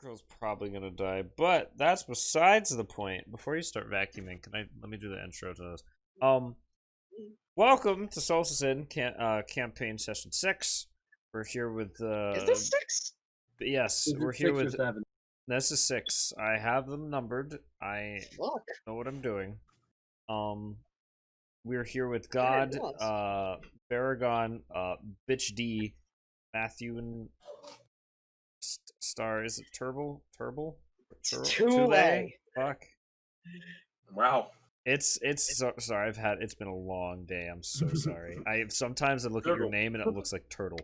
girl's probably gonna die, but that's besides the point. Before you start vacuuming, let me do the intro to this. Um, Welcome to Solstice campaign session 6. We're here with Is this 6? yes, Is we're it here 6 or with 7? this is 6. I have them numbered. I Fuck. know what I'm doing. Um, we're here with Alright, God, yes. Baragon, Bitch D, Matthew, and Star. Is it Turble? It's Tule? Tule. Fuck. Wow. Sorry. It's been a long day. I'm so sorry. Sometimes I look at your Turtle. name and it looks like turtle.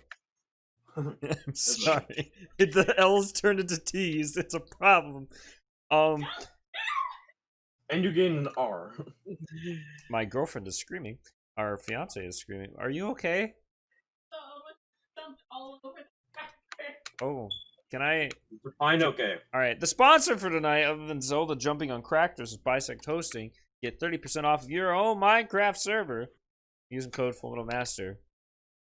I'm sorry. The L's turned into T's. It's a problem. And you gain an R. My girlfriend is screaming. Our fiance is screaming. Are you okay? Oh, can I? Fine, okay. All right. The sponsor for tonight, other than Zelda jumping on crackers, is Bisect Hosting. Get 30% off of your own Minecraft server using code FullMetalMaster.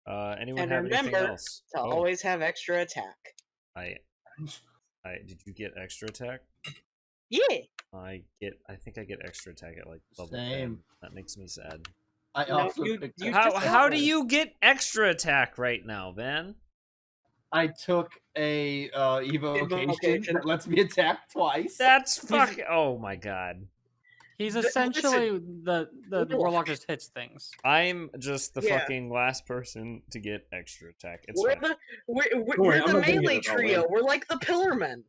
Anyone And have anything remember else? to always have extra attack. I did you get extra attack? Yeah. I think I get extra attack at like level 10. Same. That makes me sad. I No, also you picked just How got do one. you get extra attack right now, Ben? I took a evocation Evocation. that lets me attack twice. That's fucking. Oh my god. He's Listen, essentially the warlock Look. just hits things. I'm just the Yeah. fucking last person to get extra attack. It's We're fine. the we're worry, the I'm not gonna melee get it all trio. in. We're like the Pillarmen.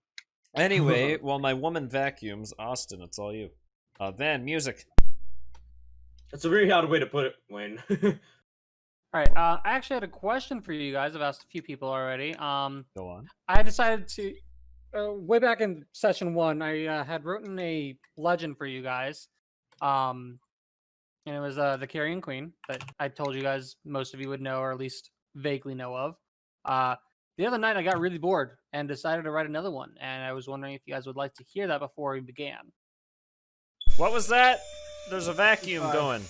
Anyway, while my woman vacuums, Austin, it's all you. Van, music. That's a very odd way to put it, Wayne. All right. I actually had a question for you guys. I've asked a few people already. Go on. I decided to way back in session 1, I had written a legend for you guys. And it was the Carrion Queen that I told you guys most of you would know, or at least vaguely know of. The other night I got really bored and decided to write another one, and I was wondering if you guys would like to hear that before we began. What was that? There's a vacuum going.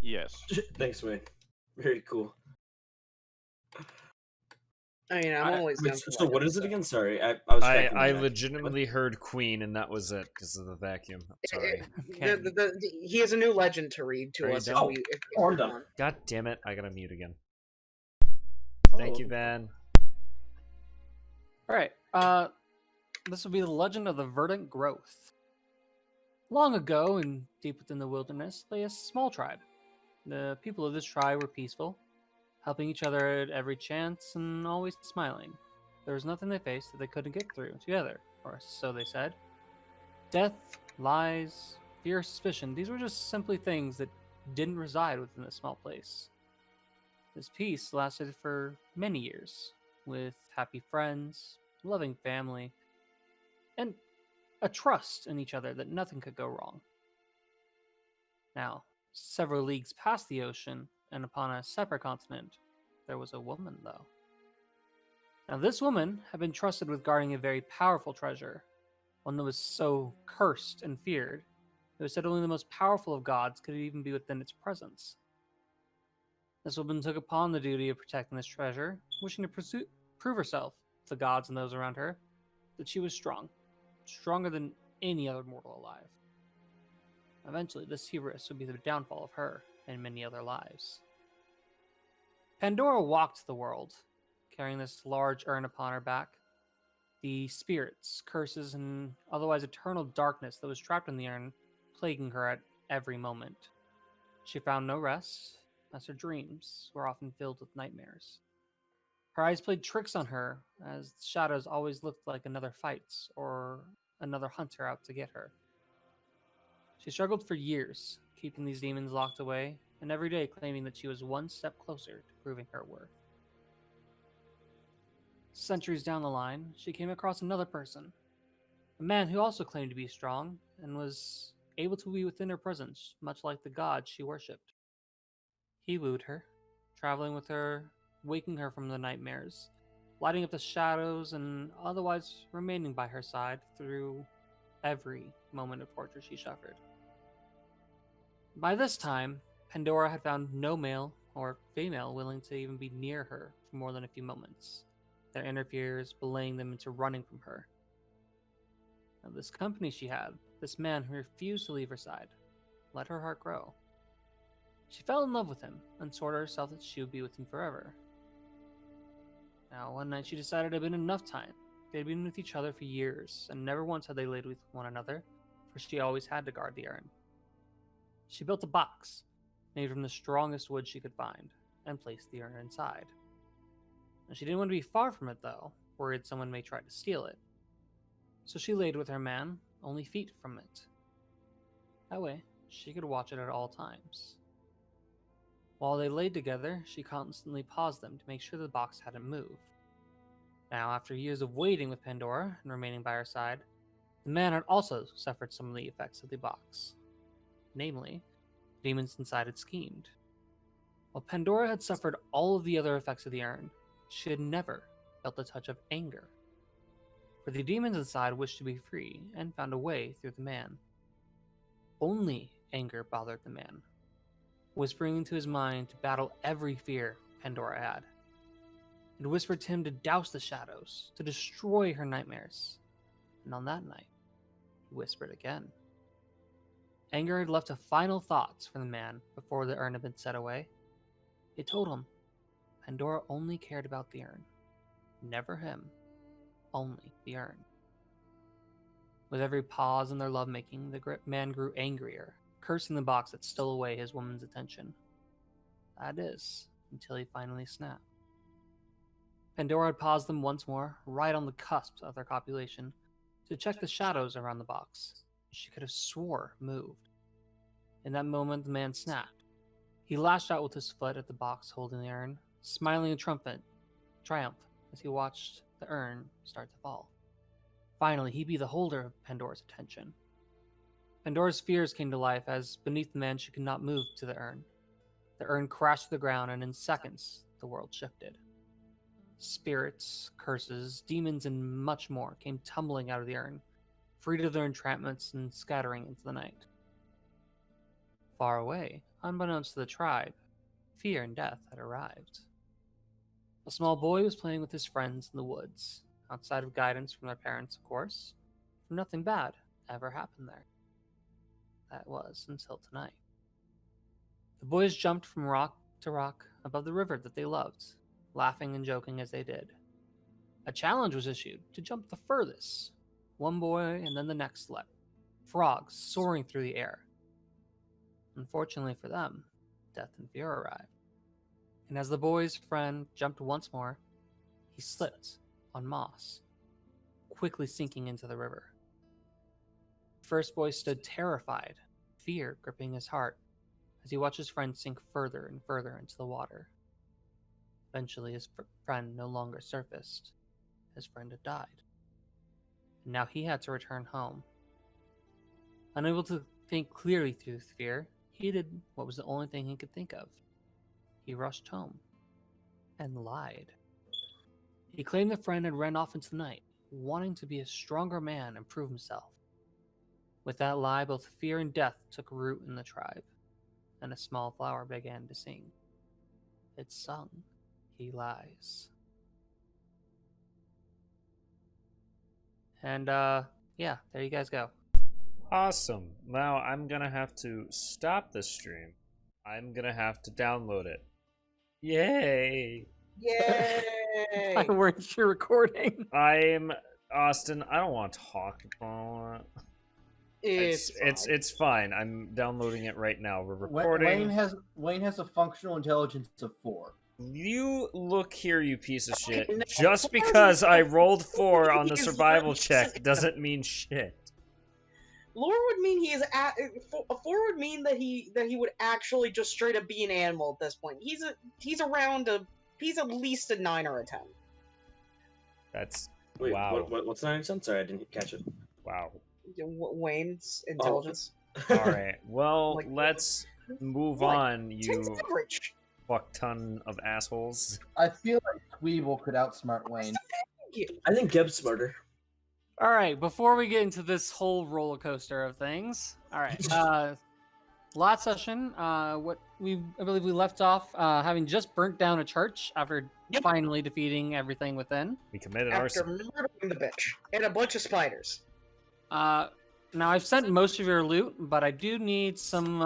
Yes. Thanks, Wayne. Very cool. I mean, I'm always down for So like what a is it set. again? Sorry, I was. I checking that. legitimately heard Queen, and that was it because of the vacuum. I'm sorry. He has a new legend to read Are to you us. done? If I'm we're done. done. God damn it! I gotta mute again. Oh. Thank you, Van. All right. This will be the legend of the Verdant Growth. Long ago, and deep within the wilderness, lay a small tribe. The people of this tribe were peaceful, helping each other at every chance and always smiling. There was nothing they faced that they couldn't get through together, or so they said. Death, lies, fear, suspicion, these were just simply things that didn't reside within this small place. This peace lasted for many years, with happy friends, loving family, and a trust in each other that nothing could go wrong. Now, several leagues past the ocean, and upon a separate continent, there was a woman, though. Now, this woman had been trusted with guarding a very powerful treasure, one that was so cursed and feared, it was said only the most powerful of gods could even be within its presence. This woman took upon the duty of protecting this treasure, wishing to prove herself to the gods and those around her that she was strong, stronger than any other mortal alive. Eventually, this hubris would be the downfall of her and many other lives. Pandora walked the world, carrying this large urn upon her back. The spirits, curses, and otherwise eternal darkness that was trapped in the urn, plaguing her at every moment. She found no rest, as her dreams were often filled with nightmares. Her eyes played tricks on her, as the shadows always looked like another fight or another hunter out to get her. She struggled for years, keeping these demons locked away, and every day claiming that she was one step closer to proving her worth. Centuries down the line, she came across another person, a man who also claimed to be strong and was able to be within her presence, much like the god she worshipped. He wooed her, traveling with her, waking her from the nightmares, lighting up the shadows, and otherwise remaining by her side through every moment of torture she suffered. By this time, Pandora had found no male or female willing to even be near her for more than a few moments, their inner fears belaying them into running from her. Of this company she had, this man who refused to leave her side, let her heart grow. She fell in love with him and swore to herself that she would be with him forever. Now, one night she decided it had been enough time. They had been with each other for years, and never once had they laid with one another, for she always had to guard the urn. She built a box, made from the strongest wood she could find, and placed the urn inside. And she didn't want to be far from it, though, worried someone may try to steal it. So she laid with her man, only feet from it. That way, she could watch it at all times. While they laid together, she constantly paused them to make sure the box hadn't moved. Now, after years of waiting with Pandora and remaining by her side, the man had also suffered some of the effects of the box. Namely, the demons inside had schemed. While Pandora had suffered all of the other effects of the urn, she had never felt a touch of anger. For the demons inside wished to be free and found a way through the man. Only anger bothered the man, whispering into his mind to battle every fear Pandora had. It whispered to him to douse the shadows, to destroy her nightmares. And on that night, he whispered again. Anger had left a final thoughts for the man before the urn had been set away. It told him Pandora only cared about the urn. Never him, only the urn. With every pause in their lovemaking, the man grew angrier, cursing the box that stole away his woman's attention. That is, until he finally snapped. Pandora had paused them once more, right on the cusp of their copulation, to check the shadows around the box. She could have swore moved. In that moment, the man snapped. He lashed out with his foot at the box holding the urn, smiling in triumph as he watched the urn start to fall. Finally, he'd be the holder of Pandora's attention. Pandora's fears came to life as, beneath the man, she could not move to the urn. The urn crashed to the ground, and in seconds, the world shifted. Spirits, curses, demons, and much more came tumbling out of the urn, freed of their entrapments and scattering into the night. Far away, unbeknownst to the tribe, fear and death had arrived. A small boy was playing with his friends in the woods, outside of guidance from their parents, of course, for nothing bad ever happened there. That was until tonight. The boys jumped from rock to rock above the river that they loved, laughing and joking as they did. A challenge was issued to jump the furthest. One boy and then the next leapt, frogs soaring through the air. Unfortunately for them, death and fear arrived. And as the boy's friend jumped once more, he slipped on moss, quickly sinking into the river. The first boy stood terrified, fear gripping his heart, as he watched his friend sink further and further into the water. Eventually, his friend no longer surfaced. His friend had died. And now he had to return home. Unable to think clearly through fear, he did what was the only thing he could think of. He rushed home and lied. He claimed the friend had run off into the night, wanting to be a stronger man and prove himself. With that lie, both fear and death took root in the tribe, and a small flower began to sing. It sung, "He lies." And, yeah, there you guys go. Awesome. Now I'm gonna have to stop the stream. I'm gonna have to download it. Yay! Yay! I weren't sure recording. I'm Austin. I don't want to talk about it. It's fine. I'm downloading it right now. We're recording. Wayne has a functional intelligence of 4. You look here, you piece of shit. Just because I rolled 4 on the survival check doesn't mean shit. Lore would mean he is a 4 would mean that he would actually just straight up be an animal at this point. He's at least a 9 or a 10. That's Wait, wow. What's 9 cents? Sorry, I didn't catch it. Wow. Wayne's intelligence. All right. Well, Like, let's move what? on. 10's You average. fuck ton of assholes. I feel like Tweeble could outsmart Wayne. I think Geb's smarter. All right, before we get into this whole roller coaster of things, all right. Last session, I believe we left off having just burnt down a church after finally defeating everything within. We committed After arson. murdering the bitch and a bunch of spiders. Now I've sent most of your loot, but I do need some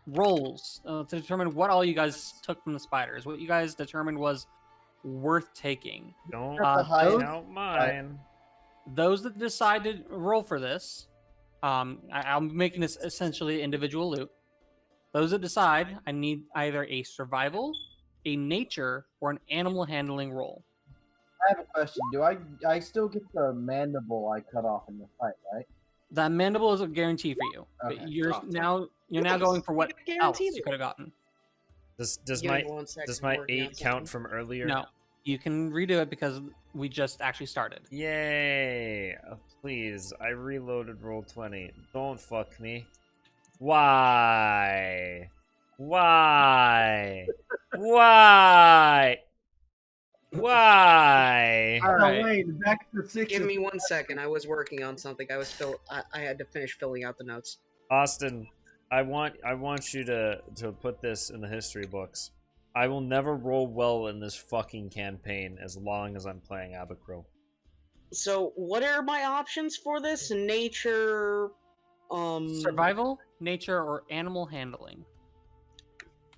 rolls to determine what all you guys took from the spiders. What you guys determined was worth taking. Don't Got the highest count mine. Those that decide to roll for this, I'm making this essentially individual loot. Those that decide, I need either a survival, a nature, or an animal handling roll. I have a question. Do I still get the mandible I cut off in the fight, right? That mandible is a guarantee for you. Okay. But you're Oh, now Nice. going for You what get a else guaranteed you could have gotten. Does Give my me 1 second, does I'm my working on 8 count something. from earlier? No, you can redo it because we just actually started. Yay! Please, I reloaded roll 20. Don't fuck me. Why? Why? Why? Why? All right. Wayne, back to 6. Give me 1 second. I was working on something. I had to finish filling out the notes. Austin, I want you to put this in the history books. I will never roll well in this fucking campaign as long as I'm playing Abacro. So, what are my options for this? Nature, Survival, nature, or animal handling.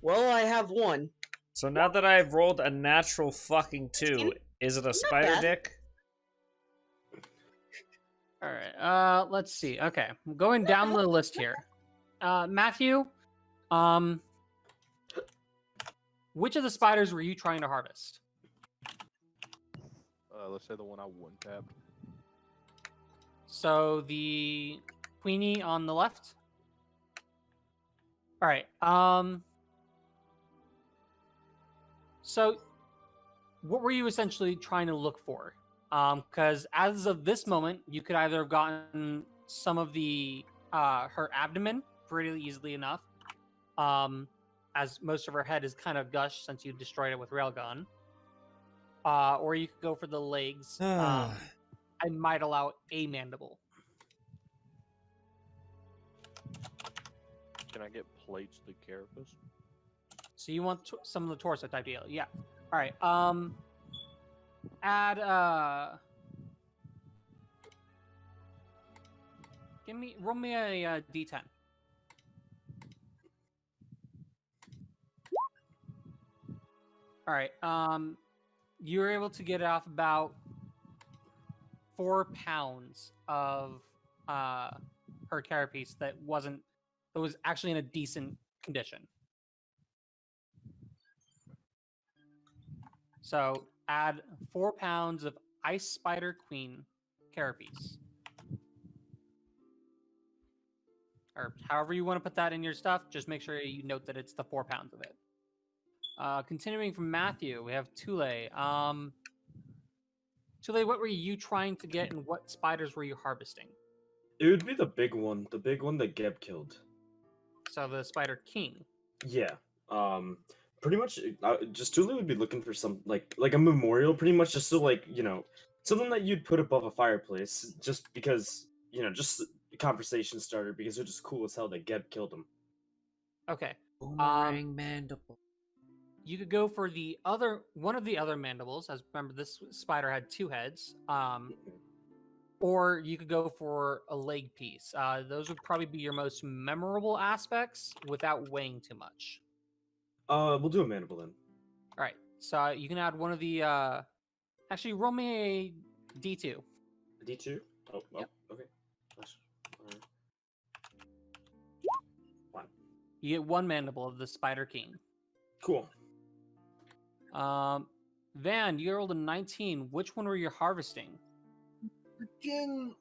Well, I have one. So now that I've rolled a natural fucking 2, is it a spider bad. dick? All right. Let's see. Okay, going down the list here. Matthew, which of the spiders were you trying to harvest? Let's say the one I one-tapped. So the queenie on the left. All right. So what were you essentially trying to look for? Because as of this moment, you could either have gotten some of the her abdomen pretty easily enough, as most of her head is kind of gushed since you destroyed it with railgun. Or you could go for the legs. I might allow a mandible. Can I get plates the carapace? So you want some of the torso type deal? Yeah. All right. Add roll me a d10. All right. You were able to get off about 4 pounds of her carapace that was actually in a decent condition. So add 4 pounds of ice spider queen carapace. Or however you want to put that in your stuff, just make sure you note that it's the 4 pounds of it. Continuing from Matthew, we have Tule. Tule, what were you trying to get and what spiders were you harvesting? It would be the big one that Geb killed. So the spider king. Yeah. Pretty much, just Tulu would be looking for some like a memorial, pretty much, just so something that you'd put above a fireplace, just because just a conversation starter, because they're just cool as hell that Geb killed him. Okay. Boomerang mandible. You could go for one of the other mandibles, as remember this spider had 2 heads. Or you could go for a leg piece. Those would probably be your most memorable aspects without weighing too much. We'll do a mandible then. All right. So you can add one of the. Actually, roll me a d2. D2. Oh, Yep. Okay. Nice. One. You get 1 mandible of the spider king. Cool. Van, you rolled a 19. Which one were you harvesting? The king.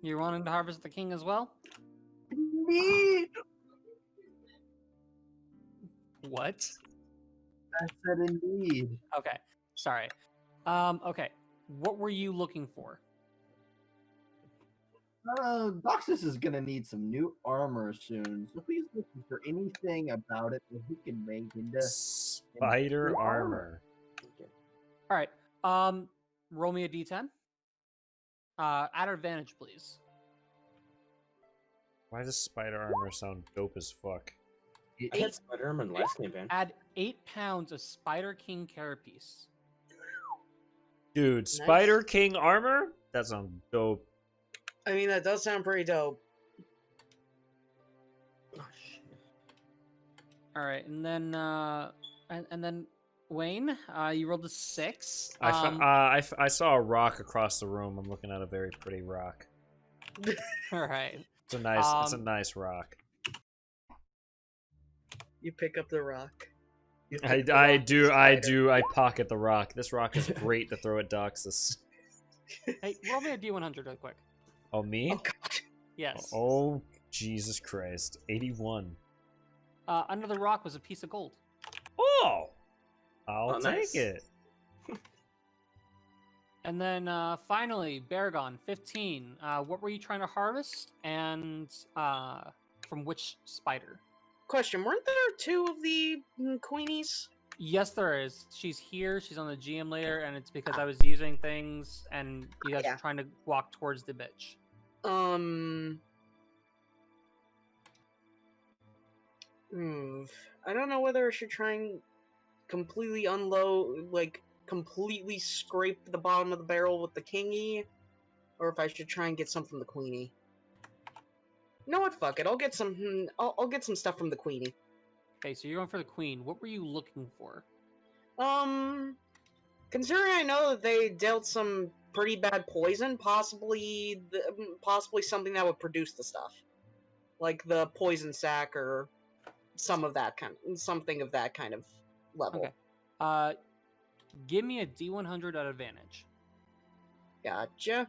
You wanted to harvest the king as well? Indeed. What? I said indeed. Okay. Sorry. Okay. What were you looking for? Doxus is gonna need some new armor soon, so please looking for anything about it that he can make into Spider into armor. All right. Roll me a d10. Add advantage, please. Why does spider armor sound dope as fuck? I had Spider-Man last name, man. Add 8 pounds of spider king carapace. Dude, Spider King armor? That sounds dope. I mean, that does sound pretty dope. Oh, shit. All right, and then Wayne, you rolled a 6. I saw a rock across the room. I'm looking at a very pretty rock. All right. It's a nice rock. You pick up the rock. You pick I the rock with the spider. I pocket the rock. This rock is great to throw at Doxus. Hey, roll me a D100 real quick. Oh, me? Oh god. Yes. Oh, Jesus Christ. 81. Under the rock was a piece of gold. Oh! I'll Oh, take nice. it. And then finally, Baragon, 15. What were you trying to harvest, and from which spider? Question: weren't there 2 of the queenies? Yes, there is. She's here. She's on the GM layer, and it's because I was using things, and you guys Yeah. are trying to walk towards the bitch. I don't know whether I should try and completely unload, like, completely scrape the bottom of the barrel with the kingy, or if I should try and get some from the queenie. You know what? Fuck it. I'll get some. I'll get some stuff from the queenie. Okay, so you're going for the queen. What were you looking for? Considering I know that they dealt some pretty bad poison, possibly something that would produce the stuff, like the poison sac or something of that kind of level. Okay. Give me a D100 at advantage. Gotcha.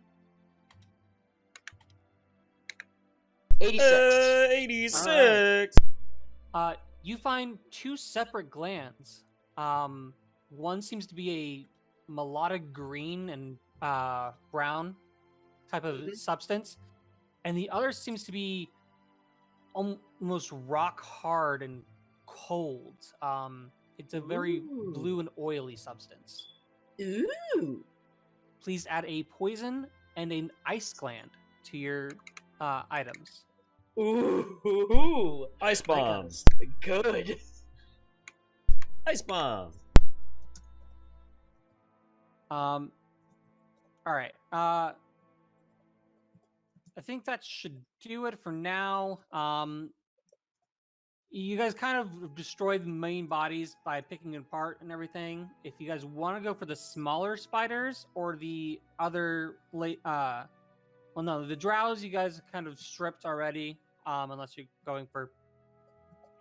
86. 86! You find 2 separate glands. One seems to be a melodic green and brown type of substance, and the other seems to be almost rock hard and cold. It's a very Ooh. blue and oily substance. Ooh. Please add a poison and an ice gland to your items. Ooh. Ice I got bomb. something good. Ice bomb. All right. I think that should do it for now. You guys kind of destroyed the main bodies by picking it apart and everything. If you guys want to go for the smaller spiders or the other well, no, the drows you guys kind of stripped already, unless you're going for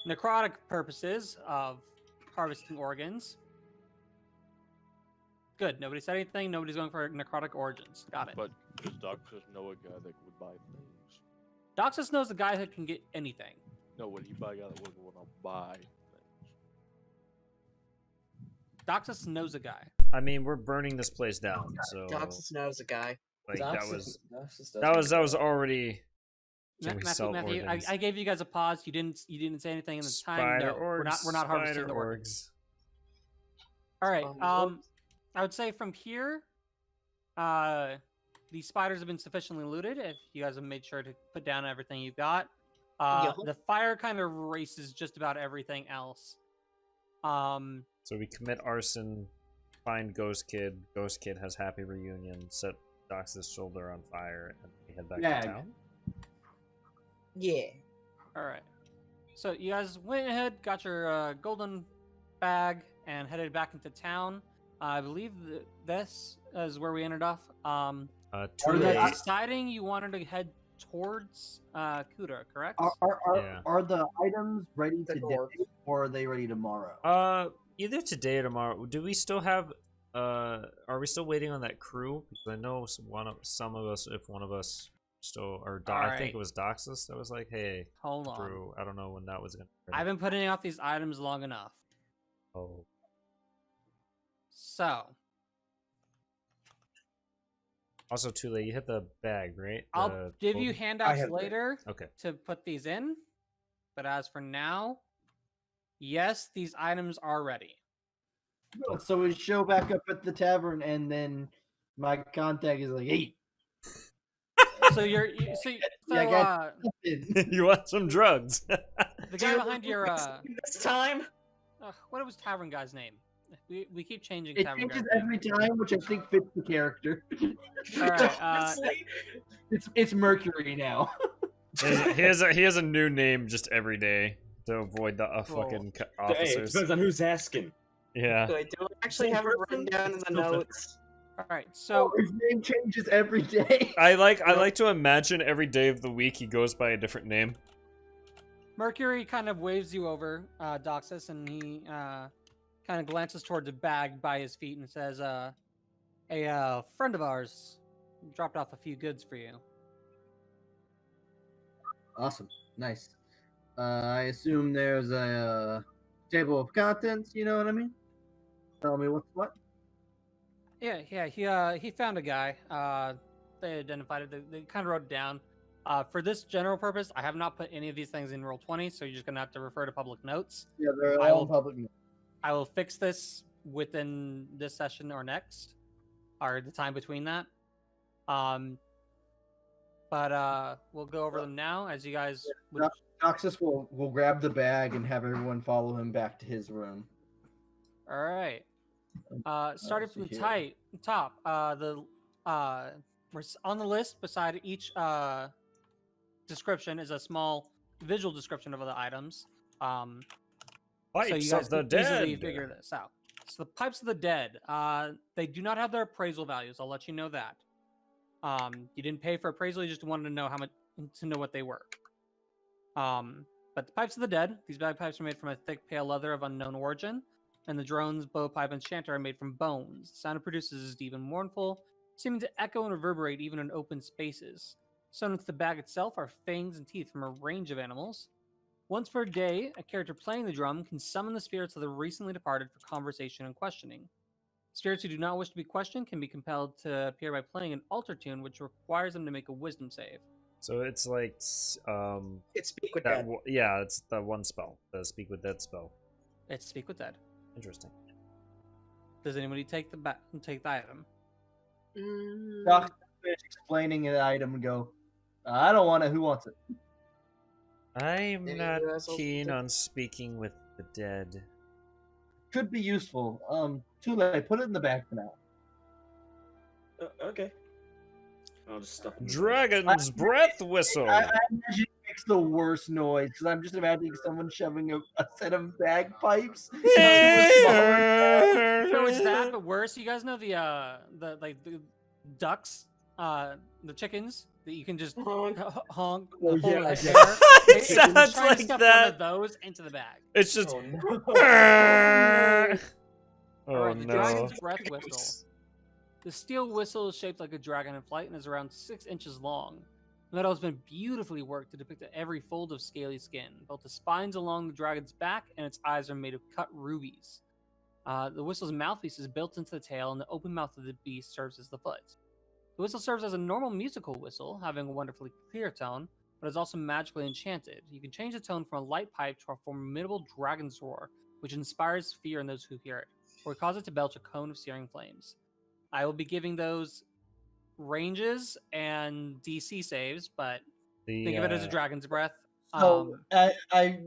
necrotic purposes of harvesting organs. Good. Nobody said anything. Nobody's going for necrotic origins. Got it. But does Doctor know a guy that would buy things? Doxus knows the guy that can get anything. No, would he buy a guy that would want to buy things? Doxus knows a guy. I mean, we're burning this place down, so Doxus knows a guy. like Doxus that was already. Can we sell Matthew, organs? I gave you guys a pause. You didn't say anything in the time. Spider No, we're not orgs, harvesting spider the organs. orgs. All right. I would say from here, the spiders have been sufficiently looted. If you guys have made sure to put down everything you've got, the fire kind of erases just about everything else. So we commit arson, find Ghost Kid. Ghost Kid has happy reunion. Set Dox's shoulder on fire, and we head back to town. Yeah. All right. So you guys went ahead, got your golden bag, and headed back into town. I believe this is where we ended off. Too late. Deciding you wanted to head towards Kuda, correct? Are the items ready The today, dwarves. or are they ready tomorrow? Either today or tomorrow. Do we still have? Are we still waiting on that crew? Because I know some of us, if one of us still, or I think it was Doxus that was like, "Hey, Hold on. crew." I don't know when that was gonna. I've been putting off these items long enough. Oh. So Also, too late. You hit the bag, right? I'll give you handouts have that. later Okay. to put these in. But as for now, yes, these items are ready. So we show back up at the tavern, and then my contact is like, "Hey, So I got something." You want some drugs? the guy behind your This time. what was tavern guy's name? We keep changing It tavern changes guard every names. time, which I think fits the character. All right. Honestly, It's Mercury now. He has a new name just every day to avoid the Cool. fucking Hey, it officers. depends on who's asking. Yeah. I do actually Same have it written person, down in it's the still different. notes. All right. So His name changes every day. I like to imagine every day of the week he goes by a different name. Mercury kind of waves you over, Doxus, and he kind of glances towards a bag by his feet and says, "A friend of ours dropped off a few goods for you." Awesome, nice. I assume there's a table of contents. You know what I mean? Tell me what's what. Yeah. He found a guy. They identified it. They kind of wrote it down. For this general purpose, I have not put any of these things in Roll20, so you're just gonna have to refer to public notes. Yeah, they're I all will- public. I will fix this within this session or next, or the time between that. But we'll go over them now as you guys. Noxus will grab the bag and have everyone follow him back to his room. All right. Starting so from the here. top, on the list beside each description is a small visual description of the items. So Pipes you guys of the can easily dead. figure this out. So the pipes of the dead, they do not have their appraisal values. I'll let you know that. You didn't pay for appraisal; you just wanted to know what they were. But the pipes of the dead, these bagpipes are made from a thick, pale leather of unknown origin, and the drones, blowpipe, and chanter are made from bones. The sound it produces is deep and mournful, seeming to echo and reverberate even in open spaces. Sewn into the bag itself are fangs and teeth from a range of animals. Once per day, a character playing the drum can summon the spirits of the recently departed for conversation and questioning. Spirits who do not wish to be questioned can be compelled to appear by playing an altar tune, which requires them to make a wisdom save. So it's like It's Speak with that. Dead. Yeah, it's the one spell, the Speak with Dead spell. It's Speak with Dead. Interesting. Does anybody take the item? Doc finished explaining the item and go, I don't want it. Who wants it? I'm Any not of you assholes keen take- on speaking with the dead. Could be useful. Too late. Put it in the bag for now. Okay. I'll just stuff it in the bag. Dragon's breath whistle. I imagine it makes the worst noise because I'm just imagining someone shoving a set of bagpipes into a smaller bag. So it's that, but worse. You guys know the ducks, the chickens that you can just honk Oh, the whole yeah, of the yeah. air. It You can sounds try and like stuff that. one of those into the bag. It's just. Oh, no. Oh All right, the no. dragon's breath whistle. The steel whistle is shaped like a dragon in flight and is around 6 inches long. The metal has been beautifully worked to depict every fold of scaly skin. Both the spines along the dragon's back and its eyes are made of cut rubies. The whistle's mouthpiece is built into the tail, and the open mouth of the beast serves as the foot. The whistle serves as a normal musical whistle, having a wonderfully clear tone, but is also magically enchanted. You can change the tone from a light pipe to a formidable dragon's roar, which inspires fear in those who hear it, or cause it to belch a cone of searing flames. I will be giving those ranges and DC saves, but think of it as a dragon's breath. So I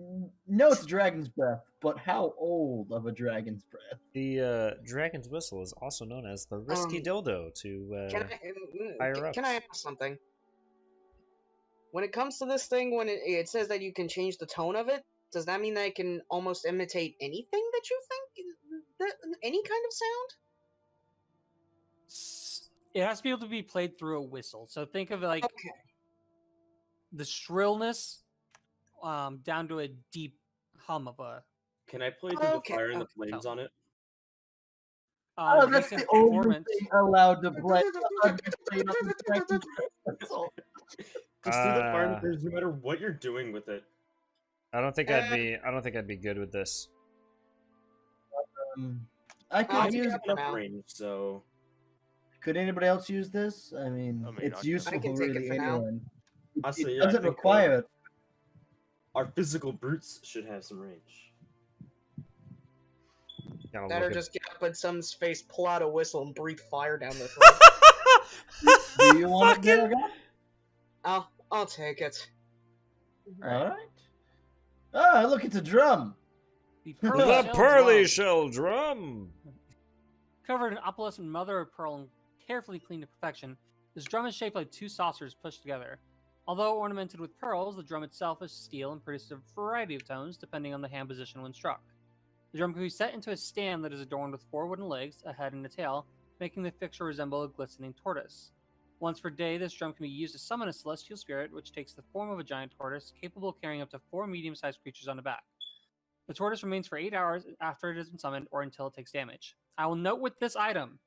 know it's a dragon's breath, but how old of a dragon's breath? The dragon's whistle is also known as the risky dildo to higher Can I ups. ask something? When it comes to this thing, when it says that you can change the tone of it, does that mean that it can almost imitate anything that you think? Any kind of sound? It has to be able to be played through a whistle. So think of it like Okay. the shrillness down to a deep hum of a. Can I play through the Okay, fire and the okay. flames on it? Oh, You that's can the only performance. thing allowed to play. On the dragon's breath. That's all. Just through the fire and the Uh, flames, no matter what you're doing with it. I don't think I'd be good with this. I I'll could take use. it for Enough now. range, so Could anybody else use this? I mean, I mean, it's I can. useful I can for take it really for now. anyone. Honestly, It yeah, I doesn't think, require it. our physical brutes should have some range. Gotta Better look at- just get up in someone's face, pull out a whistle, and breathe fire down their throat. Do you want Fucking- it, Garaga? I'll take it. All right. Ah, look, it's a drum. The The shell pearly drum. shell drum. Covered in opalescent mother of pearl and carefully cleaned to perfection, this drum is shaped like two saucers pushed together. Although ornamented with pearls, the drum itself is steel and produces a variety of tones depending on the hand position when struck. The drum can be set into a stand that is adorned with 4 wooden legs, a head, and a tail, making the fixture resemble a glistening tortoise. Once per day, this drum can be used to summon a celestial spirit, which takes the form of a giant tortoise, capable of carrying up to 4 medium-sized creatures on the back. The tortoise remains for 8 hours after it has been summoned or until it takes damage. I will note with this item,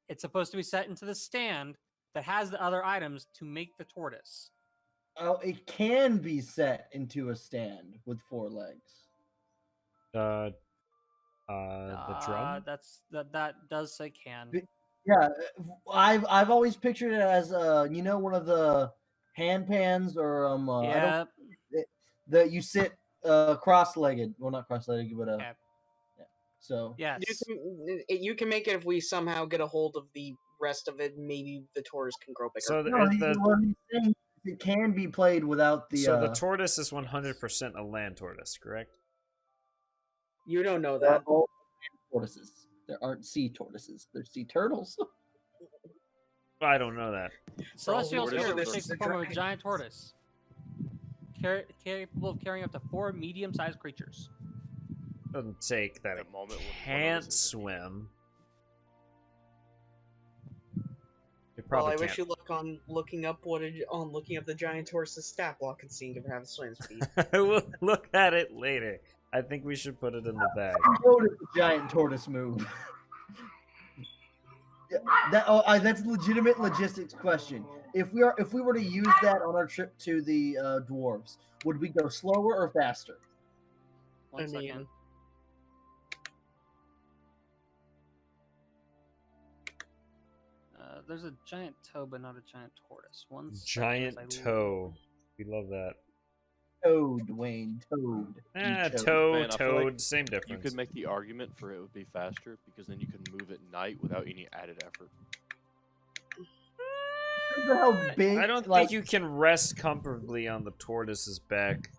it's supposed to be set into the stand that has the other items to make the tortoise. Oh, it can be set into a stand with 4 legs. The drum. That does say can. Yeah, I've always pictured it as one of the hand pans or Yeah. that you sit cross-legged. Well, not cross-legged, but Okay. yeah. So Yes. You can make it if we somehow get a hold of the rest of it. Maybe the tortoise can grow bigger. So no, what he's saying is it can be played without the. So the tortoise is 100% a land tortoise, correct? You don't know They're that. all tortoises. There aren't sea tortoises. They're sea turtles. I don't know that. Celestial Tortoise spirit, which versus takes the the form of a dragon. giant tortoise, capable of carrying up to 4 medium-sized creatures. Doesn't take that. At It the moment when one of can't us is in need. swim. It Well, probably I can't. wish you luck on looking up looking up the giant tortoise's stat block and seeing if it has swim speed. We'll look at it later. I think we should put it in the bag. What is the giant tortoise move? Yeah, that's a legitimate logistics question. If we were to use that on our trip to the dwarves, would we go slower or faster? One I mean, second. There's a giant toe, but not a giant tortoise. One second Giant as I toe. We love that. Toad, Dwayne, Toad. You Toe, Man, I feel toad, like same You difference. could make the argument for it would be faster because then you can move at night without any added effort. Remember how big? I don't think you can rest comfortably on the tortoise's back.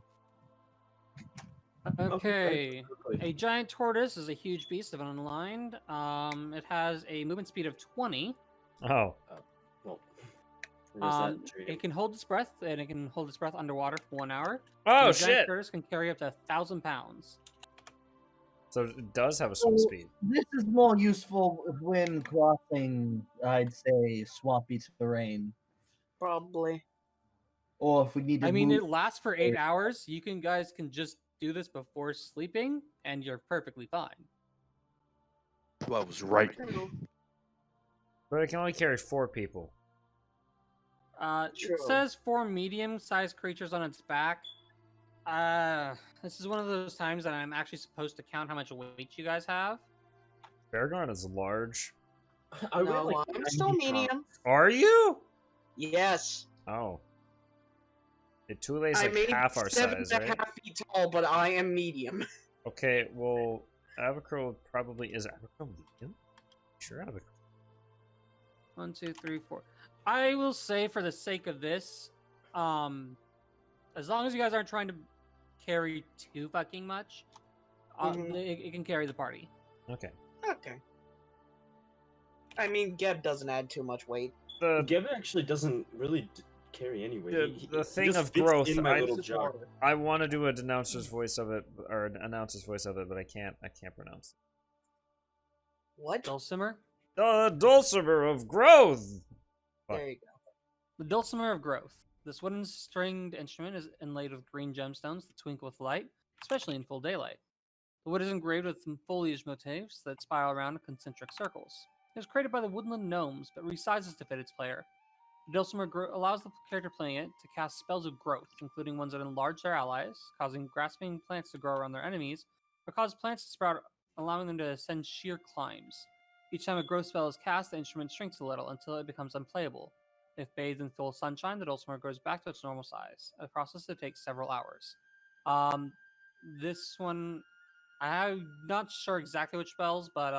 Okay. A giant tortoise is a huge beast of an unlined. It has a movement speed of 20. Oh. Well, there's that trading. It can hold its breath, and it can hold its breath underwater for 1 hour. Oh, The giant shit! tortoise can carry up to 1,000 pounds. So it does have a swim speed. This is more useful when crossing, I'd say, swampy terrain, Probably. or if we need to. I mean, move. it lasts for 8 hours. You guys can just do this before sleeping, and you're perfectly fine. Well, I was right. But it can only carry 4 people. True. It says 4 medium-sized creatures on its back. This is one of those times that I'm actually supposed to count how much weight you guys have. Beargarn is large. I would No, like I'm still 90 pounds. medium. Are you? Yes. Oh. Tule's I like made half our 7 size, and a right? half feet tall, but I am medium. Okay, well, Avacro probably is Avacro medium? Sure, Avacro. 1, 2, 3, 4. I will say, for the sake of this, as long as you guys aren't trying to carry too fucking much, Mhm. it can carry the party. Okay. Okay. I mean, Geb doesn't add too much weight. Gavin actually doesn't really carry any weight. The thing just of fits growth, in my I- little Just jug. water. I want to do an announcer's voice of it, or an announcer's voice of it, but I can't pronounce What? Dulcimer? it. The dulcimer of growth! Fuck. There you go. The Dulcimer of Growth. This wooden stringed instrument is inlaid with green gemstones that twinkle with light, especially in full daylight. The wood is engraved with some foliage motifs that spiral around in concentric circles. It was created by the woodland gnomes, but resizes to fit its player. The Dulcimer allows the character playing it to cast spells of growth, including ones that enlarge their allies, causing grasping plants to grow around their enemies, or cause plants to sprout, allowing them to ascend sheer climbs. Each time a growth spell is cast, the instrument shrinks a little until it becomes unplayable. If bathed in full sunshine, the Dulcimer grows back to its normal size, a process that takes several hours. This one, I'm not sure exactly which spells, but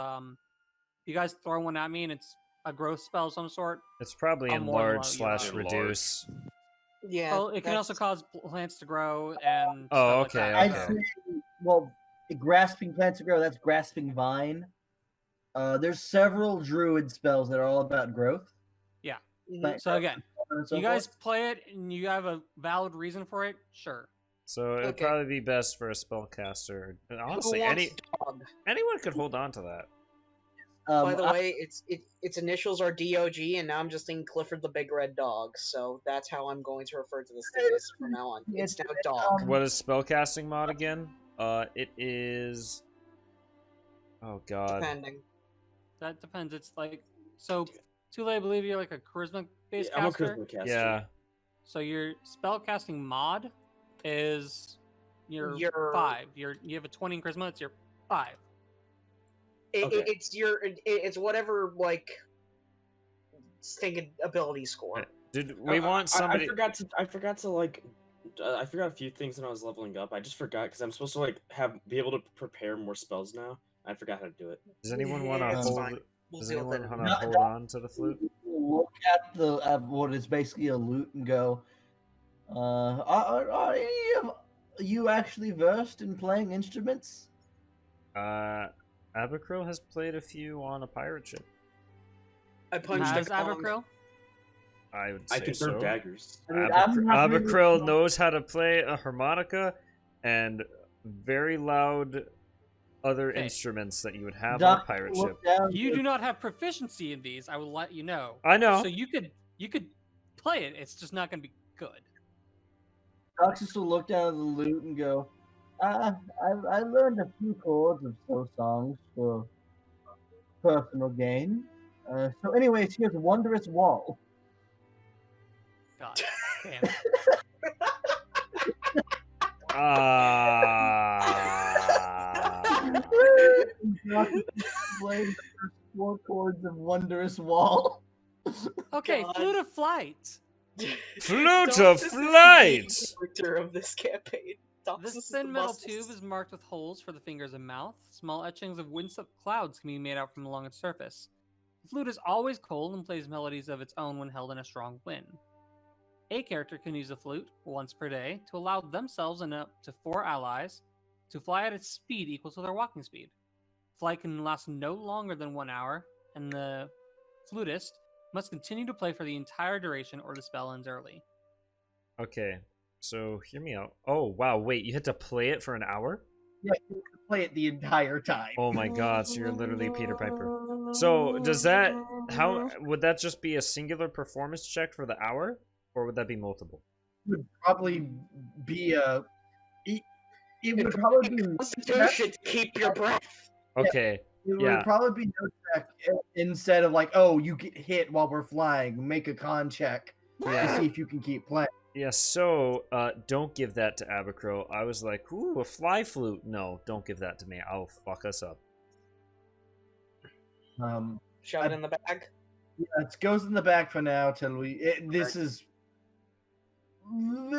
you guys throw one at me and it's a growth spell of some sort. It's probably I'm more than enlarge allowed- slash Enlarge. reduce. Yeah. Well, it can also that's- cause plants to grow and Oh, stuff okay, like that. I'd okay. say, well, Grasping Plants to Grow, that's Grasping Vine. There's several druid spells that are all about growth. Mhm. So again, and so you forth. guys play it and you have a valid reason for it. Sure. So it'd Okay. probably be best for a spellcaster. And Who honestly, wants dog? anyone could hold on to that. By the I- way, its initials are DOG, and now I'm just thinking Clifford the Big Red Dog. So that's how I'm going to refer to this device from now on. It's now dog. What is spellcasting mod again? It is. Oh God. Depending. That depends. It's like so. Tule, I believe you're like a charisma based I'm a caster. charisma caster. Yeah. So your spellcasting mod is your Your- 5. You have a 20 in charisma. It's your 5. Okay. It's whatever like stinking ability score. Did we want somebody? I forgot to like. I forgot a few things when I was leveling up. I just forgot because I'm supposed to like be able to prepare more spells now. I forgot how to do it. Does anyone Yeah, want to it's hold? fine. We'll Does deal with anyone it. want to hold on to the flute? Look at what is basically a lute and go. Are any of you actually versed in playing instruments? Abacril has played a few on a pirate ship. I punched Has a Kong. Abacril? I would I say can throw so. daggers. I mean, I'm not really- Abacril knows how to play a harmonica and very loud other Okay. instruments that you would have on a Doc, pirate look ship. down You to- do not have proficiency in these. I will let you know. I know. So you could play it. It's just not going to be good. Doxus will look down at the lute and go, I learned a few chords of slow songs for personal gain. So anyways, here's Wondrous Wall. God damn. Doxus played the first 4 chords of Wondrous Wall. Okay, God. Flute of Flight. Flute Doxus of is the flight! character of this campaign. Doxus This is thin the metal muscles. tube is marked with holes for the fingers and mouth. Small etchings of windswept clouds can be made out from along its surface. The flute is always cold and plays melodies of its own when held in a strong wind. A character can use the flute once per day to allow themselves and up to 4 allies to fly at its speed equal to their walking speed. Flight can last no longer than 1 hour, and the flutist must continue to play for the entire duration or the spell ends early. Okay, so hear me out. Oh, wow, wait, you had to play it for an hour? Yeah, you can play it the entire time. Oh my god, so you're literally Peter Piper. So, how would that just be a singular performance check for the hour? Or would that be multiple? Would probably be a. It would probably be. Constitution to keep your breath. Okay, It yeah. would probably be no check instead of like, oh, you get hit while we're flying. Make a con check to Yeah. see if you can keep playing. Yeah, so, don't give that to Abacril. I was like, ooh, a fly flute. No, don't give that to me. I'll fuck us up. Shove it in the bag. Yeah, it goes in the back for now till we. This is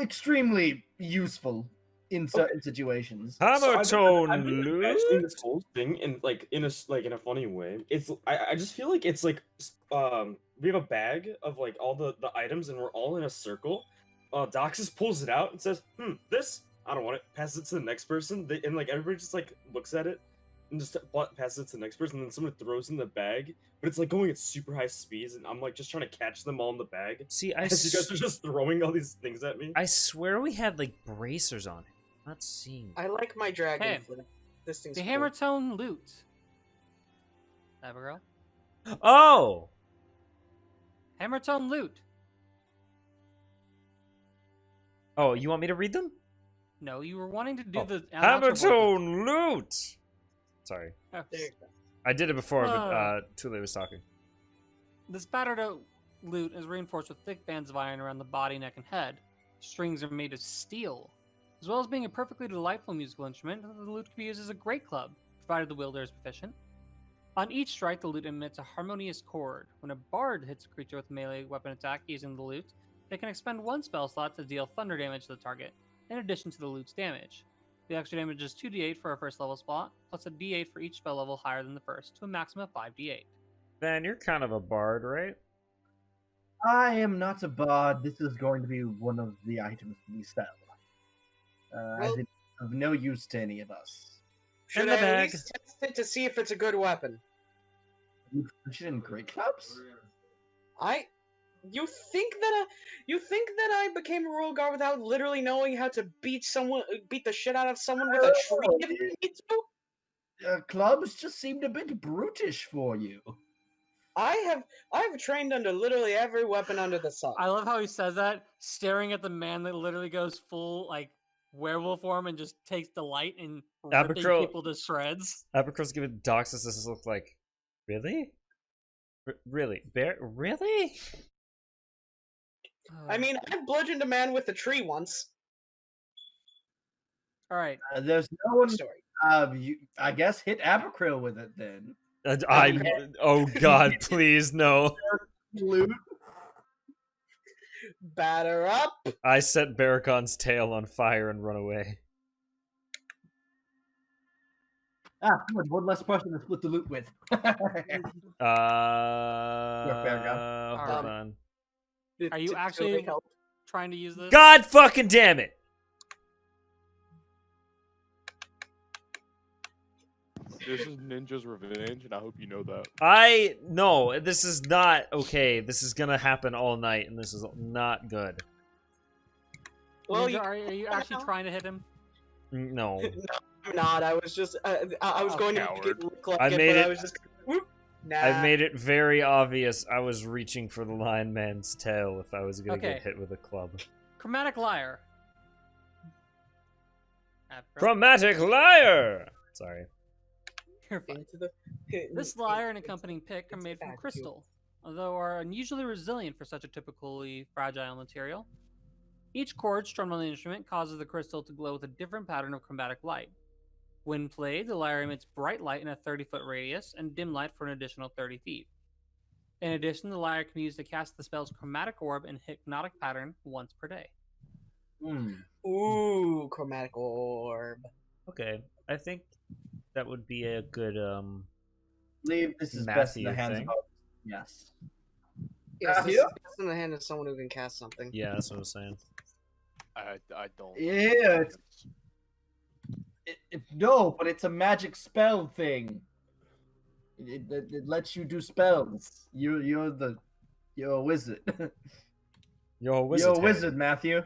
extremely useful in certain situations. Hammer tone I've been loot? imagining this whole thing in a funny way. It's I just feel like it's like we have a bag of like all the items and we're all in a circle. Doxus pulls it out and says, this I don't want it. Passes it to the next person. And like everybody just like looks at it and just passes it to the next person. And then someone throws in the bag, but it's like going at super high speeds. And I'm like just trying to catch them all in the bag. See, As you guys are just throwing all these things at me. I swear we had, like, bracers on it. I'm not seeing. I like my dragon Okay. flute. This thing's The cool. hammer tone lute. Abigail? Oh! Hammer tone lute. Oh, you want me to read them? No, you were wanting to do Oh. the Hammer announcer voice. tone loot! Sorry. Oh, There you go. I did it before, but Ah. Tule was talking. This battered out lute is reinforced with thick bands of iron around the body, neck, and head. Strings are made of steel. As well as being a perfectly delightful musical instrument, the lute can be used as a great club, provided the wielder is proficient. On each strike, the lute emits a harmonious chord. When a bard hits a creature with a melee weapon attack using the lute, they can expend 1 spell slot to deal thunder damage to the target, in addition to the lute's damage. The extra damage is 2d8 for a first level spot, plus a d8 for each spell level higher than the first, to a maximum of 5d8. Van, you're kind of a bard, right? I am not a bard. This is going to be one of the items we sell. As Well- it's of no use to any of us. Should I at least test it to see if it's a good weapon? You in great clubs? You think that I became a royal guard without literally knowing how to beat the shit out of someone with a tree? Oh, If you need to? Clubs just seemed a bit brutish for you. I have trained under literally every weapon under the sun. I love how he says that, staring at the man that literally goes full like werewolf form and just takes delight in ripping Abercrow- people to shreds. Abercrow's giving Doxus this look like, really? Really? Bear? Really? I mean, I've bludgeoned a man with a tree once. All right. There's no one. Story. I guess hit Abercrow with it then. Oh god, please no. Loot. Batter up. I set Barakon's tail on fire and run away. Good. One less person to split the loot with. Hold on. Are you actually trying to use this? God fucking damn it! This is Ninja's revenge, and I hope you know that. No, this is not okay. This is gonna happen all night, and this is not good. Well, Ninja, are you actually trying to hit him? No. No, I'm not. I was just. I was going coward. to look like I it, made but it- I was just. Whoop. Nah. I've made it very obvious I was reaching for the lion man's tail if I was gonna Okay. get hit with a club. Chromatic liar. Chromatic liar! Sorry. You're fine. Into the, This lyre and accompanying pick are made from crystal, although are unusually resilient for such a typically fragile material. Each chord strummed on the instrument causes the crystal to glow with a different pattern of chromatic light. When played, the lyre emits bright light in a 30-foot radius and dim light for an additional 30 feet. In addition, the lyre can be used to cast the spell's chromatic orb and hypnotic pattern once per day. Ooh, chromatic orb. Okay. I think that would be a good Believe this is best in the Matthew hands thing. of yes. Yes, this Yeah. is best in the hand of someone who can cast something. Yeah, that's what I was saying. I don't. Yeah. No, but it's a magic spell thing. It lets you do spells. You're a wizard. You're a wizard. You're a wizard, Matthew.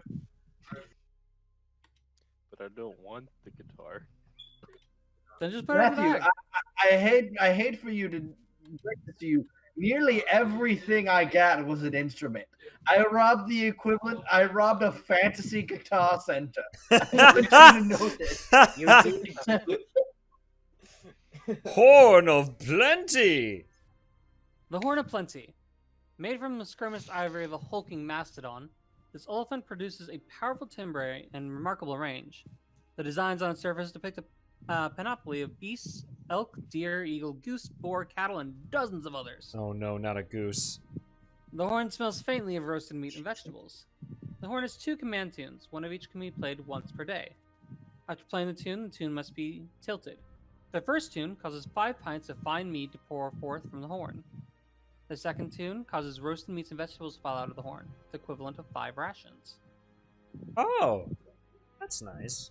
But I don't want the guitar. Then just put it in the Matthew, bag. I hate for you to break this to you. Nearly everything I got was an instrument. I robbed the equivalent. I robbed a fantasy guitar center. I want you to know this. You Horn of plenty! The Horn of Plenty. Made from the skirmished ivory of a hulking mastodon, this elephant produces a powerful timbre and remarkable range. The designs on its surface depict a panoply of beasts, elk, deer, eagle, goose, boar, cattle, and dozens of others. Oh no, not a goose. The horn smells faintly of roasted meat and vegetables. The horn has two command tunes, one of each can be played once per day. After playing the tune must be tilted. The first tune causes 5 pints of fine mead to pour forth from the horn. The second tune causes roasted meats and vegetables to fall out of the horn, the equivalent of 5 rations. Oh, that's nice.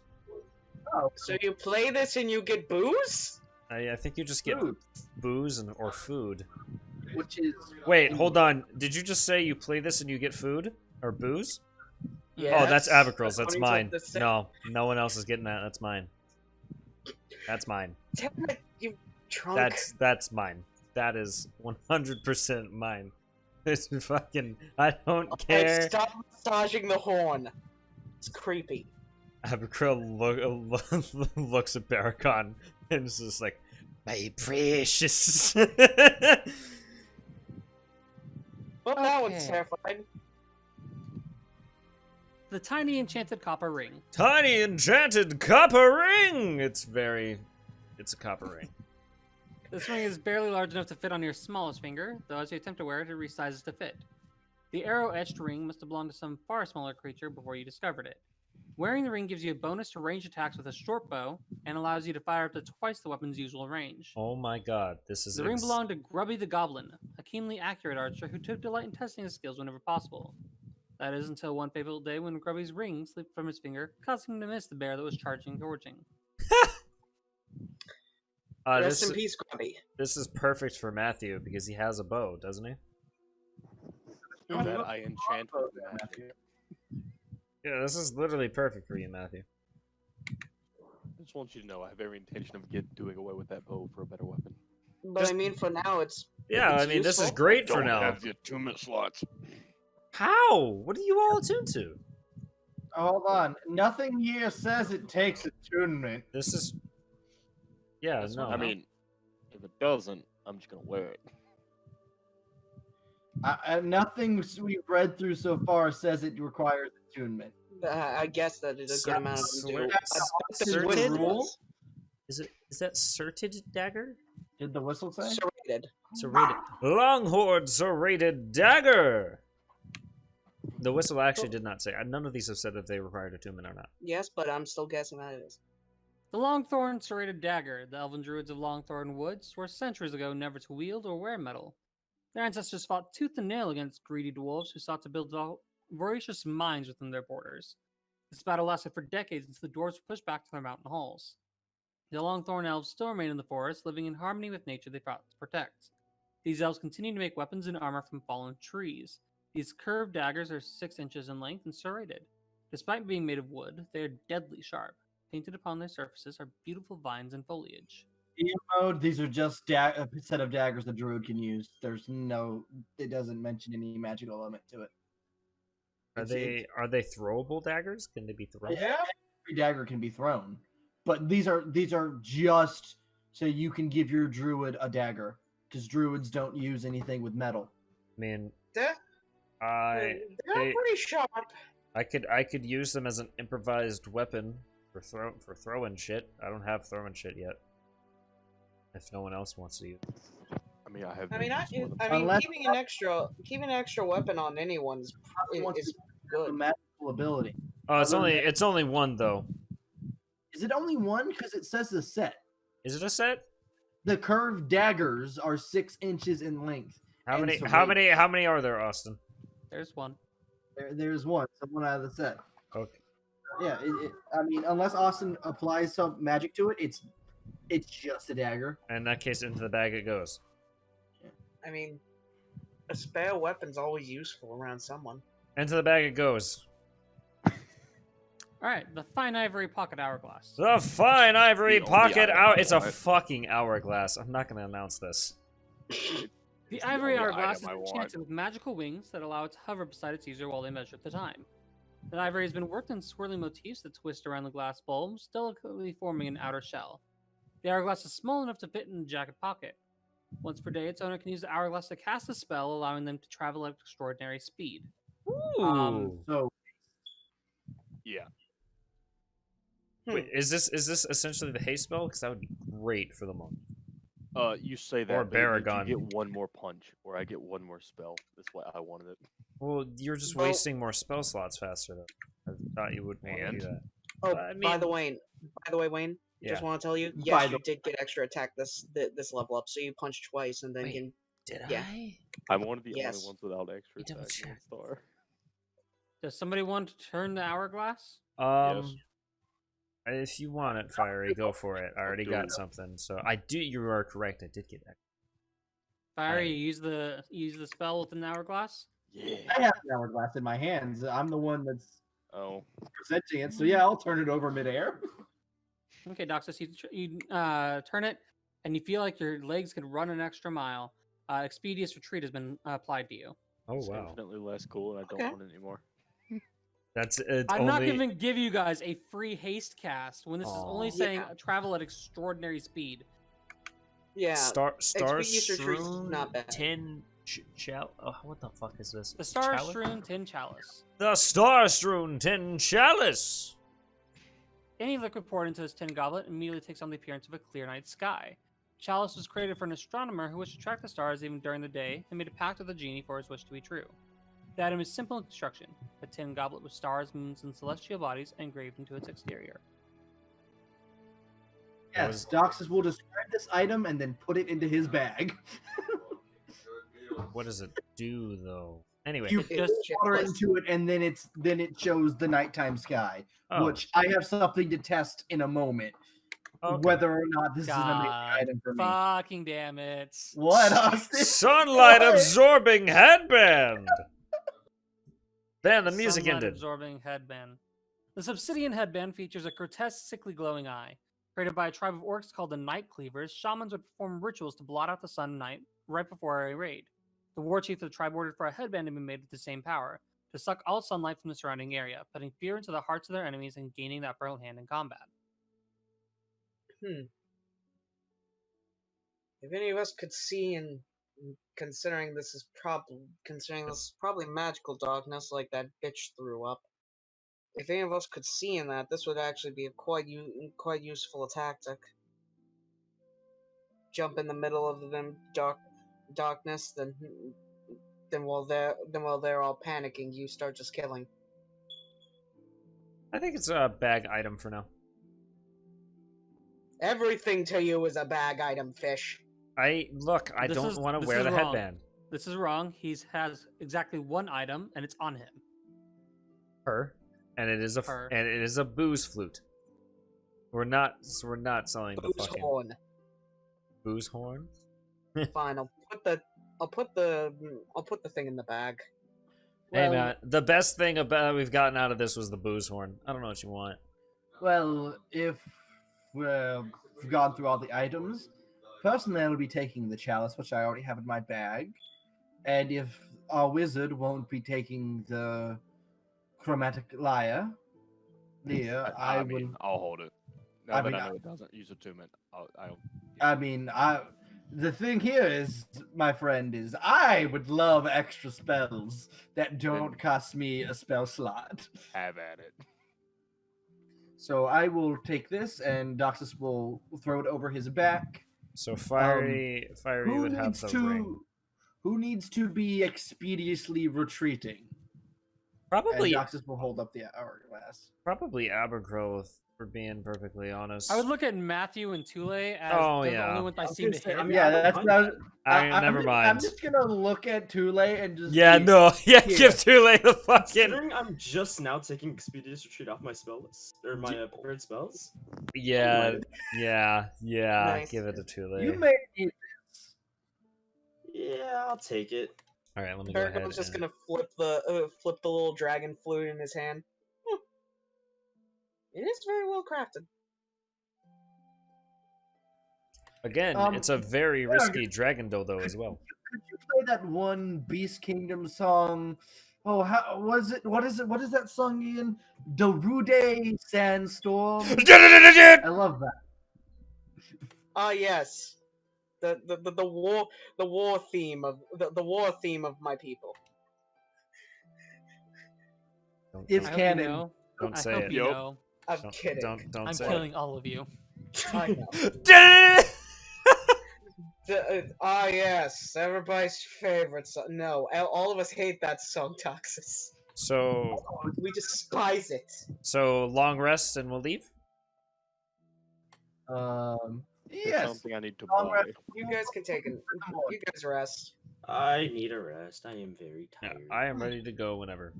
So you play this and you get booze? I think you just get Food. booze or food. Which is Wait, hold on. Did you just say you play this and you get food or booze? Yeah. Oh, that's Abercroll's. That's according to mine. the sa- No, no one else is getting that. That's mine. That's mine. Damn it, you drunk. That's mine. That is 100% mine. It's fucking. I don't Alright, care. stop massaging the horn. It's creepy. Abercroll looks at Barakon and is just like, my precious. Well, that one's Okay. terrified. The tiny enchanted copper ring. Tiny enchanted copper ring. It's a copper ring. This ring is barely large enough to fit on your smallest finger, though as you attempt to wear it, it resizes to fit. The arrow-etched ring must have belonged to some far smaller creature before you discovered it. Wearing the ring gives you a bonus to ranged attacks with a short bow, and allows you to fire up to twice the weapon's usual range. Oh my god, this is The ring belonged to Grubby the Goblin, a keenly accurate archer who took delight in testing his skills whenever possible. That is until one fateful day when Grubby's ring slipped from his finger, causing him to miss the bear that was charging towards him. Rest This in peace, Grubby. this is perfect for Matthew because he has a bow, doesn't he? That I enchant with magic. Yeah, this is literally perfect for you, Matthew. I just want you to know I have every intention of doing away with that bow for a better weapon. But Just- I mean, for now, it's Yeah, I mean, this is useful. great for now. the attunement slots. How? What are you all attuned to? Hold on. Nothing here says it takes attunement. This is. Yeah, That's no. what I mean, if it doesn't, I'm just gonna wear it. Nothing we've read through so far says it requires attunement. I guess that is a good amount of them do. I bet the Certain whistle rule? does. Is that serrated dagger? Did the whistle say? Serrated. Serrated. Longhorn serrated dagger! The whistle actually did not say. None of these have said if they required attunement or not. Yes, but I'm still guessing that it is. The Longthorn serrated dagger. The elven druids of Longthorn Woods were centuries ago never to wield or wear metal. Their ancestors fought tooth and nail against greedy dwarves who sought to build voracious mines within their borders. This battle lasted for decades until the dwarves were pushed back to their mountain halls. The Longthorn elves still remain in the forest, living in harmony with nature they fought to protect. These elves continue to make weapons and armor from fallen trees. These curved daggers are 6 inches in length and serrated. Despite being made of wood, they are deadly sharp. Painted upon their surfaces are beautiful vines and foliage. DM mode, these are just a set of daggers the druid can use. It doesn't mention any magical element to it. Are they throwable daggers? Can they be thrown? Yeah, every dagger can be thrown, but these are just so you can give your druid a dagger because druids don't use anything with metal. I mean, They're pretty sharp. I could use them as an improvised weapon for throwing shit. I don't have throwing shit yet. If no one else wants to use it. I mean, I have. Unless- keeping an extra weapon on anyone is A good. magical ability. Oh, it's Other only than- one though. Is it only one? Because it says the set. Is it a set? The curved daggers are 6 inches in length. How And many? serrated. How many are there, Austin? There's one. There's one. So one out of the set. Okay. Yeah. I mean, unless Austin applies some magic to it, it's just a dagger. In that case, into the bag it goes. I mean, a spare weapon's always useful around someone. Into the bag it goes. All right, the fine ivory pocket hourglass. The fine ivory The only pocket item hour. I It's a want. fucking hourglass. I'm not gonna announce this. The It's the ivory only hourglass is item I want. enchanted with magical wings that allow it to hover beside its user while they measure the time. The ivory has been worked in swirling motifs that twist around the glass bulbs, delicately forming an outer shell. The hourglass is small enough to fit in the jacket pocket. Once per day, its owner can use the hourglass to cast a spell, allowing them to travel at extraordinary speed. Ooh. So Yeah. Wait, is this essentially the haste spell? Because that would be great for the monk. You say that. Or but it means Baragon. You get one more punch, or I get one more spell. That's why I wanted it. Well, you're just Well- wasting more spell slots faster. Though. I thought you would want to do that. Oh, I by the mean- way, Wayne, Yeah. just want to tell you, By yes, the- you did get extra attack this level up, so you punch twice and then Wait. can. Did Yeah. I? I'm one of the Yes. only ones without extra You double attack. check. Star. Does somebody want to turn the hourglass? If you want it, Fiery, go for it. I already do got it. something. So I do. You are correct. I did get that. Fiery, you use the spell within the hourglass. Yeah. I have the hourglass in my hands. I'm the one that's Oh. presenting it. So yeah, I'll turn it over midair. Okay, Doxus, you turn it, and you feel like your legs could run an extra mile. Expeditious retreat has been applied to you. Oh It's wow. infinitely less cool, and I don't Okay. want it anymore. That's I'm not only. going to give you guys a free haste cast when this is only Aw. saying Yeah. travel at extraordinary speed. Yeah. Star Expeditious retreat's strewn not bad. tin oh, what the fuck is this? The Star Chalice? Strewn Tin Chalice. The star strewn tin chalice. Any liquid poured into this tin goblet immediately takes on the appearance of a clear night sky. Chalice was created for an astronomer who wished to track the stars even during the day and made a pact with the genie for his wish to be true. The item is simple in construction, a tin goblet with stars, moons, and celestial bodies engraved into its exterior. Yes, Doxus will describe this item and then put it into his bag. What does it do though? Anyway, You It's pour water just- into it, and then it shows the nighttime sky, oh, which I have something to test in a moment. Okay. whether or not this is an amazing God item for me. fucking damn it. What, Austin? Sunlight What? absorbing headband. Then the music Sunlight ended. absorbing headband. This obsidian headband features a grotesque, sickly glowing eye. Created by a tribe of orcs called the Night Cleavers, shamans would perform rituals to blot out the sun and night right before a raid. The war chief of the tribe ordered for a headband to be made with the same power, to suck all sunlight from the surrounding area, putting fear into the hearts of their enemies and gaining the upper hand in combat. If any of us could see, and considering this is probably magical darkness like that bitch threw up. If any of us could see in that, this would actually be a quite useful tactic. Jump in the middle of them darkness, then while they're all panicking, you start just killing. I think it's a bag item for now. Everything to you is a bag item, fish. I This don't is- want to this wear is the wrong. headband. This is wrong. He has exactly one item, and it's on him. Her, and it is a Her. and it is a booze flute. We're not selling the Booze fucking horn. booze horn. Fine, I'll put the thing in the bag. Hey Well- man, the best thing about we've gotten out of this was the booze horn. I don't know what you want. Well, if we've gone through all the items, personally, I will be taking the chalice, which I already have in my bag. And if our wizard won't be taking the chromatic lyre, I mean, will. I'll hold it. No, I but mean, I know it doesn't use attunement. I'll I mean, the thing here is, my friend, is I would love extra spells that don't cost me a spell slot. have at it. So I will take this, and Doxus will throw it over his back. So fiery Who would have needs the to? ring. Who needs to be expeditiously retreating? Probably And Doxus will hold up the hourglass. probably Abergrowth, for being perfectly honest. I would look at Matthew and Tule as Oh, they're yeah. the only ones I I was seem gonna to say, hit. I mean, Yeah, I don't that's mind what I was. I never I'm mind. just gonna look at Tule and just. Yeah, be- no, yeah, Here. give Tule the fucking. Considering I'm just now taking Expeditious Retreat off my spell list, or my prepared spells. Yeah, Nice. give it to Tule. You may need this. Yeah, I'll take it. All right, let me go ahead. Bergamot's just and- gonna flip the little dragon flute in his hand. It is very well crafted. Again, it's a very risky dragon dildo as well. Could you play that one Beast Kingdom song? Oh, how was it? What is it? What is that song again? Darude Sandstorm. I love that. Ah, yes. The war theme of my people. It's I hope canon. You know. Don't I say hope it. you Yup. know. I'm Don't- kidding. Don't I'm say killing all of you. I know. it. Yes, everybody's favorite song. No, all of us hate that song, Toxus. So We despise it. long rest and we'll leave. It's Yes. something I need to Long buy. rest. You guys can take it. You guys rest. I need a rest. I am very Yeah, tired. I am ready to go whenever.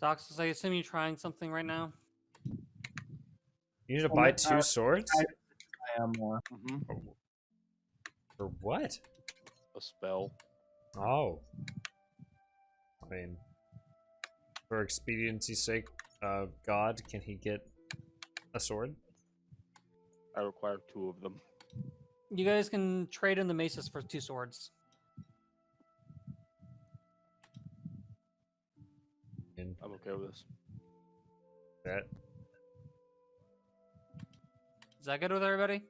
Doxus, I assume you're trying something right now. You need to Oh, buy my- 2 swords? I am. For what? A spell. Oh. I mean, for expediency's sake, God, can he get a sword? I require 2 of them. You guys can trade in the maces for 2 swords. In I'm okay with this. that, Is that good with everybody?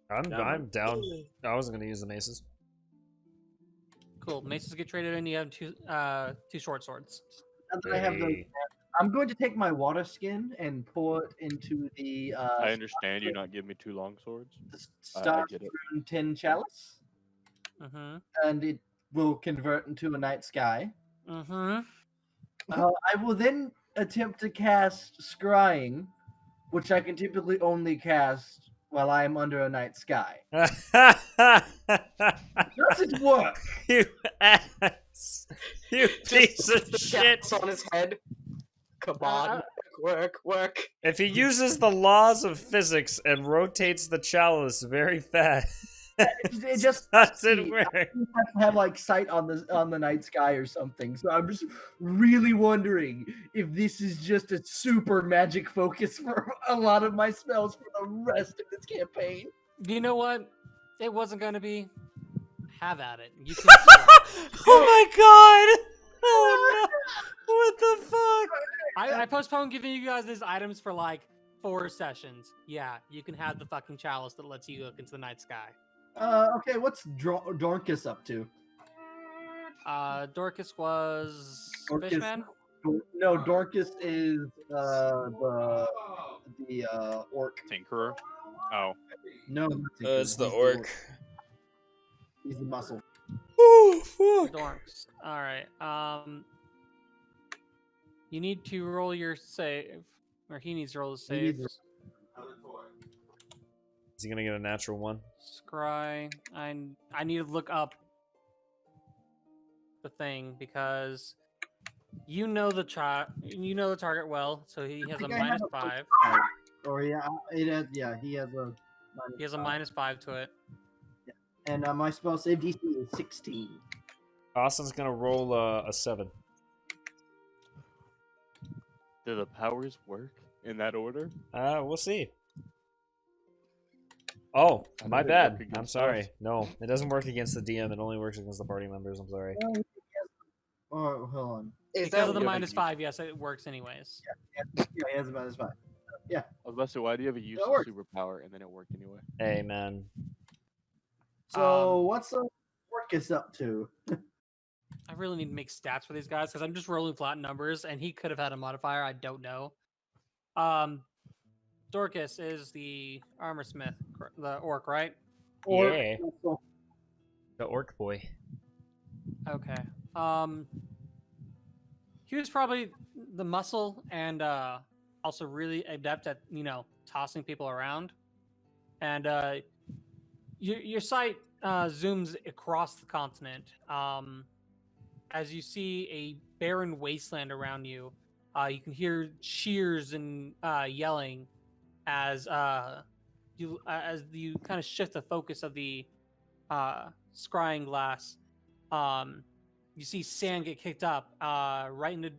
I'm down. I wasn't gonna use the maces. Cool. Maces get traded in. You have 2 short swords. Now that I have those, Hey. I'm going to take my water skin and pour it into the I understand you not giving me 2 long swords. I Star get it. Rune Tin Chalice, Mm-hmm. and it will convert into a night sky. Mm-hmm. I will then attempt to cast Scrying, which I can typically only cast while I am under a night sky. Does it work? You ass! You piece of The shit! caps on his head. Kabod. work. If he uses the laws of physics and rotates the chalice very fast, It just doesn't work. have to have like sight on the night sky or something. So I'm just really wondering if this is just a super magic focus for a lot of my spells for the rest of this campaign. You know what? It wasn't going to be. Have at it. You can try. Oh my god! Oh no! What the fuck? I postponed giving you guys these items for like 4 sessions. Yeah, you can have the fucking chalice that lets you look into the night sky. Okay, what's Dorcas up to? Dorcas was Dorcas- Fishman. No, Dorcas is the orc. Tinkerer. Oh, No, not Tinker, It's the he's orc. He's the muscle. Oh fuck! Dorks. All right. You need to roll your save, or he needs to roll the He needs save. Is he gonna get a natural one? Scry. I need to look up the thing because you know the target well, so he has a think I have -5. Or he has a He has a -5 to it. and my spell save DC is 16. Austin's gonna roll a 7. do the powers work in that order? We'll see. Oh, I my know they work bad. against I'm us. sorry. No, it doesn't work against the DM. It only works against the party members. I'm sorry. Oh, hold on. Is Because that of the what you- -5, yes, it works anyways. Yeah, he has a -5. I was about to say, why do you have a useless works. superpower and then it worked anyway? Hey, man. So what's Dorcas up to? I really need to make stats for these guys because I'm just rolling flat numbers, and he could have had a modifier. I don't know. Dorcas is the armor smith, the orc, right? Or Yeah. The orc boy. Okay. He was probably the muscle and also really adept at tossing people around. And your sight zooms across the continent as you see a barren wasteland around you. You can hear cheers and yelling as you kind of shift the focus of the scrying glass. You see sand get kicked up right into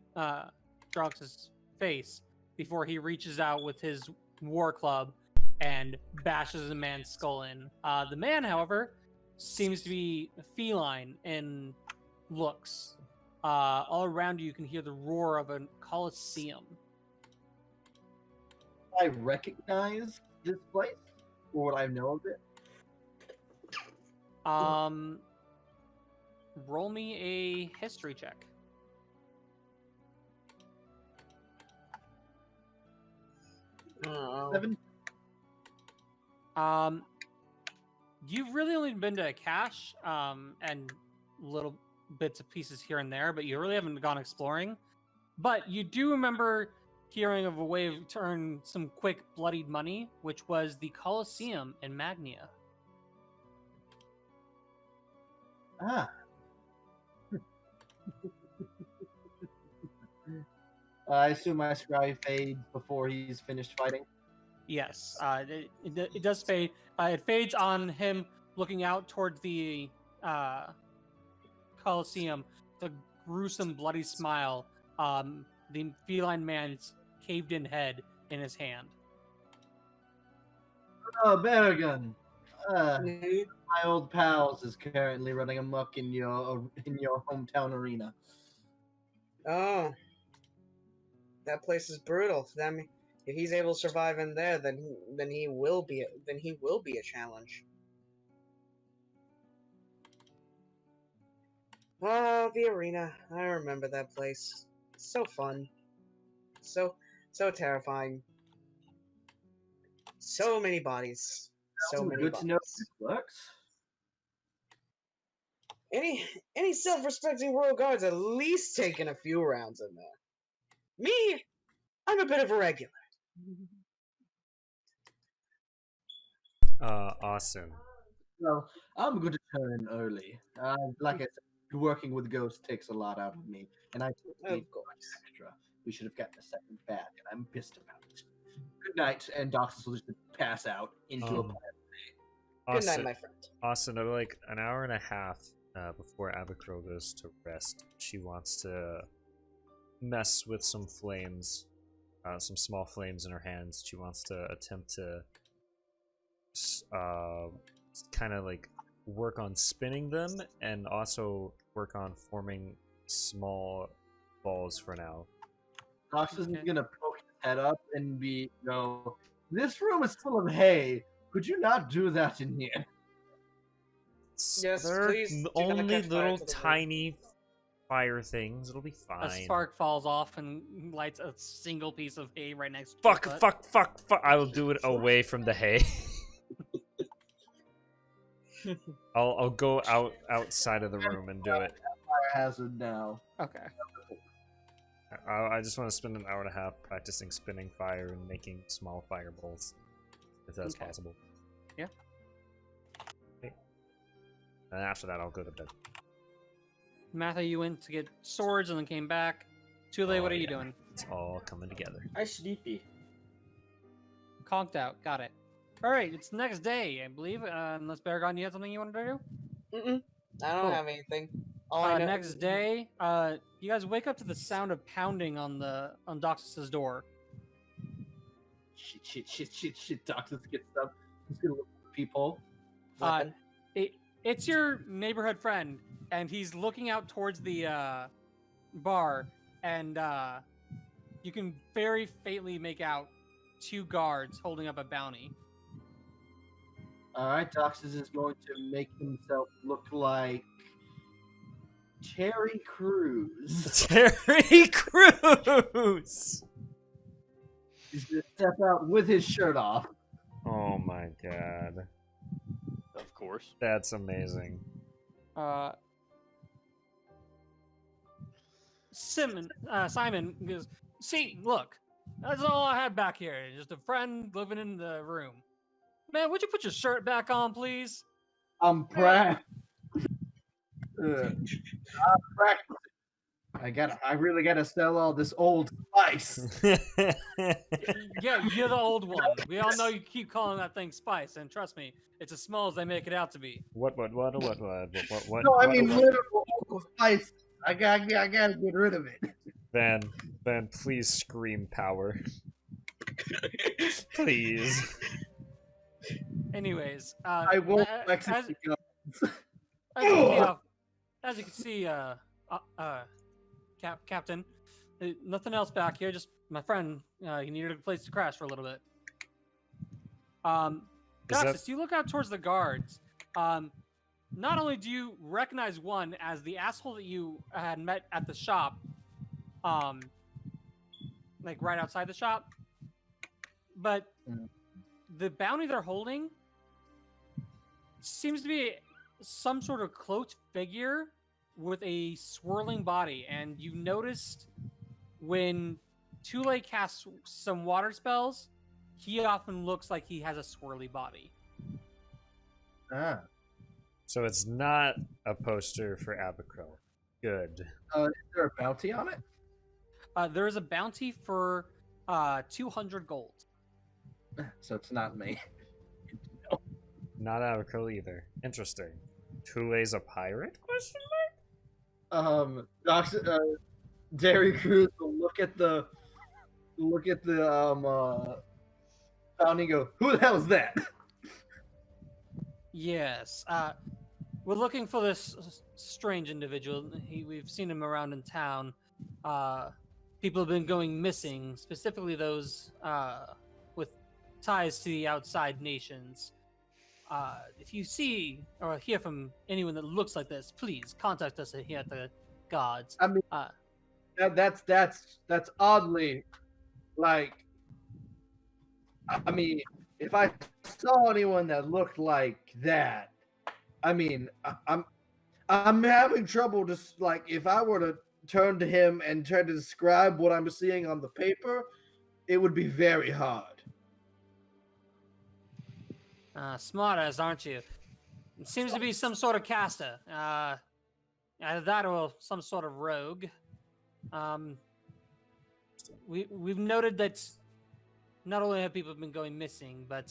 Drox's face before he reaches out with his war club and bashes a man's skull in. The man, however, seems to be feline in looks. All around you can hear the roar of a coliseum. I recognize this place, or what I know of it. Roll me a history check. Oh. 7. You've really only been to a cache and little bits of pieces here and there, but you really haven't gone exploring. But you do remember hearing of a way to earn some quick bloodied money, which was the Colosseum in Magnia. Ah. I assume my scry fades before he's finished fighting. Yes, it does fade. It fades on him looking out towards the Colosseum, the gruesome, bloody smile, the feline man's caved-in head in his hand. Oh, Berrigan. Mhm. My old pals is currently running amok in your hometown arena. Oh, that place is brutal. Them, if he's able to survive in there, then he will be a challenge. Oh, the arena. I remember that place. So fun. So terrifying. So many bodies. So many Good bodies. to know this works. Any self-respecting royal guard's at least taken a few rounds in there. Me, I'm a bit of a regular. Awesome. So I'm going to turn early. Like I said, working with ghosts takes a lot out of me, and I need Of course. extra We should have gotten a second bat, and I'm pissed about it. Good night, and Doxus will just pass out into a Um, plant. Good night, Austin, my friend. Austin, like an hour and a half before Abigail goes to rest, she wants to mess with some flames, some small flames in her hands. She wants to attempt to kind of like work on spinning them and also work on forming small balls for now. Doxus is Okay. gonna poke his head up and go, "This room is full of hay. Could you not do that in here?" Yes, They're please do not only catch fire little to the room. tiny fire things. It'll be A fine. spark falls off and lights a single piece of hay right next to Fuck, your butt. fuck, fuck, fuck. I will do it away from the hay. I'll go outside of the room and do it. Fire hazard now. Okay. I just want to spend an hour and a half practicing spinning fire and making small fireballs, if that's Okay. possible. Yeah. Okay. And after that, I'll go to bed. Matthew, you went to get swords and then came back. Tule, what Oh, are you yeah. doing? It's all coming together. I sleepy. Conked out. Got it. All right, it's the next day, I believe. Unless Baragon, you had something you wanted to do? Mm-mm. I don't Cool. have anything. All I know. Next day, you guys wake up to the sound of pounding on Doxus's door. Shit. Doxus gets up. He's gonna look for people. Weapon. It's your neighborhood friend, and he's looking out towards the bar, and you can very faintly make out 2 guards holding up a bounty. All right, Doxus is going to make himself look like Terry Crews. Terry Crews! He's gonna step out with his shirt off. Oh my god. Of course. That's amazing. Simon goes, "See, look, that's all I had back here. Just a friend living in the room. Man, would you put your shirt back on, please?" I'm proud. I'm practicing. I really gotta sell all this old spice. Yeah, you're the old one. We all know you keep calling that thing spice, and trust me, it's as small as they make it out to be. What? No, I mean literal old spice. I gotta get rid of it. Van, please scream power. Please. Anyways, I won't as, Mexican guns. as you can see, Captain, nothing else back here. Just my friend. He needed a place to crash for a little bit. Doxus, you look out towards the guards. Not only do you recognize one as the asshole that you had met at the shop, like right outside the shop, but the bounty they're holding seems to be some sort of cloaked figure with a swirling body. And you noticed when Tule casts some water spells, he often looks like he has a swirly body. Ah. So it's not a poster for Abigail. Good. Is there a bounty on it? There is a bounty for 200 gold. So it's not me. Not Abigail either. Interesting. Tule's a pirate? Question Derry Crews will look at the bounty and go, "Who the hell is that?" Yes. We're looking for this strange individual. We've seen him around in town. People have been going missing, specifically those with ties to the outside nations. If you see or hear from anyone that looks like this, please contact us here at the Gods. I mean, that's oddly like. I mean, if I saw anyone that looked like that, I mean, I'm having trouble just like if I were to turn to him and try to describe what I'm seeing on the paper, it would be very hard. Smart as, aren't you? It seems to be some sort of caster. Either that or some sort of rogue. we've noted that not only have people been going missing, but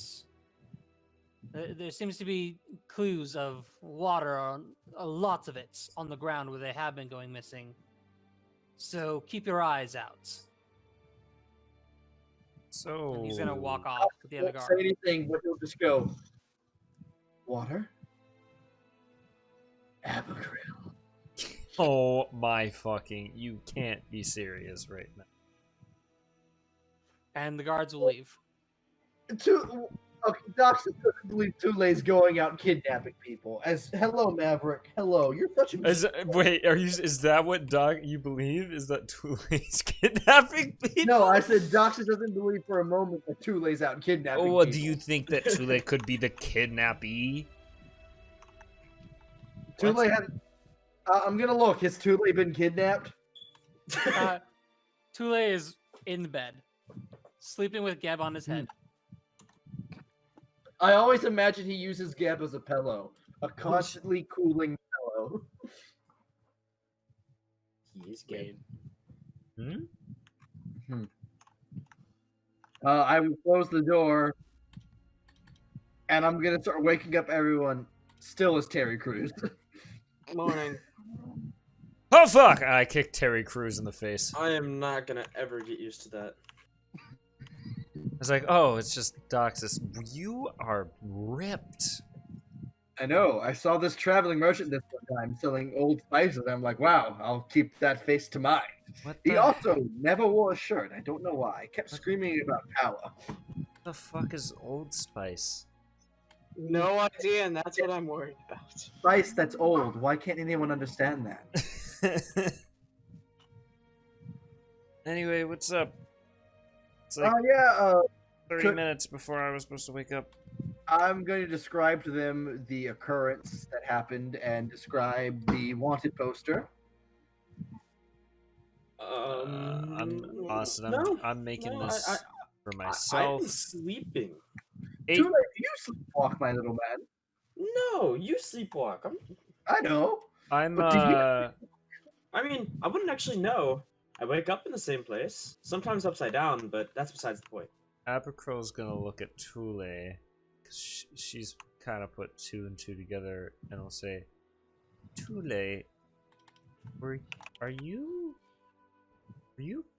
there seems to be clues of water, lots of it, on the ground where they have been going missing. So keep your eyes out. So And he's gonna walk off with the other Won't say guard. anything, but he'll just go. Water. Abigail. Oh my fucking! You can't be serious right now. And the guards will leave. Okay, Doxus doesn't believe Tule's going out kidnapping people. Hello, Maverick. Hello, you're such a. Wait, is that what you believe? Is that Tule's kidnapping people? No, I said Doxus doesn't believe for a moment that Tule's out kidnapping Oh, well, people. do you think that Tule could be the kidnappee? Tule has. I'm gonna look. Has Tule been kidnapped? Tule is in the bed, sleeping with Geb on his head. I always imagine he uses Geb as a pillow, a constantly cooling pillow. He is gay. I will close the door, and I'm gonna start waking up everyone. Still as Terry Crews. Morning. Oh fuck! I kicked Terry Crews in the face. I am not gonna ever get used to that. I was like, oh, it's just Doxus. You are ripped. I know. I saw this traveling merchant this one time selling old spices. I'm like, wow, I'll keep that face to mind. What He the, also never wore a shirt. I don't know why. He kept screaming about power. the fuck is Old Spice? No idea, and that's what I'm worried about. Spice that's old. Why can't anyone understand that? Anyway, what's up? It's Oh like yeah. 30 minutes before I was supposed to wake up. I'm going to describe to them the occurrence that happened and describe the wanted poster. I'm Austin. No, I'm making no, this for I myself. was sleeping. Eight- Too late for you sleepwalk, my little man. No, you sleepwalk. I know. I'm But do you- I mean, I wouldn't actually know. I wake up in the same place, sometimes upside down, but that's besides the point. Abercroll's gonna look at Tule, cause she's kind of put two and two together, and will say, "Tule, are you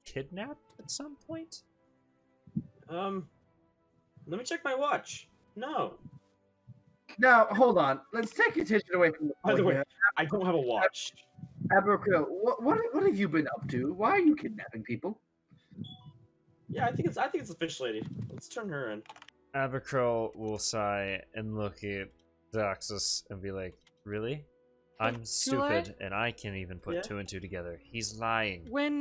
kidnapped at some point?" Let me check my watch. No. Now, hold on. Let's take attention away from the By the point way, here. I don't have a watch. Abercroll, what have you been up to? Why are you kidnapping people? Yeah, I think it's the fish lady. Let's turn her in. Abercroll will sigh and look at Doxus and be like, "Really? I'm Tule? stupid, and I can't even put Yeah? two and two together. He's lying." When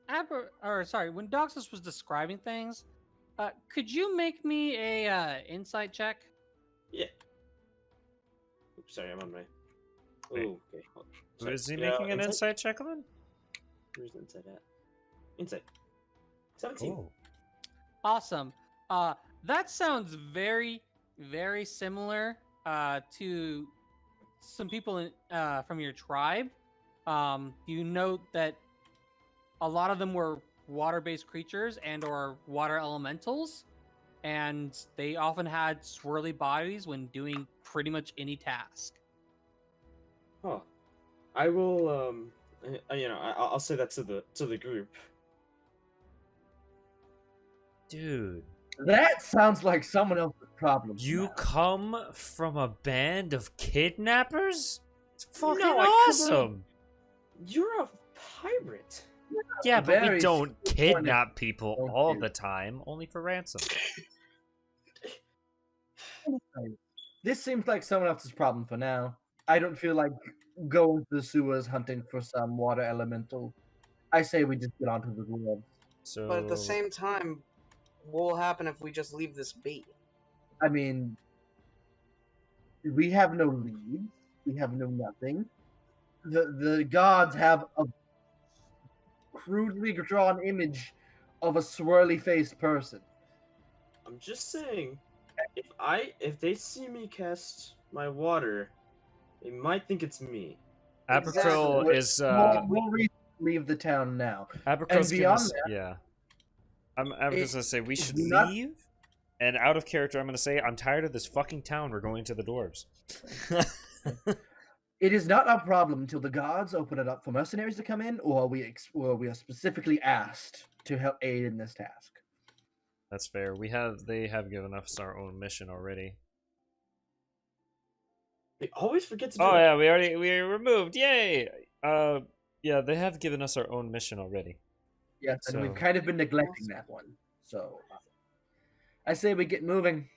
Doxus was describing things, could you make me a insight check? Yeah. Oops, sorry, I'm on my. Wait. Oh, okay. Hold on. Who Sorry. is he Yeah, making an insight check on? Where's the insight at? Insight. 17. Oh. Awesome. That sounds very, very similar to some people from your tribe. You note that a lot of them were water-based creatures and/or water elementals, and they often had swirly bodies when doing pretty much any task. Huh. I will. I'll say that to the group. Dude, That sounds like someone else's problem. you come from a band of kidnappers? It's fucking No, I awesome. You're a pirate. Yeah, but we Very don't disappointed. kidnap people Thank all you. the time, only for ransom. This seems like someone else's problem for now. I don't feel like going to the sewers hunting for some water elemental. I say we just get onto the dwarves. So, But at the same time, what will happen if we just leave this be? I mean, we have no leads. We have no nothing. The gods have a crudely drawn image of a swirly faced person. I'm just saying, if they see me cast my water, they might think it's me. Abercroll Exactly. is We'll leave the town now. Abercro's gonna beyond yeah. I'm just gonna say we should do not- leave. And out of character, I'm gonna say I'm tired of this fucking town. We're going to the dwarves. It is not our problem until the gods open it up for mercenaries to come in, or we are specifically asked to help aid in this task. That's fair. They have given us our own mission already. They always forget to do Oh it. yeah, we removed. Yay! Yeah, they have given us our own mission already. Yes, and we've So- kind of been neglecting that one. So I say we get moving.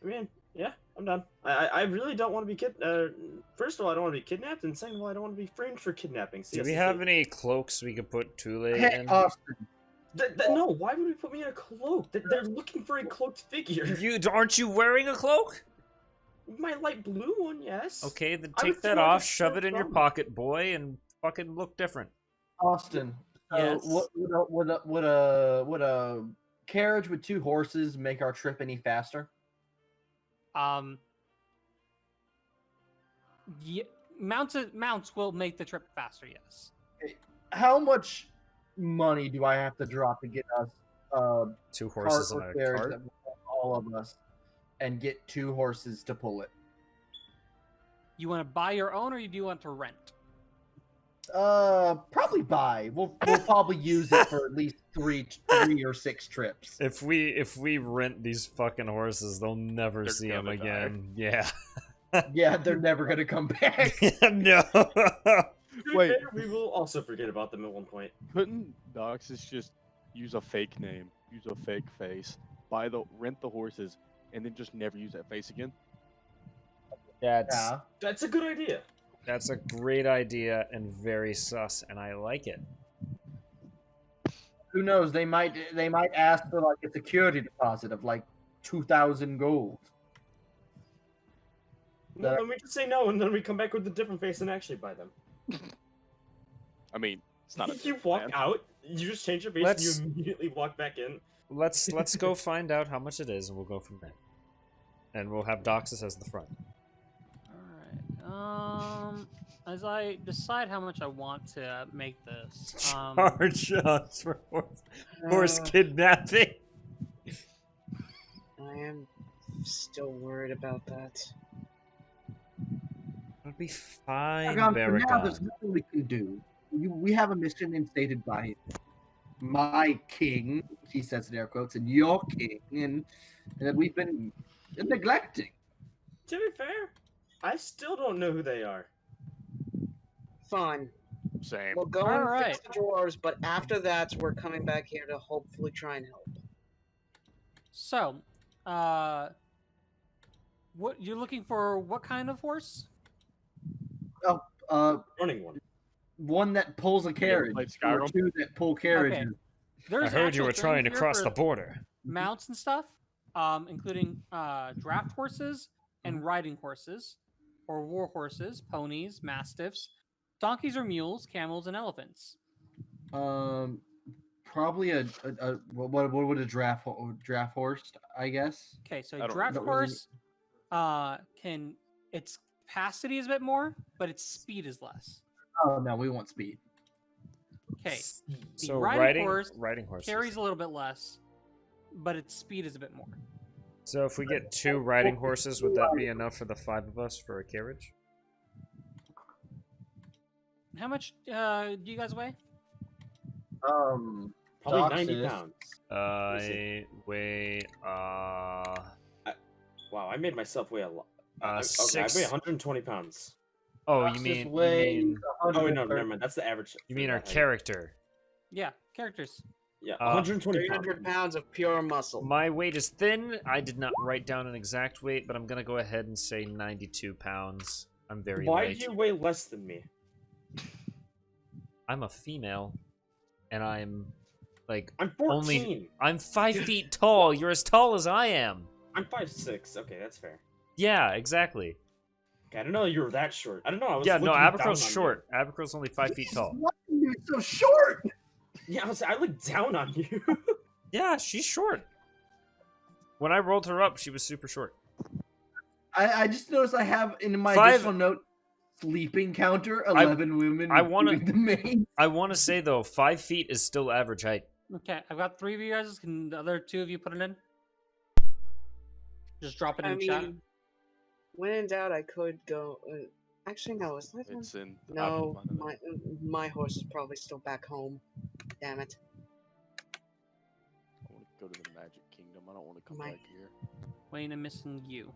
I mean, yeah, I'm done. I really don't want to be first of all, I don't want to be kidnapped, and second of all, I don't want to be framed for kidnapping. Do we have any cloaks we could put Tule Hey, in? Austin, No, why would we put me in a cloak? They're looking for a cloaked figure. Aren't you wearing a cloak? My light blue one, yes. Okay, then I would take that throw it off, a shove it shirt in your from. pocket, boy, and fucking look different. Austin. Yes. Would a carriage with 2 horses make our trip any faster? Yeah, mounts will make the trip faster. Yes. How much money do I have to drop to get us 2 cart horses and or a carriage cart. that will help all of us and get 2 horses to pull it? You want to buy your own, or do you want to rent? Probably buy. We'll probably use it for at least three or 6 trips. If we rent these fucking horses, they'll never They're see them gonna die. again. Yeah. Yeah, they're never gonna come back. No. To be Wait. fair, we will also forget about them at one point. Couldn't Doxus just use a fake name, use a fake face, rent the horses, and then just never use that face again? Yeah. That's a good idea. That's a great idea and very sus, and I like it. Who knows? They might ask for like a security deposit of like 2,000 gold. Well, then we just say no, and then we come back with a different face and actually buy them. I mean, it's not a You bad walk plan. out, you just change your face, Let's- and you immediately walk back in. Let's go find out how much it is, and we'll go from there. And we'll have Doxus as the front. All right. As I decide how much I want to make this, Charge us for horse kidnapping. I am still worried about that. It'll be fine, For now, there's Baragon. nothing we can do. We have a mission instated by my king, he says in air quotes, and your king, and that we've been neglecting. To be fair, I still don't know who they are. Fine. Same. We'll go and Alright. fix the dwarves, but after that, we're coming back here to hopefully try and help. so, what you're looking for? What kind of horse? Running one. One that pulls a carriage, played or Skyrim? 2 that pull carriages. There's I heard you actual were trying to things here cross for the border. mounts and stuff, including draft horses and riding horses, or war horses, ponies, mastiffs, donkeys or mules, camels, and elephants. Probably what would a draft horse? I guess. Okay, so I a don't draft really- horse can its capacity is a bit more, but its speed is less. Oh no, we want speed. Okay, So riding riding horses. carries a little bit less, but its speed is a bit more. So if we get 2 riding horses, would that be enough for the 5 of us for a carriage? How much do you guys weigh? Probably 90 Doxus. pounds. I weigh Wow, I made myself weigh a lot. Okay, I 6. weigh 120 pounds. Oh, Doxus you mean weighs Oh, wait, no, 130. never mind. That's the average. you mean for our that height. character? Yeah, characters. Yeah, 120 pounds. 300 pounds of pure muscle. My weight is thin. I did not write down an exact weight, but I'm gonna go ahead and say 92 pounds. I'm very Why light. do you weigh less than me? I'm a female, and I'm like I'm 14. only. I'm 5 feet tall. You're as tall as I am. I'm 5'6". Okay, that's fair. Yeah, exactly. Okay, I didn't know you were that short. I don't know. I was Yeah, no, looking down Abercro's on you. short. Abercro's only 5 feet tall. Why are you so short? Yeah, I looked down on you. Yeah, she's short. When I rolled her up, she was super short. I just noticed I have in my Five- additional note sleeping counter, I- 11 women. I wanna- including the maid. I want to say though, 5 feet is still average height. Okay, I've got 3 of you guys. Can the other 2 of you put it in? Just drop it in I chat. mean, when in doubt, I could go. Actually, no. Is that It's in. No, my horse is probably still back home. Damn it. I want to go to the Magic Kingdom. I don't want to come My- back here. Wayne, I'm missing you.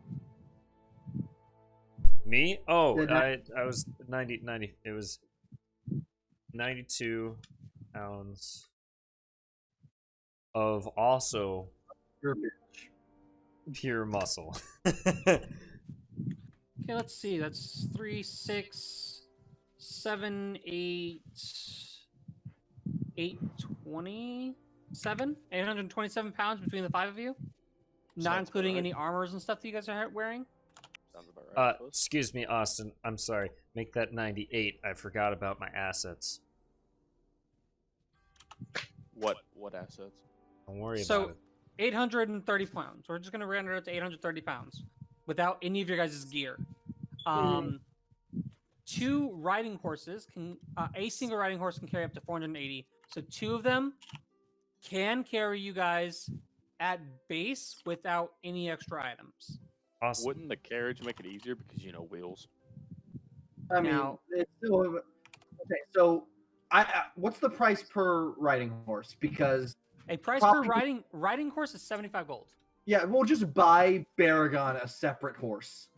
Me? Oh, Did I- I was 90. It was 92 pounds of also You're a bitch. pure muscle. Okay, let's see. That's 3, 6, 7, 8, 827? 827 pounds between the 5 of you? Not Sounds including right. any armors and stuff that you guys are wearing? Sounds about right. Close. Excuse me, Austin. I'm sorry. Make that 98. I forgot about my assets. What assets? Don't worry So- about it. 830 pounds. We're just going to round it up to 830 pounds without any of your guys' gear. 2 riding horses can, a single riding horse can carry up to 480. So 2 of them can carry you guys at base without any extra items. Awesome. Wouldn't the carriage make it easier because wheels? I mean, Now- it's still okay. So, what's the price per riding horse? Because A price Probably- per riding horse is 75 gold. yeah, we'll just buy Baragon a separate horse.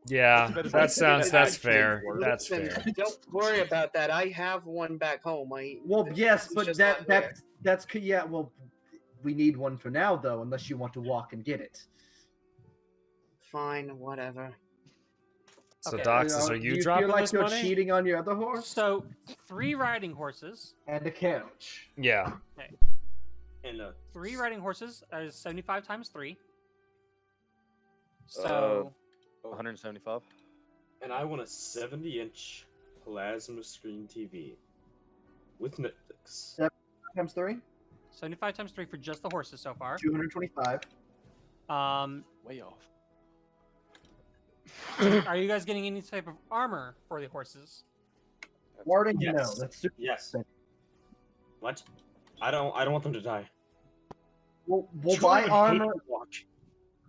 Yeah, That's better that than- sounds. That's actually fair. works. That's Listen, fair. Don't worry about that. I have one back home. Well, yes, it's but just not there. that's yeah. Well, we need one for now though, unless you want to walk and get it. Fine, whatever. So, Okay. Doxus, are Do you feel dropping like this you're money? cheating on your other horse So 3 riding horses. and a carriage? Yeah. And 3 riding horses is 75 times 3. So 175. and I want a 70-inch plasma screen TV with Netflix. Times 3, 75 times 3 for just the horses so far. 225. Way off. Are you guys getting any type of armor for the horses? Warden, Yes. no, that's super. Yes. What? I don't want them to die. We'll Troy buy would hate armor. to watch.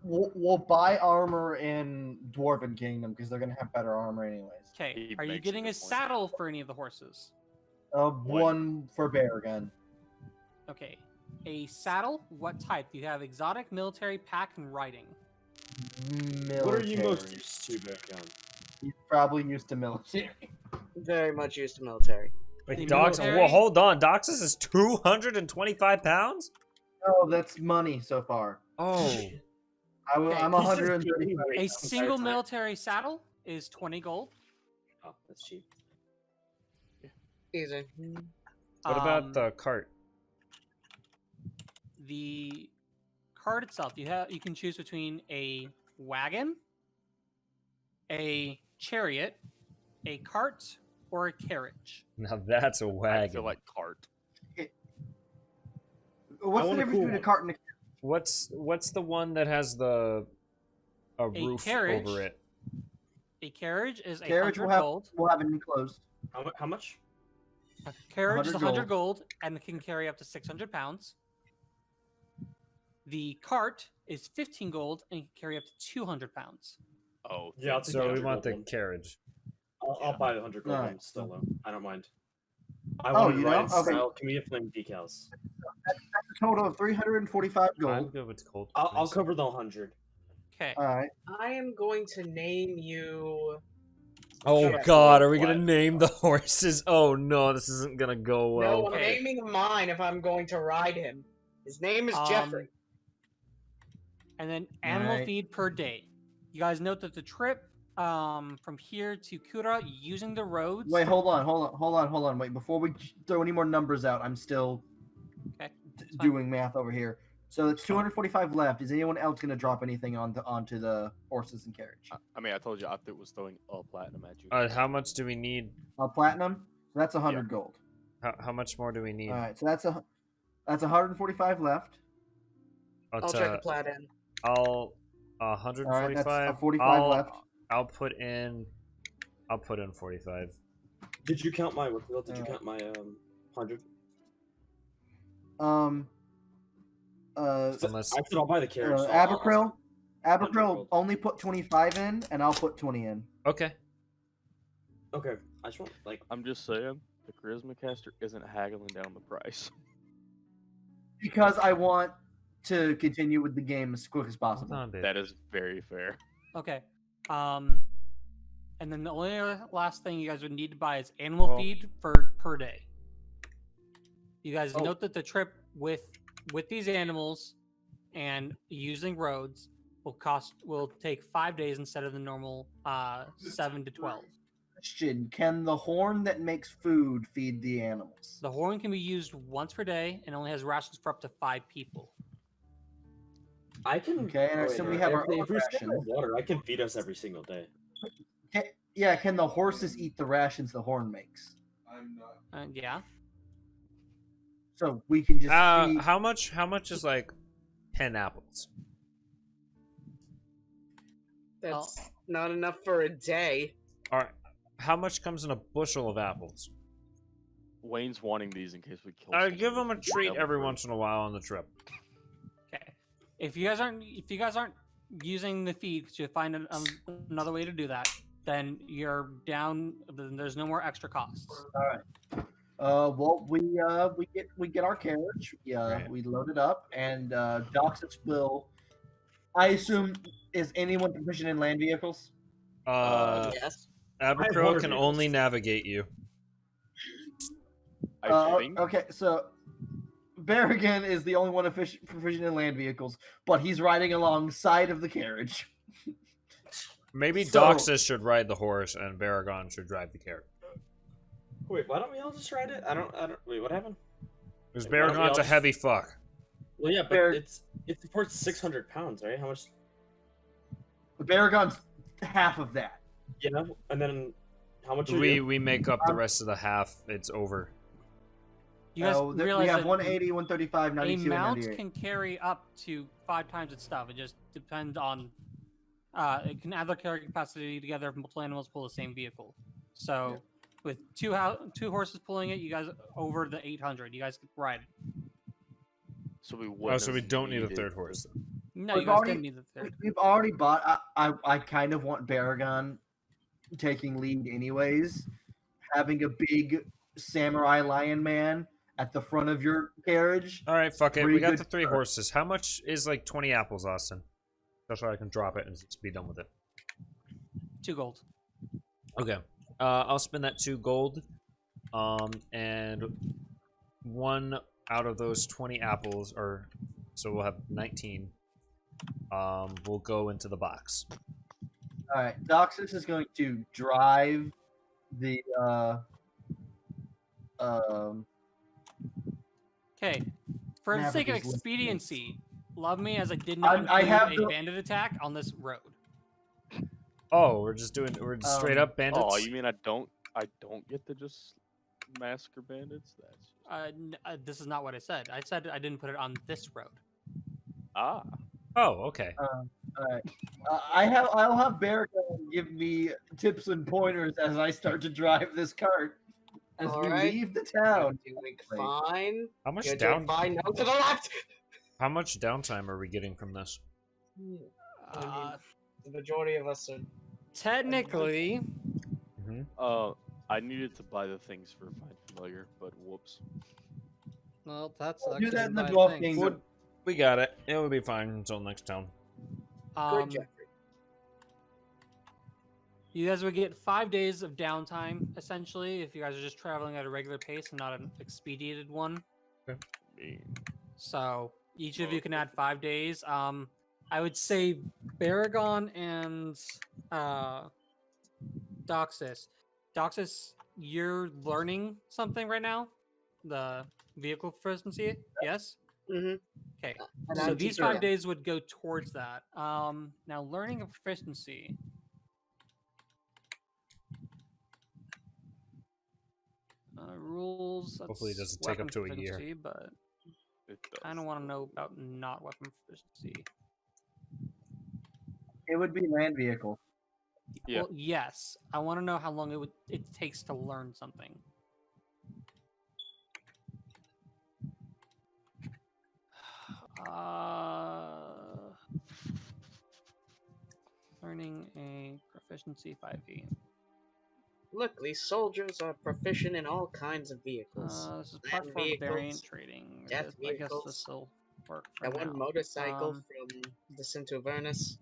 We'll buy armor in Dwarven Kingdom because they're gonna have better armor anyways. Okay. He Are you makes a getting a good point. saddle for any of the horses? One for Baragon. Okay. A saddle? What type? You have exotic, military, pack, and riding. What are you most Military. used to, Baragon? He's probably used to military. Very much used to military. Wait, The Doxus. military- Well, hold on. Doxus is 225 pounds. Oh, that's money so far. Oh. Okay, I'm He's just 135. gaining weight A the entire single time. military saddle is 20 gold. Oh, that's cheap. Easy. What about Um, the cart? the cart itself? You can choose between a wagon, a chariot, a cart, or a carriage. Now that's a I wagon. feel like cart. What's the want a difference cool between a one. cart and a What's the one that has a roof carriage. over it? A carriage is carriage? 100 We'll have gold. we'll have it enclosed. How much? A carriage is 100 100 gold and it can carry up to 600 pounds. The cart is 15 gold and can carry up to 200 pounds. Oh, Yeah, I'll take So the we 100 want the gold one. carriage. I'll buy the 100 gold one Alright. still though. I don't mind. I Oh, want you to ride don't? Okay. style. Can we get flame decals? A total of 345 I'm gold. good with cold. I'll please. cover the 100. Okay. All right. I am going to name you. Oh Yeah. God, are we gonna What? name the horses? Oh no, this isn't gonna go well. No, I'm Okay. naming mine if I'm going to ride him. His name is Jeffrey. And then animal Alright. feed per day. You guys note that the trip from here to Kura using the roads. Wait, hold on. Wait, before we throw any more numbers out, I'm still Okay, doing math over here. So it's 245 left. Is anyone else gonna drop anything onto the horses and carriage? I mean, I told you I was throwing a platinum at you. How much do we need? Platinum. So that's 100 gold. How much more do we need? All right. So that's 145 left. I'll check the plat in. I'll All right. 145. That's 45 I'll, left. I'll put in I'll put in 45. Did you count my Did you count my 100? Unless I said I'll buy the carriage. so Abercrill, gold. only put 25 in, and I'll put 20 in. okay. Okay, I just want like I'm just saying, the Charisma Caster isn't haggling down the price. Because I want to continue with the game as quick as Hold possible. on, babe. That is very fair. Okay. And then the only last thing you guys would need to buy is animal feed for per day. You guys note that the trip with these animals and using roads will take 5 days instead of the normal 7 to 12. Question: can the horn that makes food feed the animals? The horn can be used once per day and only has rations for up to 5 people. I can. Okay, and I assume we have our own if we skip rations. water, I can feed us every single day. Can the horses eat the rations the horn makes? Yeah. So we can just feed... How much is like 10 apples? That's not enough for a day. All right. How much comes in a bushel of apples? Wayne's wanting these in case we kill. I someone. give him a treat Double every fruit. once in a while on the trip. Okay. If you guys aren't using the feed because you find another way to do that, then you're down. Then there's no more extra costs. All right. Well, we get our carriage. Right. We load it up, and Doxus will. I assume, is anyone proficient in land vehicles? Yes. Abercrow water can vehicles. only navigate you. I think. Okay, so Barrigan is the only one proficient in land vehicles, but he's riding alongside of the carriage. Maybe So- Doxus should ride the horse and Baragon should drive the carriage. Wait, why don't we all just ride it? I don't. Wait, what happened? Because Why don't we all Baragon's a just- heavy fuck. Well, yeah, but Bear- it supports 600 pounds, right? How much? Barragon's half of that. Yeah, and then how much? Are We you? we make up the rest of the half. It's over. You guys We realize have that 180, 135, a 92, and mount 98. can carry up to 5 times its stuff. It just depends on. It can add their carrying capacity together if multiple animals pull the same vehicle. So, with two horses pulling it, you guys over the 800. You guys could ride it. So we Oh, would. so we don't need a third horse. No, We've you guys already- didn't need the third. We've already bought. I kind of want Baragon taking lead, anyways. Having a big samurai lion man at the front of your carriage. All right, fuck it. Pretty We got good the 3 start. horses. How much is like 20 apples, Austin? That's why I can drop it and just be done with it. 2 gold. Okay. I'll spend that 2 gold. And 1 out of those 20 apples, or so we'll have 19. Will go into the box. All right, Doxus is going to drive the. Okay. For the sake of Navigator's list. expediency, love me as I did not I have include a the- bandit attack on this road. Oh, we're just straight up bandits. Oh, you mean I don't get to just massacre bandits? That's This is not what I said. I said I didn't put it on this road. ah. Oh, okay. All right. I'll have Baragon give me tips and pointers as I start to drive this cart as we Alright. leave the town. You're doing fine. How much You're doing down? fine. Now to the left. How much downtime are we getting from this? Uh, The majority of us are. technically, I needed to buy the things for Find Familiar, but whoops. well, that's We'll do actually that in the my Dwarf thing. Kingdom. We got it. It will be fine until next town. Good, Jeffrey. You guys would get 5 days of downtime, essentially, if you guys are just traveling at a regular pace and not an expedited one. So each of you can add 5 days. I would say Baragon and Doxus. Doxus, you're learning something right now? The vehicle proficiency? Yes? Mm-hmm. Okay. And So I'm these teaching 5 them. days would go towards that. Now learning a proficiency. Rules. Hopefully it that's doesn't take up weapon to a year. proficiency, But It I kind of want to know about not weapon proficiency. It would be land vehicle. Yeah. Well, yes. I want to know how long it takes to learn something. Learning a proficiency 5e. Look, these soldiers are proficient in all kinds of vehicles. This is part Land 4 vehicles, variant trading. death I guess vehicles. this will work for That now. one motorcycle from Descent to Avernus.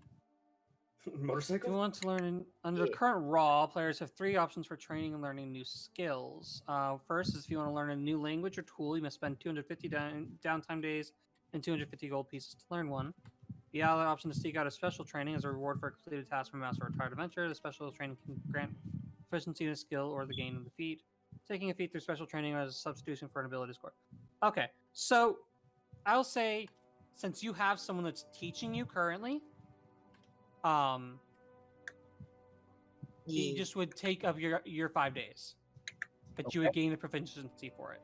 If you Motorcycle? want to learn under the Yeah. current raw, players have 3 options for training and learning new skills. First is if you want to learn a new language or tool, you must spend 250 downtime days and 250 gold pieces to learn one. The other option is to seek out a special training as a reward for a completed task from a master or retired adventurer. The special training can grant proficiency in a skill or the gain of the feat. Taking a feat through special training as a substitution for an ability score. Okay, so I'll say, since you have someone that's teaching you currently, you just would take up your 5 days, but you would gain the proficiency for it.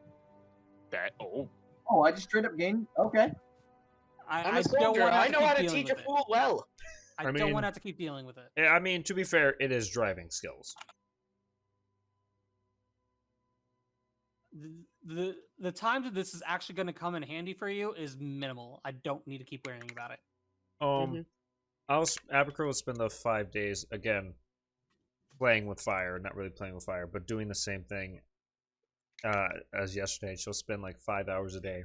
Oh, I just straight up gained. Okay. I'm I a don't soldier. want to I have to know keep how to dealing teach a with it. fool well. I I don't mean- want to have to keep dealing with it. Yeah, I mean, to be fair, it is driving skills. The time that this is actually going to come in handy for you is minimal. I don't need to keep worrying about it. Mhm. Abercrombie will spend the 5 days again playing with fire, not really playing with fire, but doing the same thing as yesterday. She'll spend like 5 hours a day,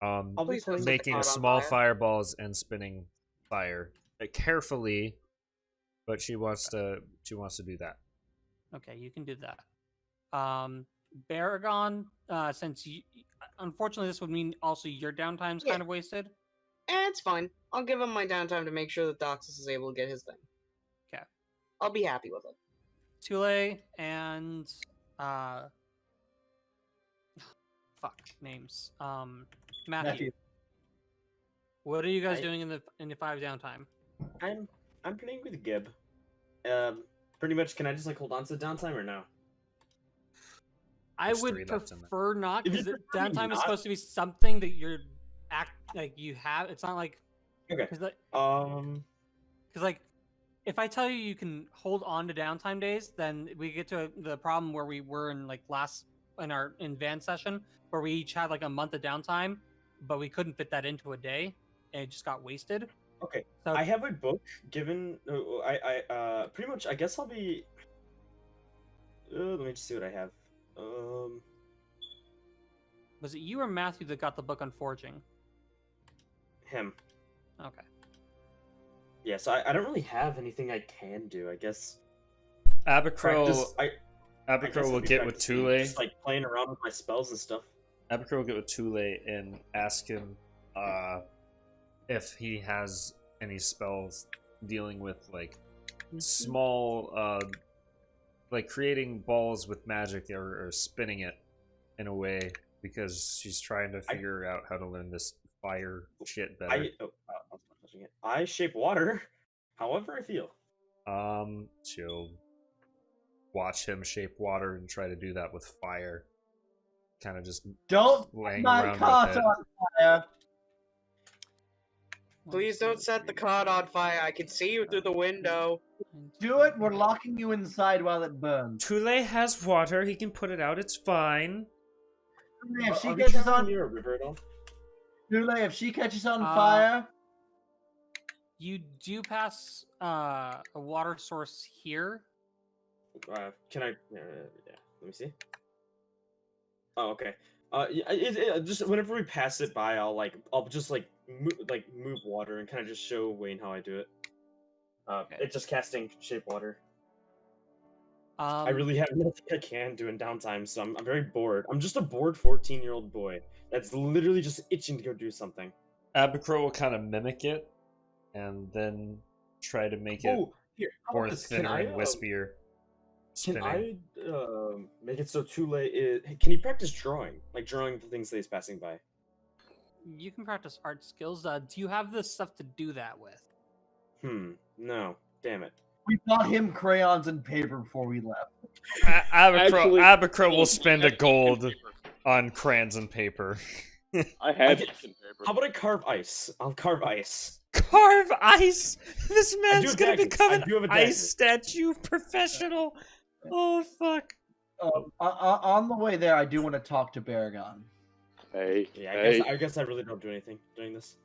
I'll be Please don't playing set the making cloud on small fire. fireballs and spinning fire carefully, but she wants to do that. Okay, you can do that. Baragon, since you, unfortunately, this would mean also your downtime's Yeah. kind of wasted. It's fine. I'll give him my downtime to make sure that Doxus is able to get his thing. 'Kay. I'll be happy with it. Tule and fuck names. Matthew. What are you guys doing in the 5 downtime? I'm playing with Gib. Pretty much. Can I just like hold on to the downtime or no? I There's would 3 left in there. prefer not, If you because prefer me downtime is not- supposed to be something that you're you have. It's not like Okay. because like if I tell you you can hold on to downtime days, then we get to the problem where we were in like in van session where we each had like a month of downtime, but we couldn't fit that into a day, and it just got wasted. Okay. So I have a book given. I pretty much. I guess I'll be. Let me just see what I have. was it you or Matthew that got the book on forging? Him. Okay. Yeah. So I don't really have anything I can do. I guess. Abercrombie Practice. I guess will I'll be get with practicing, Tule. just like playing around with my spells and stuff. Abercrombie will get with Tule and ask him if he has any spells dealing with like small like creating balls with magic or spinning it in a way, because she's trying to figure out how to learn this fire shit better. I shape water however I feel. She'll watch him shape water and try to do that with fire. Kind of just Don't laying my around cart with it. on fire. Please don't set the cart on fire. I can see you through the window. Do it. We're locking you inside while it burns. Tule has water. He can put it out. It's fine. If she Are we catches traveling on, near a river at all? Tule, if she catches on Uh, fire, You do pass a water source here. Can I? Yeah. Let me see. Oh, okay. Just whenever we pass it by, I'll just move water and kind of just show Wayne how I do it. Okay. It's just casting shape water. Um, I really have nothing I can do in downtime, so I'm very bored. I'm just a bored 14-year-old boy that's literally just itching to go do something. Abercrombie will kind of mimic it, and then try to make it Here, how more about this? thinner and wispier. Can Spinning. I make it so Tule is? Can he practice drawing, like drawing the things that he's passing by? You can practice art skills. Do you have the stuff to do that with? No. Damn it. we bought him crayons and paper before we left. Actually- Abercrombie will spend a gold on crayons and paper. I had get- this in paper. How about I carve ice? I'll carve ice. Carve ice. This do man's have gonna daggers. become I an do have a ice dagger. statue professional. Oh fuck. On the way there, I do want to talk to Baragon. Hey, Yeah, hey. I guess I really don't do anything during this.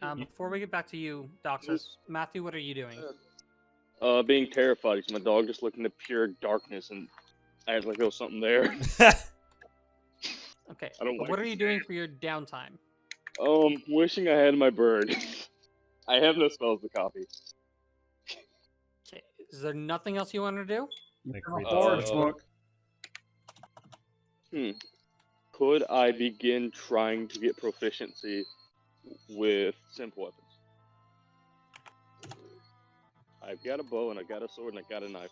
Alright, before we get back to you, Doxus, Matthew, what are you doing? Being terrified because my dog just looked into pure darkness and I had like there was something there. Okay, I don't but like what are to you say doing it. for your downtime? Wishing I had my bird. I have no spells to copy. Okay, is there nothing else you want to do? Like have a read the forge forge book. book. Could I begin trying to get proficiency with simple weapons? I've got a bow and I got a sword and I got a knife.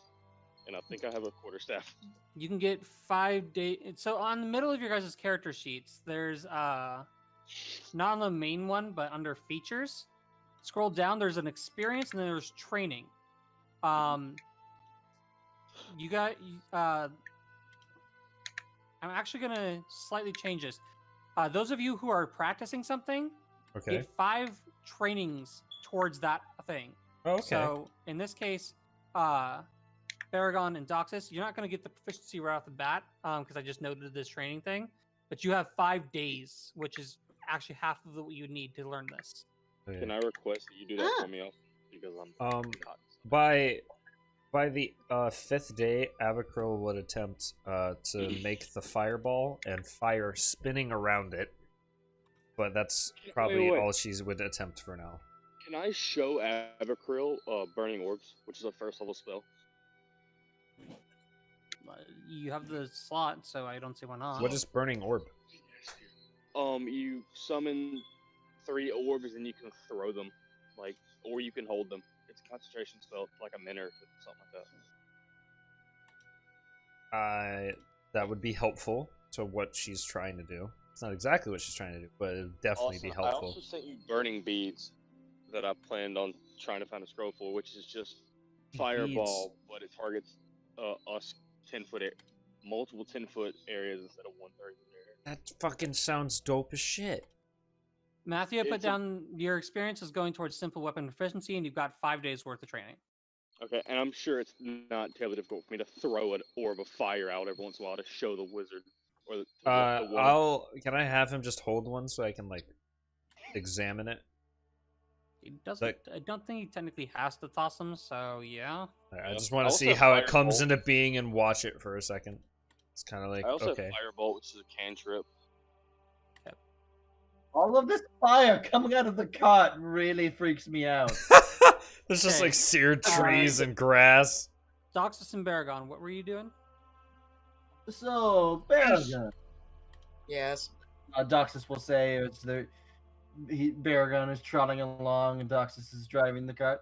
And I think I have a quarterstaff. You can get 5 days. So on the middle of your guys' character sheets, there's not on the main one, but under features. Scroll down. There's an experience, and then there's training. You got. I'm actually gonna slightly change this. Those of you who are practicing something Okay. get 5 trainings towards that thing. Oh, okay. So in this case, Baragon and Doxus, you're not going to get the proficiency right off the bat because I just noted this training thing. But you have 5 days, which is actually half of what you need to learn this. Okay. Can I request that you do that for me also? Because I'm not. By the 5th day, Avacryl would attempt to make the fireball and fire spinning around it. But that's probably wait. all she would attempt for now. Can I show Avacryl Burning Orbs, which is a first level spell? You have the slot, so I don't see why not. What is Burning Orb? You summon 3 orbs and you can throw them, like, or you can hold them. It's a concentration spell, like a minute or something like that. That would be helpful to what she's trying to do. It's not exactly what she's trying to do, but it would definitely be I helpful. also sent you burning beads that I planned on trying to find a scroll for, which is just fireball, but it targets us 10-foot, multiple 10-foot areas instead of 1 30-foot area. That fucking sounds dope as shit. Matthew, I put It's a- down your experience is going towards simple weapon proficiency, and you've got 5 days worth of training. Okay, and I'm sure it's not terribly difficult for me to throw an orb of fire out every once in a while to show the wizard or the woman. Can I have him just hold one so I can like examine it? He doesn't. I don't think he technically has to toss them. So yeah. I Yeah. just want I to also see have how it comes Firebolt. into being and watch it for a second. It's kind of like I also okay. have Firebolt, which is a cantrip. All of this fire coming out of the cart really freaks me out. There's just Okay. like seared trees and grass. Doxus and Baragon, what were you doing? So, Baragon. Yes. Doxus will say it's the Baragon is trotting along and Doxus is driving the cart.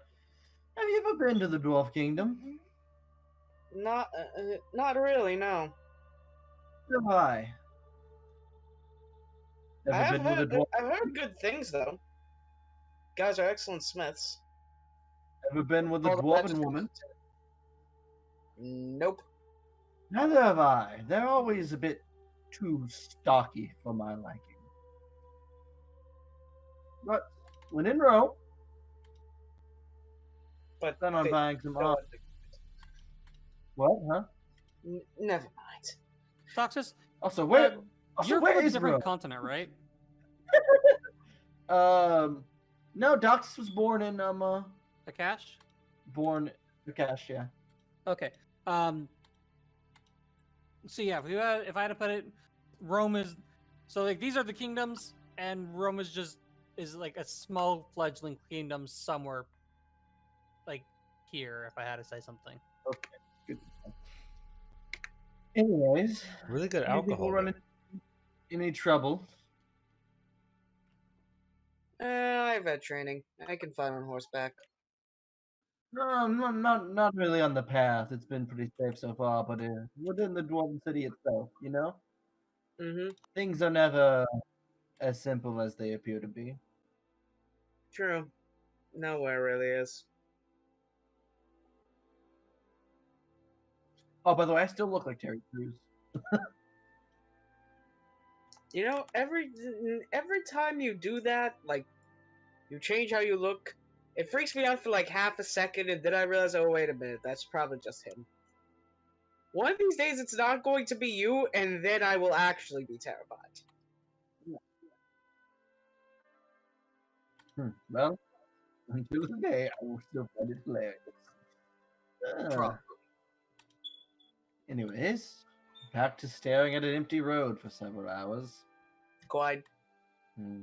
Have you ever been to the Dwarf Kingdom? Not really, no. Have I? Ever been with a dwarf? I've heard good things though. Guys are excellent smiths. Ever been with a All the dwarven magic- woman? Nope. Neither have I. They're always a bit too stocky for my liking. But when in Rome, But then I'm they- buying some no, art. What? Huh? never mind. Doxus, Also, where? you're where from a is different Rome? continent, right? No, Doxus was born in Akash? born Nakash, yeah. Okay. So yeah, if I had to put it, Rome is so like these are the kingdoms, and Rome is like a small fledgling kingdom somewhere, like here. If I had to say something. Good. Anyways, Really good do you think alcohol. we'll run there. into any trouble? I've had training. I can fight on horseback. No, not really on the path. It's been pretty safe so far, but within the Dwarven city itself, you know, Mm-hmm. things are never as simple as they appear to be. True. Nowhere really is. Oh, by the way, I still look like Terry Crews. You know, every time you do that, like, you change how you look, it freaks me out for like half a second, and then I realize, oh, wait a minute, that's probably just him. One of these days, it's not going to be you, and then I will actually be terrified. Well, until today, I will still find it hilarious. Probably. Anyways, back to staring at an empty road for several hours. Quite. Hmm.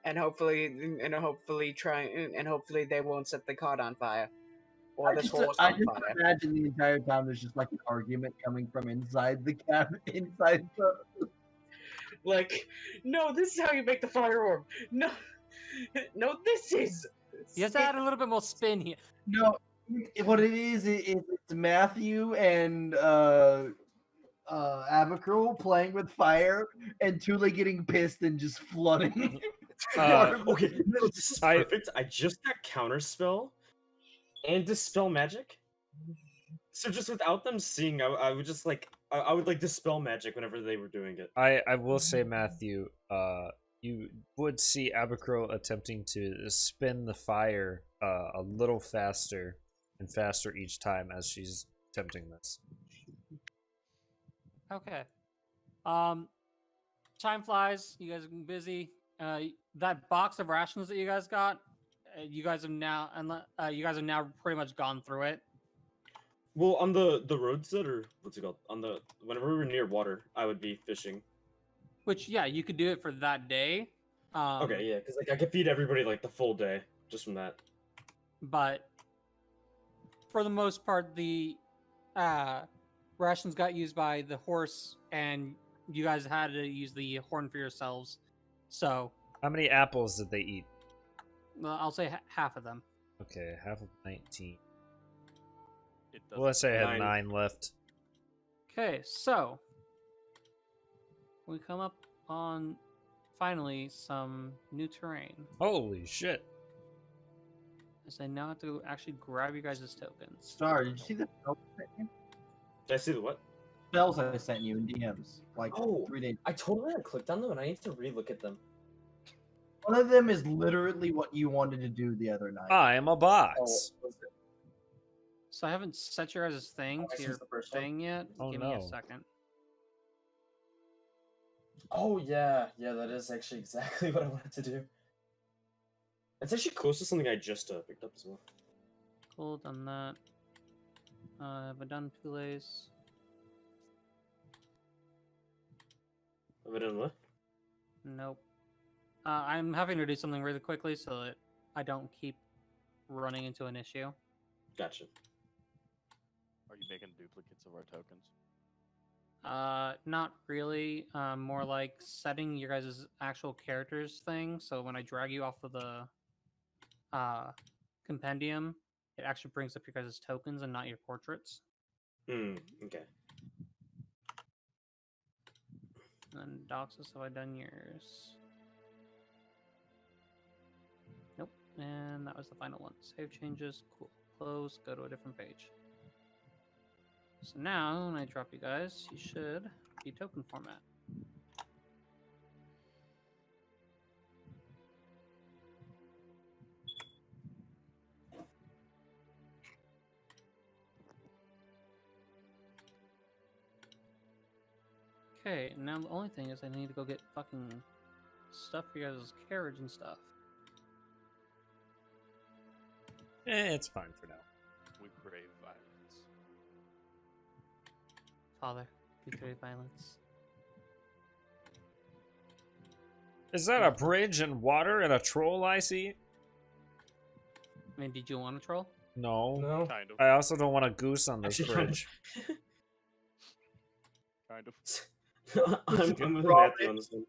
And hopefully they won't set the cart on fire. Or this horse I on just fire. imagine the entire time there's just like an argument coming from inside the cabin, inside the. Like, no, this is how you make the fire orb. No, no, this is. You have to add a little bit more spin here. No, what it is it's Matthew and Abakrul playing with fire, and Tule getting pissed and just flooding. Okay, no, this is I- perfect. I just got counterspell and dispel magic. So just without them seeing, I would just like I would like dispel magic whenever they were doing it. I will say, Matthew, you would see Abakril attempting to spin the fire a little faster and faster each time as she's attempting this. Okay. Time flies. You guys are busy. That box of rations that you guys got, you guys have now pretty much gone through it. Well, on the roads that are what's it called? On the whenever we were near water, I would be fishing. Which, yeah, you could do it for that day. Okay, yeah, because like I could feed everybody like the full day just from that. But for the most part, the rations got used by the horse, and you guys had to use the horn for yourselves. So How many apples did they eat? I'll say half of them. Okay, half of 19. It Well, let's say I had 9. 9 left. Okay, so we come up on finally some new terrain. Holy shit. As I now have to actually grab you guys' tokens. Star, did you see the spells I sent you? Did I see the what? Spells I sent you in DMs like Oh. 3 days. I totally clicked on them and I need to relook at them. One of them is literally what you wanted to do the other night. I am a box. was it? So I haven't set your guys' thing Oh, to I your see the first one. thing yet. Oh, Give me a no. second. Oh yeah, that is actually exactly what I wanted to do. It's actually close to something I just picked up as well. Cool, done that. Have I done Pule's? Have I done what? Nope. I'm having to do something really quickly so that I don't keep running into an issue. Gotcha. Are you making duplicates of our tokens? Not really. More like setting your guys' actual characters thing. So when I drag you off of the compendium, it actually brings up your guys' tokens and not your portraits. Okay. And then Doxus, have I done yours? Nope. And that was the final one. Save changes. Cool. Close. Go to a different page. So now, when I drop you guys, you should be token format. Okay, now the only thing is I need to go get fucking stuff for your guys' carriage and stuff. It's fine for now. We crave violence. Father, we crave violence. Is that a bridge and water and a troll I see? I mean, did you want a troll? No. No. Kind of. I also don't want a goose on this Actually, bridge. Kind of. I'm with Draw Matthew on this one.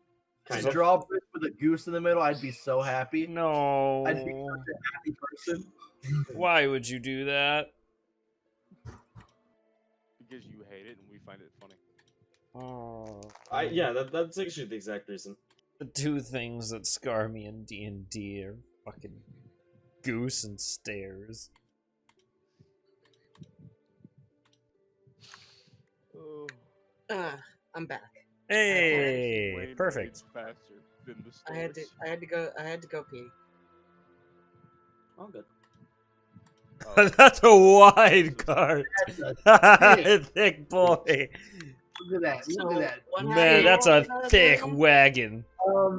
Kind Just of. draw a bridge with a goose in the middle, I'd be so happy. No. I'd be such a happy person. Why would you do that? Because you hate it and we find it funny. Oh. Yeah, that's actually the exact reason. The two things that scar me in D&D are fucking goose and stairs. Oh. I'm back. Hey, Wayne perfect. reads faster than the I had stories. to go pee. All good. Oh, That's a wide so- card. That's Thick boy. Look at that. Look at that. What Man, happened that's a after that thick game? wagon.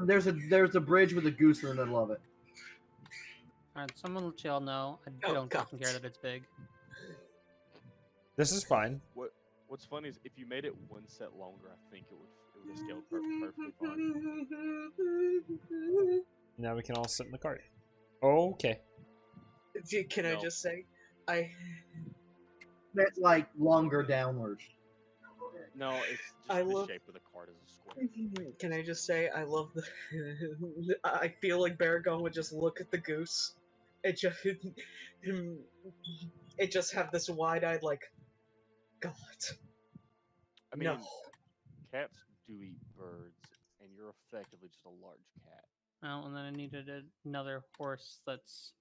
There's a bridge with a goose in the middle of it. Alright, someone let y'all know. I Oh, don't God. fucking care that it's big. This is fine. What's funny is if you made it one set longer, I think it would have scaled perfectly fine. Now we can all sit in the cart. Okay. Can I No. just say, I That's like longer downwards. No, it's just I the love- shape of the card is a square. can I just say I love the. I feel like Baragon would just look at the goose, it just have this wide-eyed like, God, I mean, no. cats do eat birds, and you're effectively just a large cat. Well, and then I needed another horse that's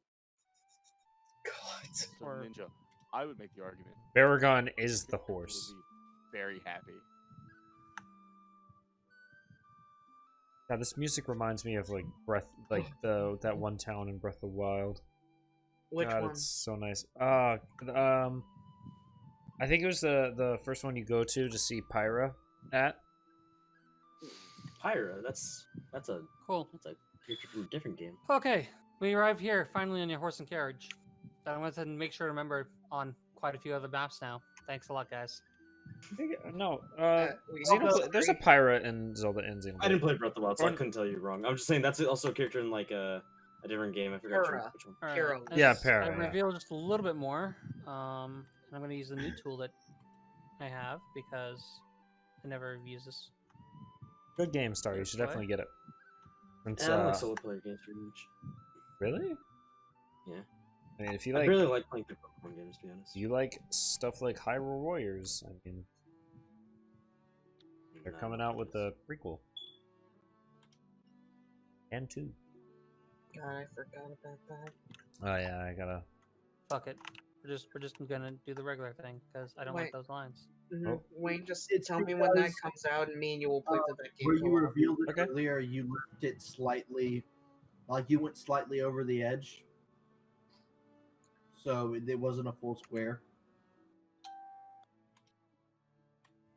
God. So Or- Ninja, I would make the argument. Baragon is the Would horse. be very happy. Yeah, this music reminds me of like that one town in Breath of the Wild. Which God, one? it's so nice. I think it was the first one you go to see Pyra at. Pyra, that's a cool. character from a different game. Okay, we arrived here finally on your horse and carriage. I wanted to make sure to remember on quite a few other maps now. Thanks a lot, guys. No, We there's a Pyra in Zelda and Xenoblade. I didn't play Breath of the Wild, so I Or- couldn't tell you wrong. I'm just saying that's also a character in like a different game. I forgot Pyra. which one. All Hero. Yeah, as Para, I yeah. reveal just a little bit more. And I'm going to use the new tool that I have because I never use this. Good game, Star. You should Play? definitely get it. It's, I don't like solo player games very much. really? Yeah. I mean, if you I like, really like playing the Pokemon games, to be honest. you like stuff like Hyrule Warriors. I mean, they're No, coming out with the prequel and 2. God, I forgot about that. Oh yeah, I gotta. Fuck it. We're just gonna do the regular thing because I don't Wait. like those lines. Oh. Wayne, just It's tell me when that because, comes out, and me and you will play through that game. Where you co-op. revealed it Okay. earlier, you left it slightly, like you went slightly over the edge, so it wasn't a full square.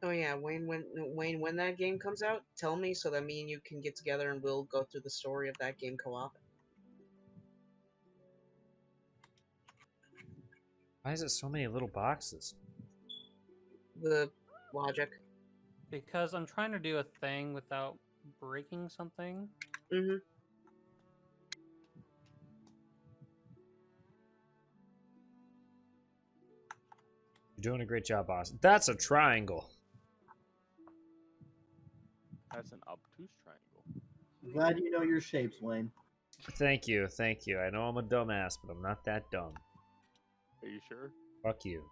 Oh yeah, Wayne, when that game comes out, tell me so that me and you can get together and we'll go through the story of that game co-op. Why is it so many little boxes? The logic. Because I'm trying to do a thing without breaking something. Mm-hmm. You're doing a great job, boss. That's a triangle. That's an obtuse triangle. Glad you know your shapes, Wayne. Thank you, thank you. I know I'm a dumbass, but I'm not that dumb. Are you sure? Fuck you.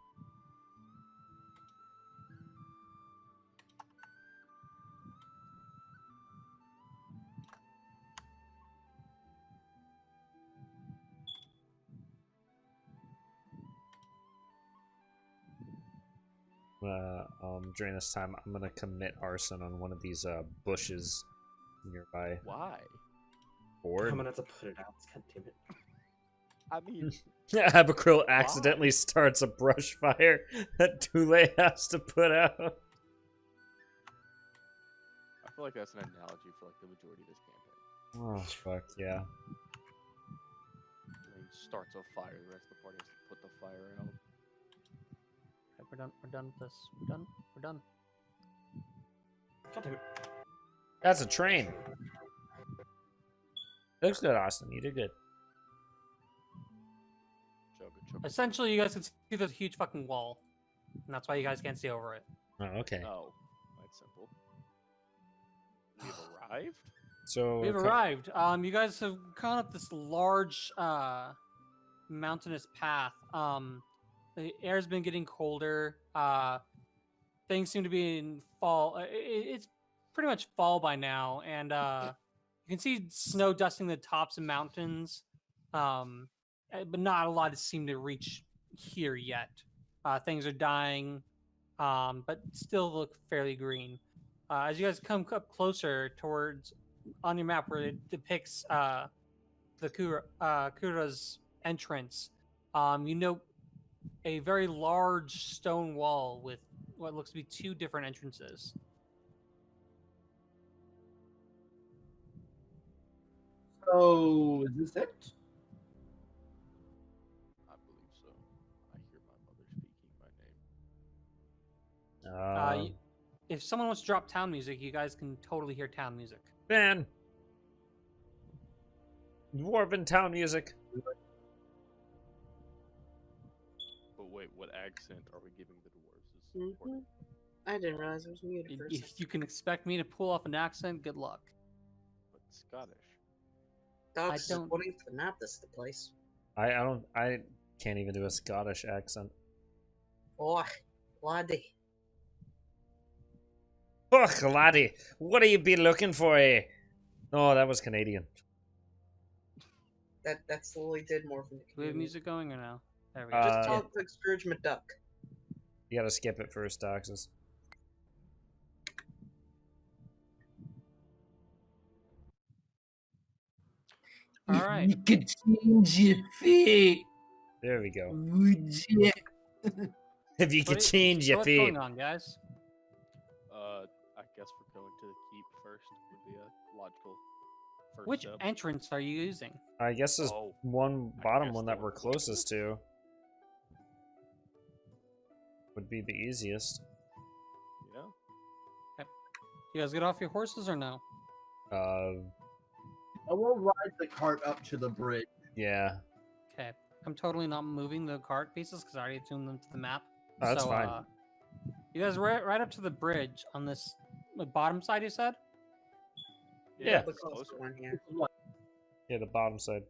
During this time, I'm gonna commit arson on one of these bushes nearby. Why? I'm Board. gonna have to put it out. God damn it. I mean, Abacril accidentally starts a brush fire that Tule has to put out. I feel like that's an analogy for like the majority of this campaign. Oh fuck yeah! When he starts a fire, the rest of the party has to put the fire out. Okay, we're done. We're done with this. We're done. We're done. God damn it. That's a train. Looks good, Austin. You did good. Chugga chugga. Essentially, you guys can see this huge fucking wall, and that's why you guys can't see over it. Oh, okay. Oh, that's simple. We've arrived? So We've arrived. You guys have gone up this large, mountainous path. The air's been getting colder. Things seem to be in fall. It's pretty much fall by now, and you can see snow dusting the tops of mountains, but not a lot seem to reach here yet. Things are dying, but still look fairly green. As you guys come up closer towards on your map where it depicts the Kura's entrance, you note a very large stone wall with what looks to be 2 different entrances. So, is this it? I believe so. I hear my mother speaking my name. If someone wants to drop town music, you guys can totally hear town music. Man. Dwarven town music. But wait, what accent are we giving the dwarves? Is Mhm. important. I didn't realize it was muted for a If second. you can expect me to pull off an accent, good luck. But Scottish. Dogs don't- according to the map, this is the place. I can't even do a Scottish accent. Oh, laddie. Ugh, laddie, what have you been looking for, eh? Oh, that was Canadian. That slowly did more from the Do we have community. music going or no? There we go. Just Uh, talk like Scrooge McDuck. You gotta skip it first, Doxus. All right. You could change your fate, There we go. would you? If you could change your What's fate. going on, guys? I guess we're going to the keep first would be a logical first Which step. entrance are you using? I guess there's Oh, one I bottom guess one the that one we're closest. closest to. Would be the easiest. Yeah. You guys get off your horses or no? Uh, I will ride the cart up to the bridge. yeah. Okay. I'm totally not moving the cart pieces because I already tuned them to the map. Oh, that's fine. You guys right up to the bridge on this bottom side, you said? Yeah. The it's closer closer. one here. Yeah, the bottom side.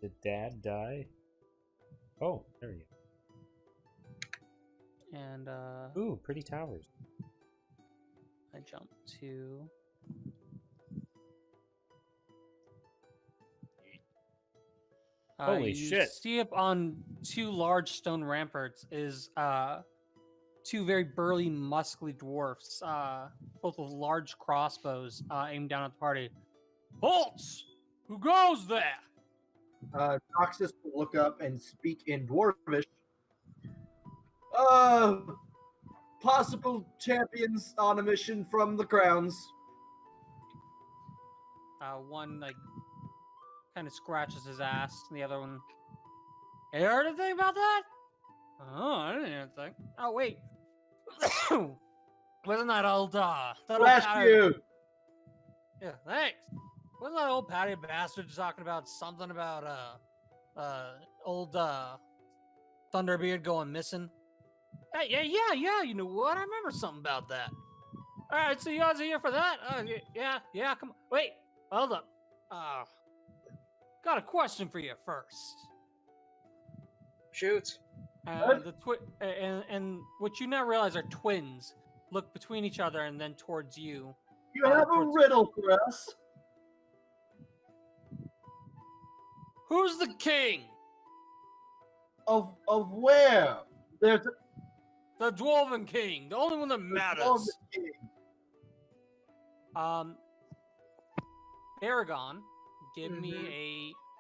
Did Dad die? Oh, there we And go. Ooh, pretty towers. I jump to. Holy you shit. See up on 2 large stone ramparts is 2 very burly, muscly dwarfs, both with large crossbows aimed down at the party. Holtz! Who goes there? Noxus will look up and speak in Dwarvish. Possible champions on a mission from the crowns. One kind of scratches his ass, and the other one. Hey, you heard anything about that? Oh, I didn't hear anything. Oh wait, wasn't that old that old Blast Patty- you! Yeah, thanks. Wasn't that old Patty bastard talking about something about old Thunderbeard going missing? Hey, yeah. You know what? I remember something about that. All right, so you guys are here for that? Yeah. Come on. Wait, hold up. Got a question for you first. Shoot. And what you now realize are twins look between each other and then towards you. You have a riddle for us. Who's the king? Of where? There's The Dwarven king, the only one that matters. Aragon, give me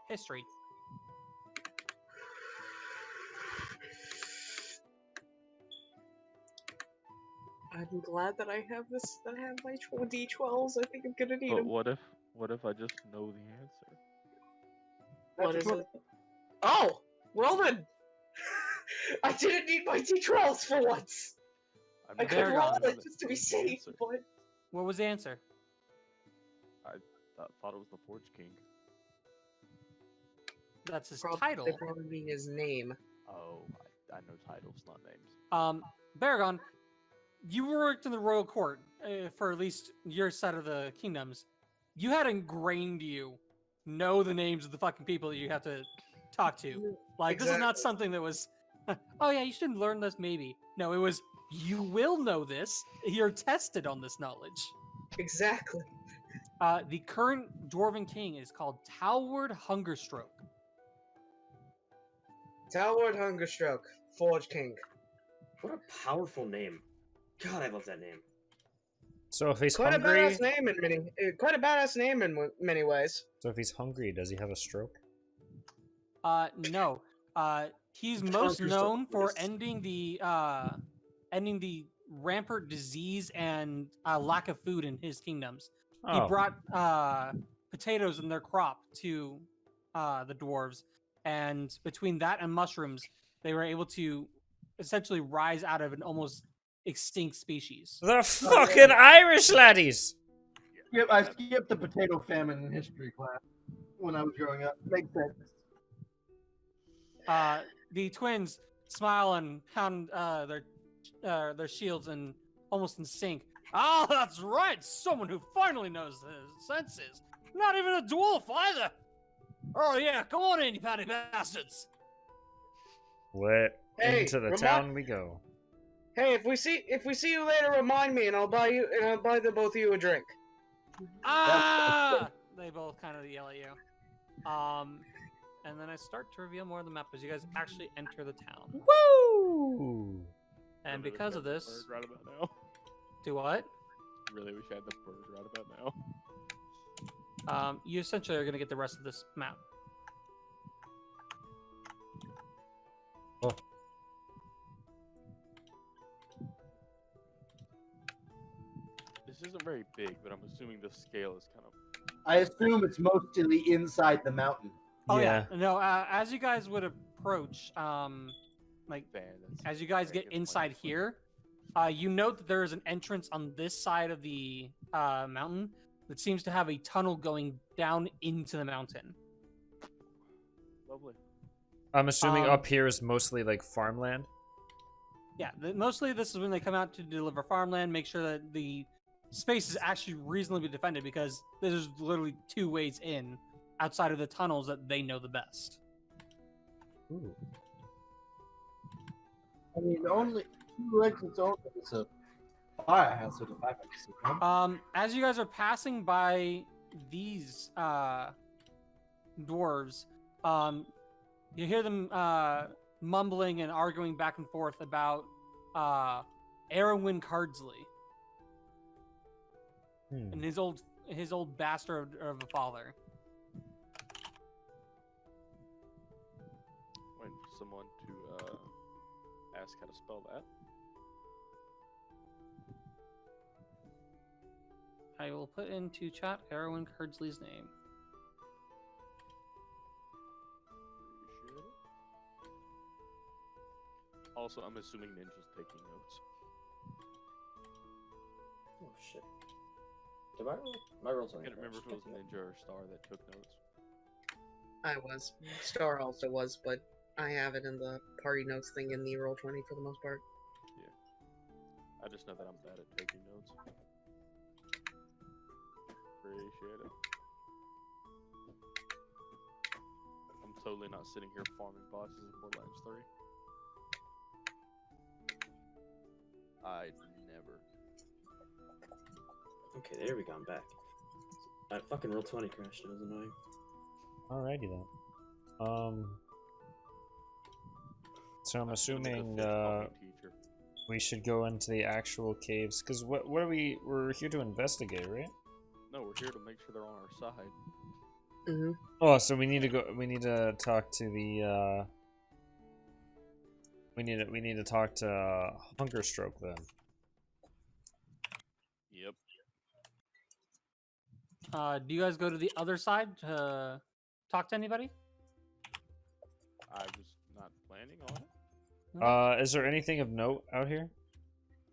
a history. I'm glad that I have this. That I have my D12s. I think I'm gonna need But them. what if I just know the answer? What is it? Oh, well then. I didn't need my D12s for once. I mean, could There roll know it the- just to be know the safe, answer. but What was the answer? I thought it was the Forge King. That's his they title. probably mean his name. Oh, I know titles, not names. Baragon, you worked in the royal court for at least your side of the kingdoms. You had ingrained you know the names of the fucking people that you have to talk to. Like, this is not Exactly. something that was, oh yeah, you should learn this maybe. No, it was, you will know this. You're tested on this knowledge. Exactly. The current Dwarven king is called Talward Hungerstroke. Talward Hungerstroke, Forge King. What a powerful name. God, I love that name. So if he's Quite hungry, a badass name in many ways. so if he's hungry, does he have a stroke? No. He's most Hungerstroke, known for yes. ending the rampant disease and lack of food in his kingdoms. He Oh, brought potatoes and their crop to the dwarves, and between that and mushrooms, they were able to essentially rise out of an almost extinct species. the fucking Irish laddies. Yep, I skipped the potato famine in history class when I was growing up. Makes sense. The twins smile and pound their shields and almost in sync. Ah, that's right! Someone who finally knows his senses. Not even a dwarf either. Oh yeah, come on in, you patty bastards. Let Hey, into the town we go. Hey, if we see you later, remind me, and I'll buy the both of you a drink. Ah! They both kind of yell at you. And then I start to reveal more of the map as you guys actually enter the town. Woo! And Really because wish of I had the this, bird right about now. do what? Really wish I had the bird right about now. You essentially are going to get the rest of this map. Oh. This isn't very big, but I'm assuming the scale is kind of. I assume it's mostly inside the mountain. Oh yeah. No, as you guys would approach, like That's as you guys very get good inside point. here, you note that there is an entrance on this side of the mountain that seems to have a tunnel going down into the mountain. Lovely. I'm assuming Um, up here is mostly like farmland. Yeah, mostly this is when they come out to deliver farmland, make sure that the space is actually reasonably defended because there's literally two ways in outside of the tunnels that they know the best. Ooh. I mean, only two exits only. It's a firehouse with a 5 exits. Huh? As you guys are passing by these dwarves, you hear them mumbling and arguing back and forth about Erwin Cardsley and his old bastard of a father. Wait for someone to ask how to spell that. I will put into chat Erwin Cardsley's name. Appreciate it. Also, I'm assuming Ninja's taking notes. Oh shit. Did my rolls I on can't remember if it was Ninja or Star that took notes. I was. Star also was, but I have it in the party notes thing in the Roll20 for the most part. I just know that I'm bad at taking notes. Appreciate it. I'm totally not sitting here farming bosses in Borderlands 3. I'd never. Okay, there we go. I'm back. That fucking Roll20 crashed. It was annoying. Alrighty then. So I'm I'm assuming assuming the fish farming teacher. we should go into the actual caves because what are we're here to investigate, right? No, we're here to make sure they're on our side. Mm-hmm. Oh, so we need to go. We need to talk to the. We need to talk to Hungerstroke then. Yep. Do you guys go to the other side to talk to anybody? I was not planning on it. Is there anything of note out here?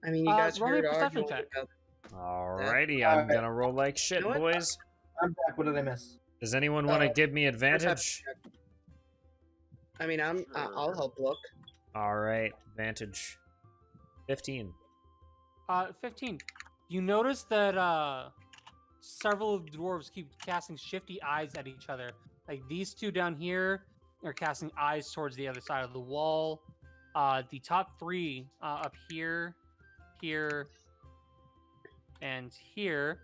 I mean, you guys roll me a heard perception arguing check. about Alrighty, I'm Alright. gonna roll like shit, You know what? boys. I'm back. What did I miss? Does anyone want to give me advantage? I mean, I'll Sure. help look. Alright, advantage. 15. 15. You notice that several of the dwarves keep casting shifty eyes at each other. Like these two down here are casting eyes towards the other side of the wall. The top three up here, here, and here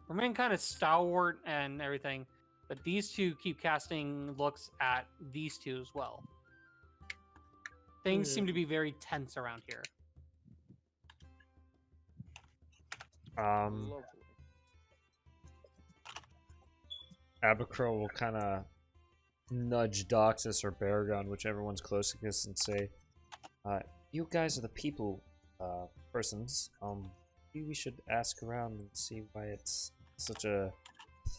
remain kind of stalwart and everything. but these two keep casting looks at these two as well. Things seem to be very tense around here. Lovely. Abercrow will kind of nudge Doxus or Baragon, whichever one's closest, and say, you guys are the people persons. Maybe we should ask around and see why it's such a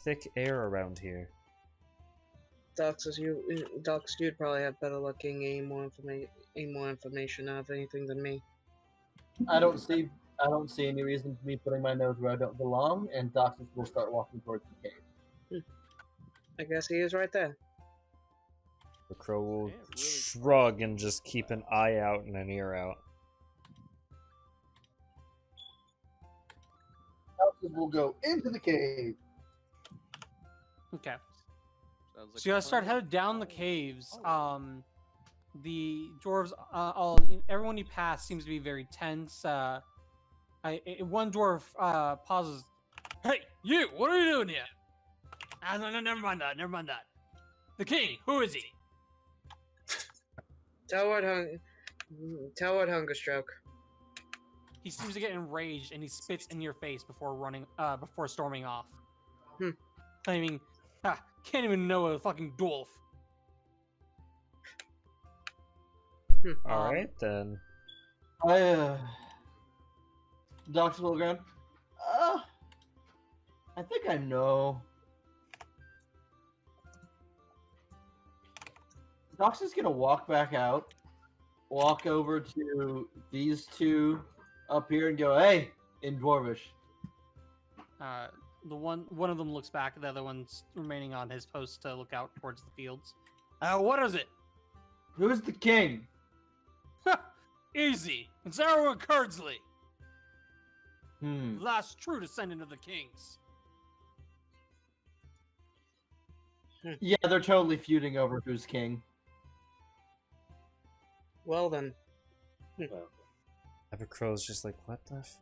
thick air around here. Dox, you'd probably have better luck getting any more information out of anything than me. I don't see any reason for me putting my nose where I don't belong, and Doxus will start walking towards the cave. I guess he is right there. The crow will Yeah, really shrug and just keep an eye out and an ear out. Doxus will go into the cave. Okay. Sounds like So you guys a start plan. headed down the caves. The dwarves, everyone you pass seems to be very tense. One dwarf pauses. Hey, you! What are you doing here? No, never mind that. Never mind that. The king, who is he? Toward Hungerstroke. He seems to get enraged and he spits in your face before storming off. Claiming, can't even know a fucking dwarf. Alright then. Doxus will go, I think I know. Dox is gonna walk back out, walk over to these two up here and go, hey, in Dwarvish. One of them looks back, the other one's remaining on his post to look out towards the fields. What is it? Who's the king? Easy. It's Arrow Curdsley, Hmm. last true descendant of the kings. Yeah, they're totally feuding over who's king. Well then. Abercrow's just like, what the f?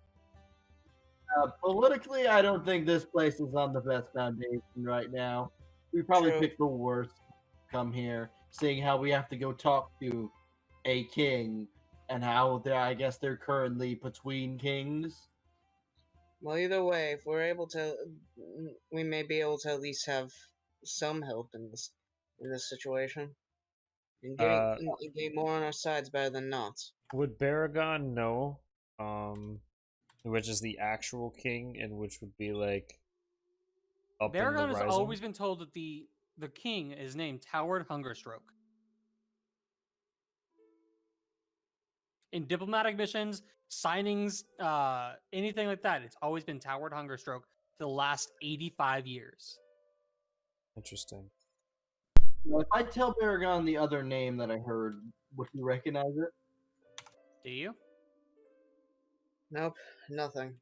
Politically, I don't think this place is on the best foundation right now. We probably True. picked the worst to come here, seeing how we have to go talk to a king and how I guess they're currently between kings. Well, either way, if we're able to, we may be able to at least have some help in this situation. And getting more on our side's better than not. Would Baragon know, which is the actual king and which would be like up in the Baragon has rising? always been told that the king is named Toward Hungerstroke. In diplomatic missions, signings, anything like that, it's always been Toward Hungerstroke for the last 85 years. Interesting. Now, if I tell Baragon the other name that I heard, would he recognize it? Do you? Nope, nothing.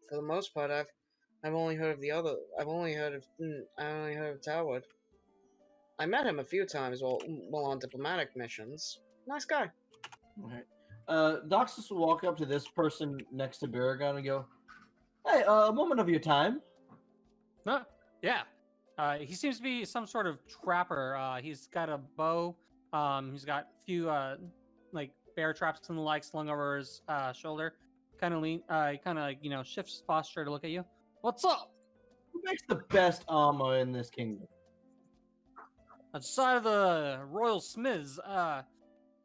For the most part, I've only heard of the other. I only heard of Toward. I met him a few times while on diplomatic missions. Nice guy. Okay. Doxus will walk up to this person next to Baragon and go, hey, a moment of your time. Huh? Yeah. He seems to be some sort of trapper. He's got a bow. He's got a few like bear traps and the like slung over his shoulder. Kind of shifts his posture to look at you. What's up? Who makes the best armor in this kingdom? Outside of the Royal Smiths,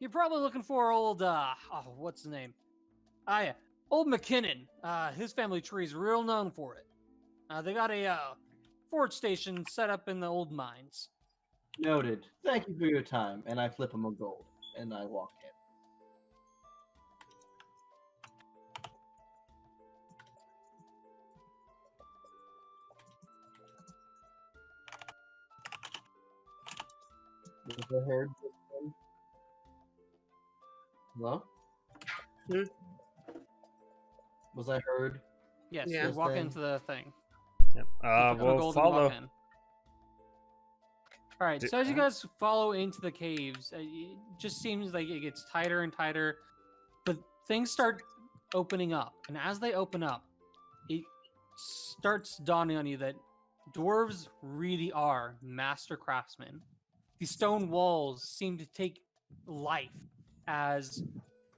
you're probably looking for old what's his name? Yeah, old McKinnon. His family tree is real known for it. They got a forge station set up in the old mines. Noted. Thank you for your time. And I flip him a gold. And I walk in. Was I heard this one? Hello? Hmm? Was I heard? Yes, Yeah. you walk Then- into the thing. Yep. You flip him a We'll gold and walk follow. in. All right, Do- so as you guys follow into the caves, it just seems like it gets tighter and tighter, but things start opening up. And as they open up, it starts dawning on you that Dwarves really are master craftsmen. The stone walls seem to take life as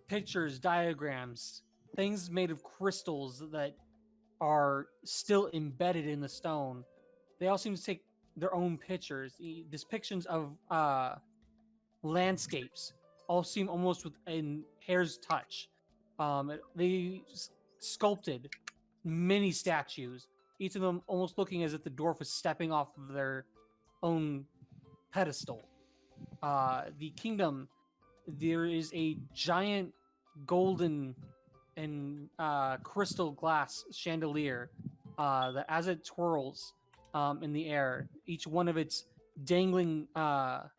pictures, diagrams, things made of crystals that are still embedded in the stone. They all seem to take their own pictures. The depictions of landscapes all seem almost within hair's touch. They sculpted many statues, each of them almost looking as if the dwarf was stepping off of their own pedestal. The kingdom, there is a giant golden and crystal glass chandelier that, as it twirls in the air, each one of its dangling parts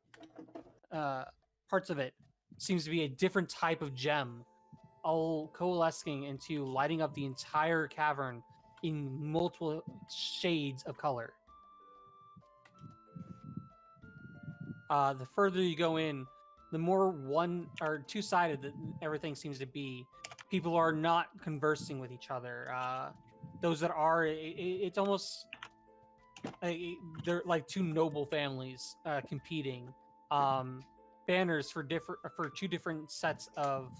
of it seems to be a different type of gem, all coalescing into lighting up the entire cavern in multiple shades of color. The further you go in, the more one or two-sided that everything seems to be. People are not conversing with each other. Those that are, it's almost they're like two noble families competing. Banners for two different sets of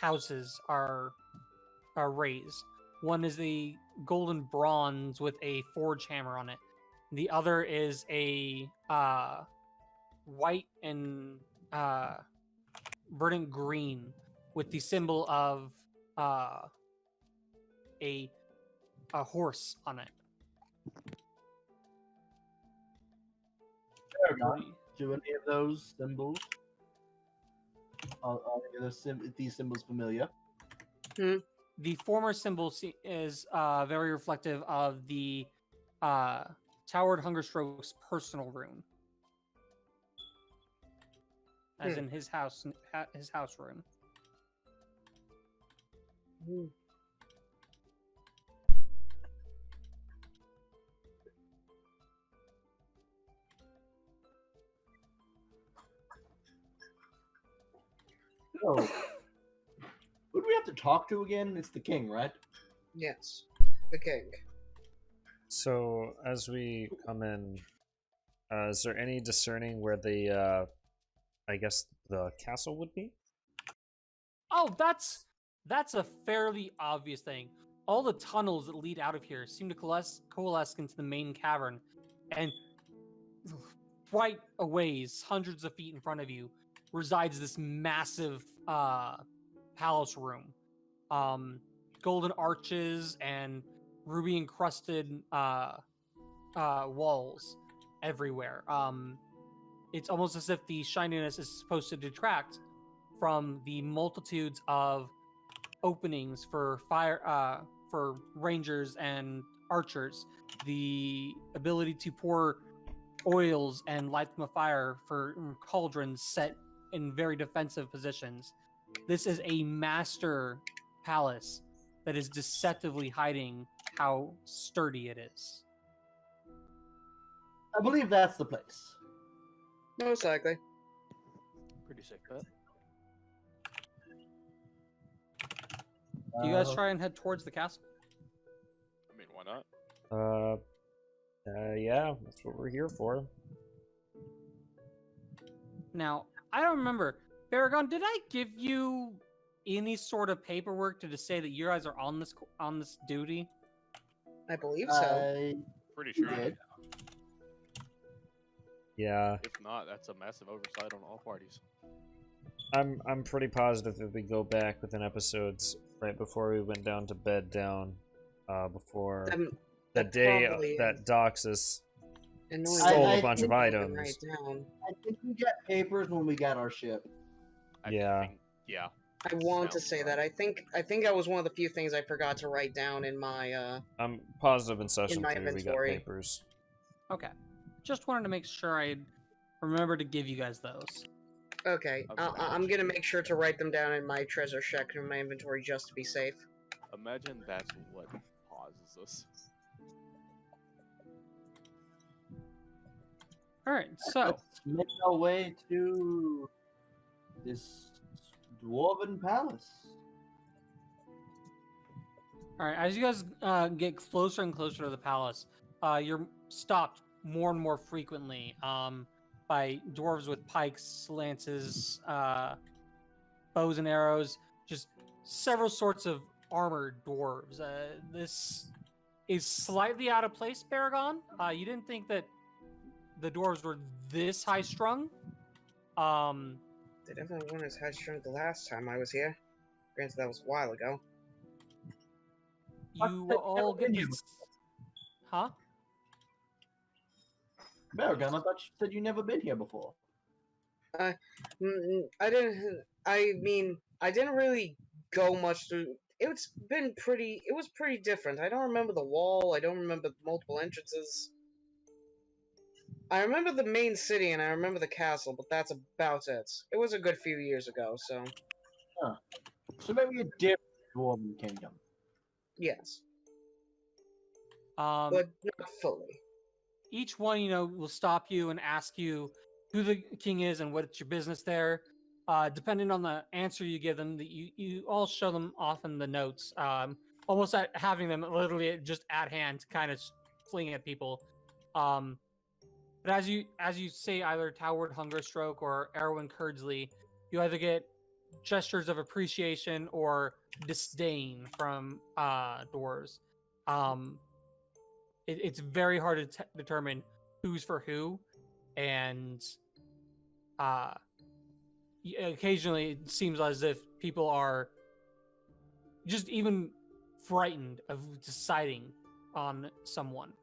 houses are raised. One is the golden bronze with a forge hammer on it. The other is a white and verdant green with the symbol of a horse on it. Do any of those symbols? Are these symbols familiar? The former symbol is very reflective of the Towered Hungerstroke's personal rune, as in his house room. So, who do we have to talk to again? It's the king, right? Yes, the king. So as we come in, is there any discerning where the, I guess the castle would be? Oh, that's a fairly obvious thing. All the tunnels that lead out of here seem to coalesce into the main cavern, and right a ways, hundreds of feet in front of you, resides this massive palace room. Golden arches and ruby encrusted walls everywhere. It's almost as if the shininess is supposed to detract from the multitudes of openings for for rangers and archers, the ability to pour oils and light them afire for cauldrons set in very defensive positions. This is a master palace that is deceptively hiding how sturdy it is. I believe that's the place. Most likely. Pretty sick bet. Do you guys try and head towards the castle? I mean, why not? Yeah, that's what we're here for. Now, I don't remember. Baragon, did I give you any sort of paperwork to just say that you guys are on this duty? I believe so. Pretty sure. did. Yeah, If not, that's a massive oversight on all parties. I'm pretty positive if we go back within episodes right before we went down to bed before the that day probably that Doxus Annoying. stole I a bunch of think I can items. write down. I think we get papers when we get our ship. Yeah. Yeah. I want to Sounds say right. that. I think that was one of the few things I forgot to write down in my I'm positive in session my 3 we got inventory. papers. Okay. Just wanted to make sure I remember to give you guys those. Okay, I'm gonna make sure to write them down in my treasure check in my inventory just to be safe. Imagine that's what pauses us. All right, so Let's make our way to this dwarven palace. all right, as you guys get closer and closer to the palace, you're stopped more and more frequently by dwarves with pikes, lances, bows and arrows, just several sorts of armored dwarves. This is slightly out of place, Baragon. You didn't think that the dwarves were this high strung. They definitely weren't as high strung the last time I was here. Granted, that was a while ago. You all get this. Huh? Baragon, I thought you said you never been here before. I didn't. I mean, I didn't really go much through. It was pretty different. I don't remember the wall. I don't remember multiple entrances. I remember the main city and I remember the castle, but that's about it. It was a good few years ago, so So maybe a different dwarven kingdom. yes, Um, but not fully. each one, will stop you and ask you who the king is and what's your business there. Depending on the answer you give them, you all show them often the notes, almost at having them literally just at hand, kind of fling at people. But as you say either Toward Hungerstroke or Erwin Curdsley, you either get gestures of appreciation or disdain from dwarves. It's very hard to determine who's for who, and occasionally it seems as if people are just even frightened of deciding on someone.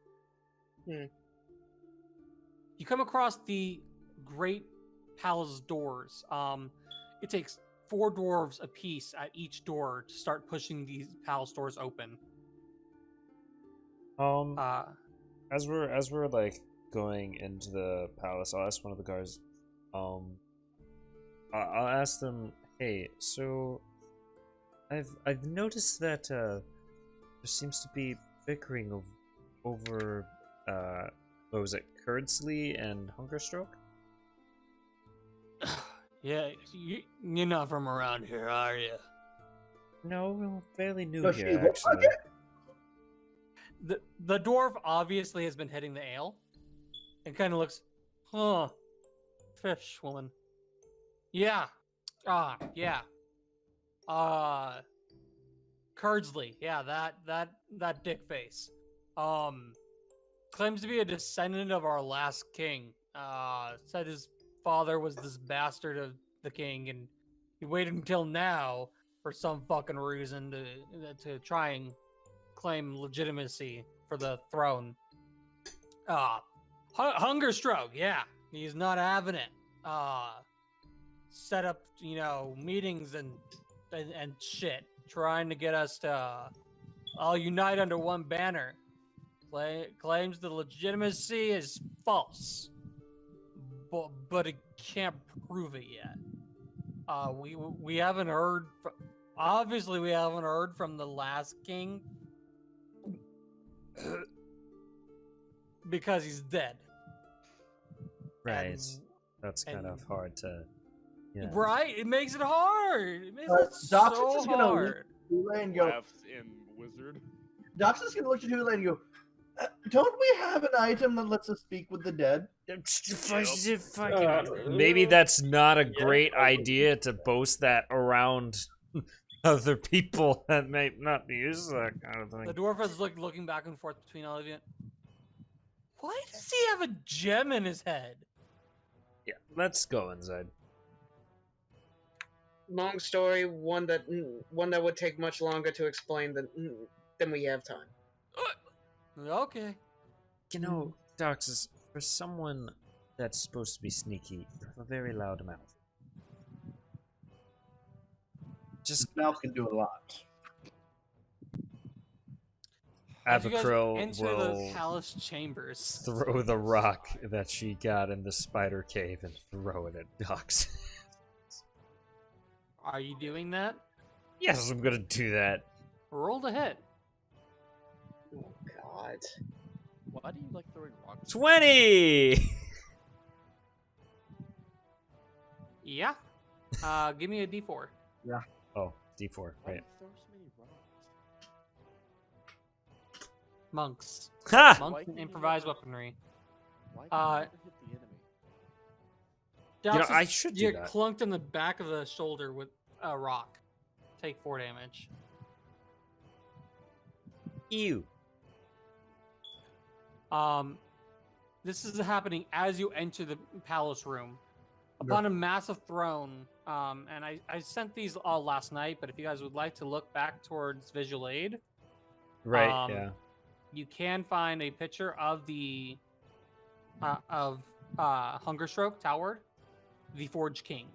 You come across the Great Palace doors. It takes 4 dwarves apiece at each door to start pushing these palace doors open. As we're like going into the palace, I'll ask one of the guards. I'll ask them, hey, so I've noticed that there seems to be bickering over what was it, Curdsley and Hungerstroke? Yeah, you're not from around here, are you? No, we're fairly new No, here, she looks like actually. The dwarf obviously has been hitting the ale and kind of looks, fish woman. Yeah. Yeah. Curdsley. Yeah, that dick face. Claims to be a descendant of our last king. Said his father was this bastard of the king, and he waited until now for some fucking reason to try and claim legitimacy for the throne. Hungerstroke, yeah, he's not having it. Set up, meetings and shit, trying to get us to all unite under one banner. Claims the legitimacy is false, but it can't prove it yet. We haven't heard. Obviously, we haven't heard from the last king because he's dead. Right. That's kind of hard to. Yeah. Right? It makes it hard. It makes it Doxus so is gonna hard. Hula and go. Laughs in wizard. Doxus is gonna look at Hula and go. Don't we have an item that lets us speak with the dead? Maybe that's not a great idea to boast that around other people that might not be used to that kind of The thing. dwarf is looking back and forth between all of you. Why does he have a gem in his head? Yeah, let's go inside. Long story, one that would take much longer to explain than we have time. Okay. You know, Doxus, for someone that's supposed to be sneaky, you have a very loud mouth. Just His mouth can do a lot. As you guys Abacril enter will the palace chambers. throw the rock that she got in the spider cave and throw it at Dox. Are you doing that? Yes, I'm gonna do that. Roll to hit. Oh God. Why do you like throwing rocks? 20! Yeah. Give me a d4. Oh, D4, Why do right. you throw so many rocks? monks. Ha! Monks and improvised weaponry. Why Uh, can you never hit the enemy? You know, I Doxus, should do you're that. clunked in the back of the shoulder with a rock. Take 4 damage. Ew. This is happening as you enter the palace room. Upon a massive throne, and I sent these all last night, but if you guys would like to look back towards visual aid, Right, yeah. you can find a picture of the Hungerstroke Tower, the Forge King.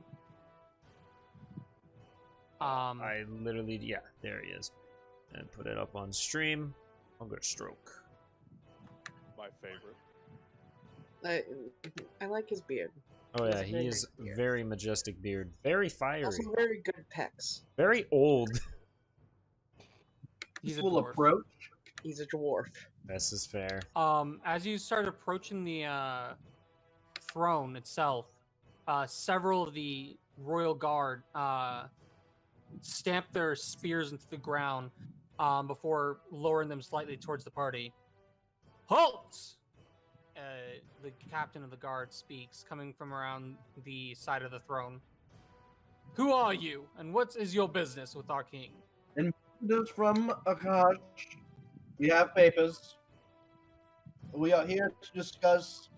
I literally, yeah, there he is. And put it up on stream. Hungerstroke. My favorite. I like his beard. Oh He's yeah, a he very is nice beard. very majestic beard. Very fiery. Also very good pecs. Very old. He's a will dwarf. approach. He's a dwarf. This is fair. As you start approaching the throne itself, several of the royal guard stamp their spears into the ground before lowering them slightly towards the party. Halt! The captain of the guard speaks, coming from around the side of the throne. Who are you, and what is your business with our king? This from Akash. We have papers. We are here to discuss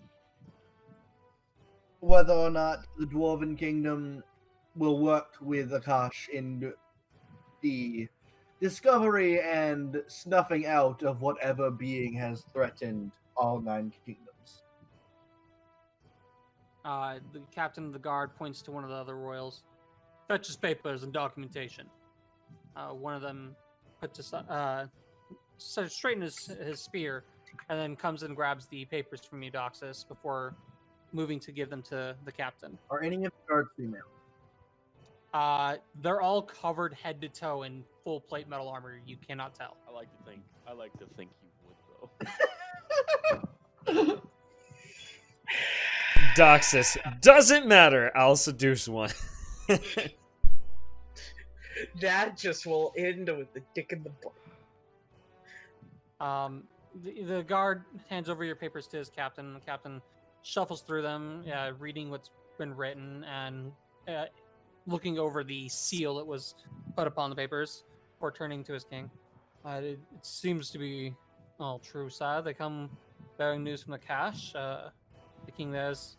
whether or not the Dwarven Kingdom will work with Akash in the discovery and snuffing out of whatever being has threatened all 9 kingdoms. The captain of the guard points to one of the other royals. Fetch his papers and documentation. One of them straightens his spear, and then comes and grabs the papers from Eudoxus before moving to give them to the captain. Are any of the guards female? They're all covered head to toe in full plate metal armor. You cannot tell. I like to think you would though. Doxus. Doesn't matter. I'll seduce one. That just will end with the dick in the butt. The guard hands over your papers to his captain. The captain shuffles through them, reading what's been written and looking over the seal that was put upon the papers before turning to his king. It seems to be all true, sire. They come bearing news from the cache. The king there's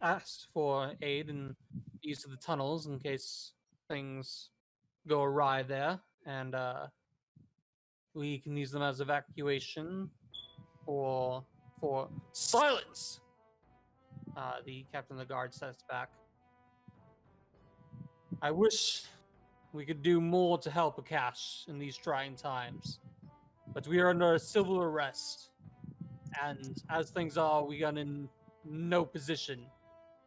asked for aid in the use of the tunnels in case things go awry there, and we can use them as evacuation or for silence. The captain of the guard steps back. I wish we could do more to help Akash in these trying times, but we are under civil arrest, and as things are, we are in no position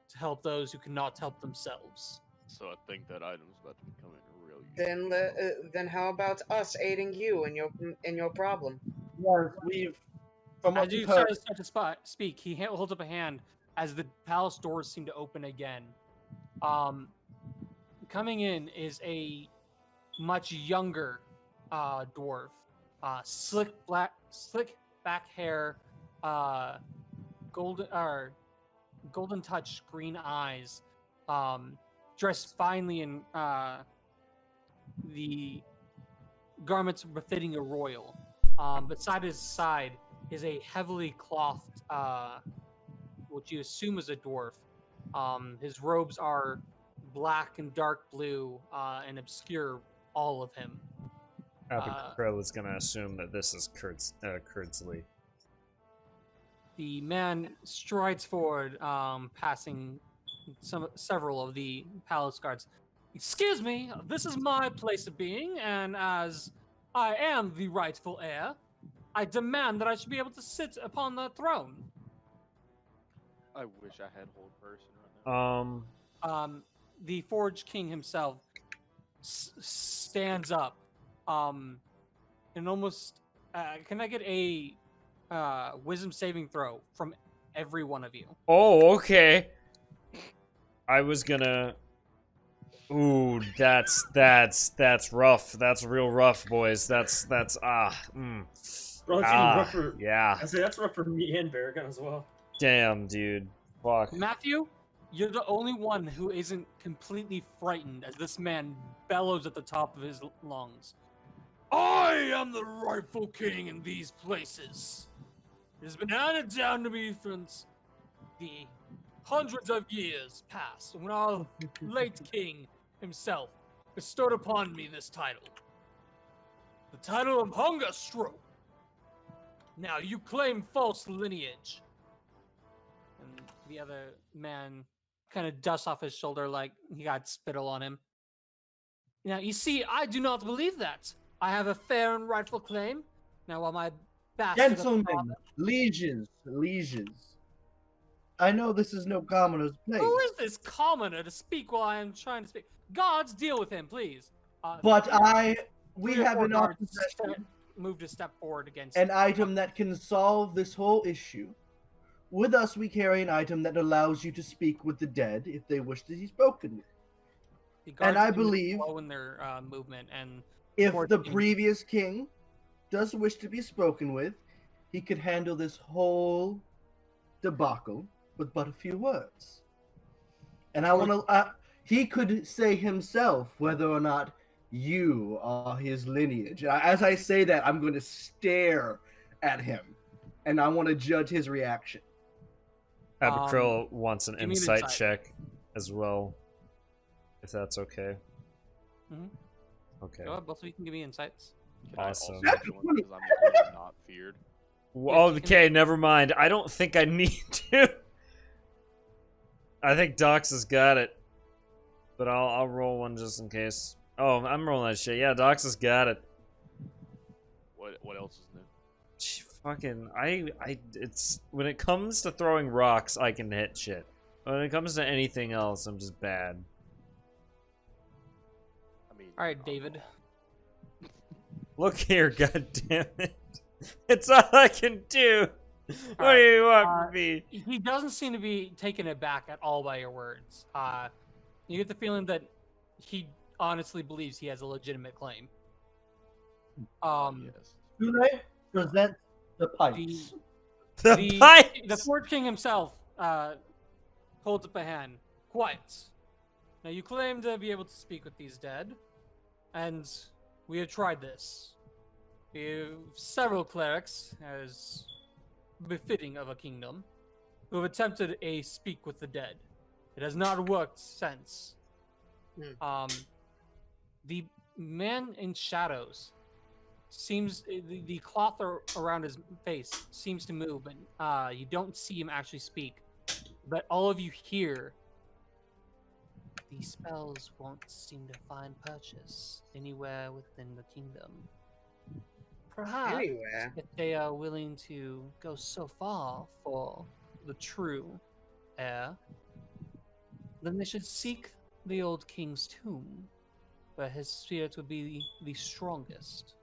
to help those who cannot help themselves. So I think that item's about to become real useful. Then how about us aiding you in your problem? Yes, we've. From what As you we've heard, start to speak, he holds up a hand as the palace doors seem to open again. Coming in is a much younger dwarf, slick back hair, golden touch green eyes, dressed finely in the garments befitting a royal. Beside his side is a heavily clothed, what you assume is a dwarf. His robes are black and dark blue and obscure all of him. Crow is gonna assume that this is Kurdsley. The man strides forward, passing several of the palace guards. Excuse me, this is my place of being, and as I am the rightful heir, I demand that I should be able to sit upon the throne. I wish I had hold person right now. The Forge King himself stands up, and almost. Can I get a wisdom saving throw from every one of you? Oh, okay. I was gonna. Ooh, that's rough. That's real rough, boys. That's Bro, that's even Ah, rough for. yeah. I say that's rough for me and Baragon as well. Damn, dude. Fuck. Matthew, you're the only one who isn't completely frightened as this man bellows at the top of his lungs. I am the rightful king in these places. It has been handed down to me since the hundreds of years past when our late king himself bestowed upon me this title. The title of Hunger Stroke. Now you claim false lineage. And the other man kind of dusts off his shoulder like he got spittle on him. Now, you see, I do not believe that. I have a fair and rightful claim. Now, while my bastard... Gentlemen, lieges. I know this is no commoner's place, Who is this commoner to speak while I am trying to speak? Gods, deal with him, please. but we three or have four in our guards possession moved a step forward against an item that can solve this whole issue. With us, we carry an item that allows you to speak with the dead if they wish to be spoken with. the guards I seem believe slow in their movement, and If Poor the king. previous king does wish to be spoken with, he could handle this whole debacle with but a few words. And I want to. He could say himself whether or not you are his lineage. As I say that, I'm going to stare at him, and I want to judge his reaction. Abacryl wants an give me an insight insight. check as well, if that's okay. Mhm. Okay. go ahead, both of you can give me insights. Can I Awesome. also do one because I'm really not feared? Oh, you can- okay, never mind. I don't think I need to. I think Docs has got it, but I'll roll one just in case. Oh, I'm rolling that shit. Yeah, Docs has got it. What else is new? Fucking, it's when it comes to throwing rocks, I can hit shit. When it comes to anything else, I'm just bad. I mean, All right, David. Look here, goddammit. It's all I can do. What Alright, do you want from me? He doesn't seem to be taken aback at all by your words. You get the feeling that he honestly believes he has a legitimate claim. yes. Do they present the pipes? The pipes! The Fort King himself holds up a hand. Quiet. Now, you claim to be able to speak with these dead, and we have tried this. We have several clerics, as befitting of a kingdom, who have attempted a speak with the dead. It has not worked since. The man in shadows seems the cloth around his face seems to move, but you don't see him actually speak. But all of you hear, these spells won't seem to find purchase anywhere within the kingdom. Perhaps Anywhere. if they are willing to go so far for the true heir, then they should seek the old king's tomb, where his spirit would be the strongest.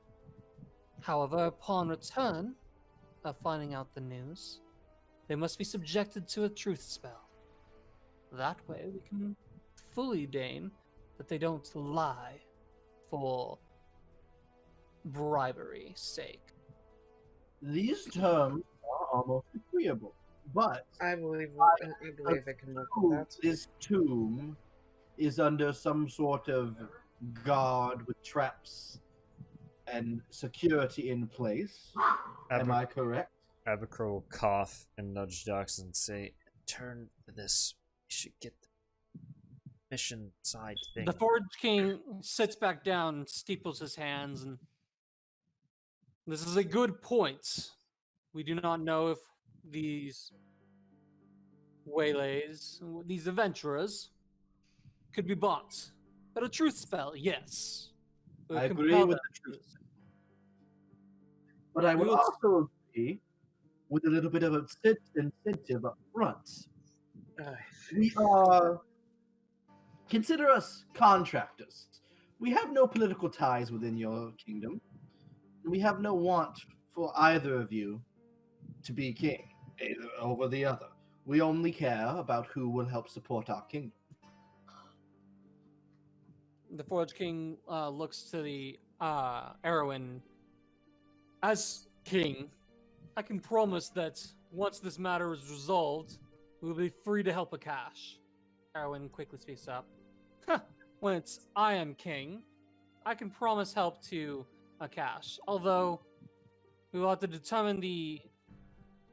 However, upon return of finding out the news, they must be subjected to a truth spell. That way we can fully deign that they don't lie for bribery's sake. These terms are almost agreeable, but I believe I can work with that. this tomb is under some sort of guard with traps and security in place. Am I correct? Abacryl will cough and nudge Docs and say, "Turn to this. You should get the mission side thing." The Forge King sits back down and steeples his hands, and this is a good point. We do not know if these waylays, these adventurers, could be bought. But a truth spell, yes. It would I agree compel with them the truth. to- But I We would will- also agree with a little bit of incentive up front. We are. Consider us contractors. We have no political ties within your kingdom. We have no want for either of you to be king, either over the other. We only care about who will help support our kingdom. The Forge King looks to the Erwin. As King, I can promise that once this matter is resolved, we will be free to help Akash. Erwin quickly speaks up. Once I am king, I can promise help to Akash, although we will have to determine the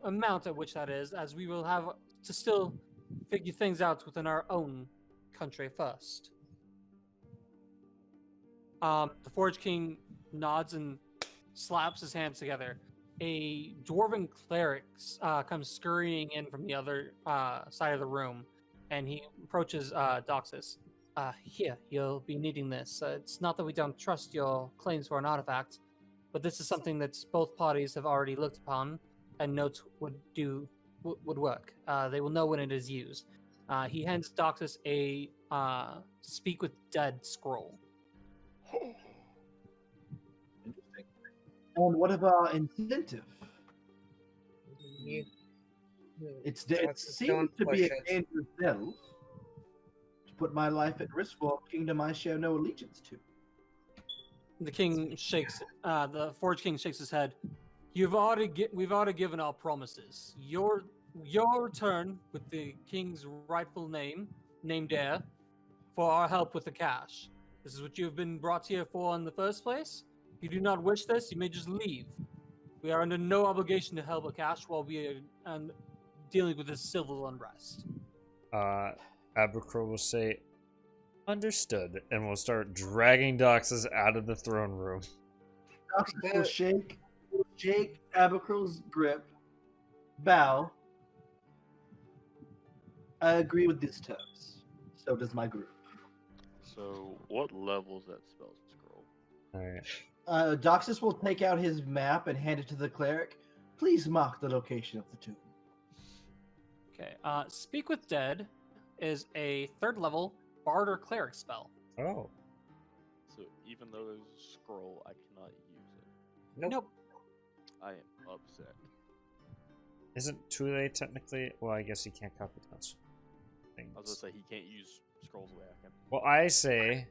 amount at which that is, as we will have to still figure things out within our own country first. The Forge King nods and slaps his hands together. A dwarven cleric comes scurrying in from the other side of the room, and he approaches Doxus. Here, you'll be needing this. It's not that we don't trust your claims for an artifact, but this is something that both parties have already looked upon and notes would work. They will know when it is used. He hands Doxus a Speak with Dead scroll. Interesting. And what about incentive? It Doxus, seems don't to be a push it. dangerous delve to put my life at risk for a kingdom I share no allegiance to. The king shakes. The Forge King shakes his head. We've already given our promises. Your return with the king's rightful name, named heir, for our help with the cash. This is what you have been brought here for in the first place. If you do not wish this, you may just leave. We are under no obligation to help Akash while we are dealing with this civil unrest. Abercrow will say, understood, and will start dragging Doxus out of the throne room. Doxus will shake Abercrow's grip, bow. I agree with these terms. So does my group. So, what level is that spell scroll? Alright. Doxus will take out his map and hand it to the cleric. Please mark the location of the tomb. Okay. Speak with Dead is a 3rd level bard or cleric spell. Oh. So, even though there's a scroll, I cannot use it. Nope. I am upset. Isn't Tule technically? Well, I guess he can't copy touch things. I was gonna say he can't use scrolls the way I can. Well, I say,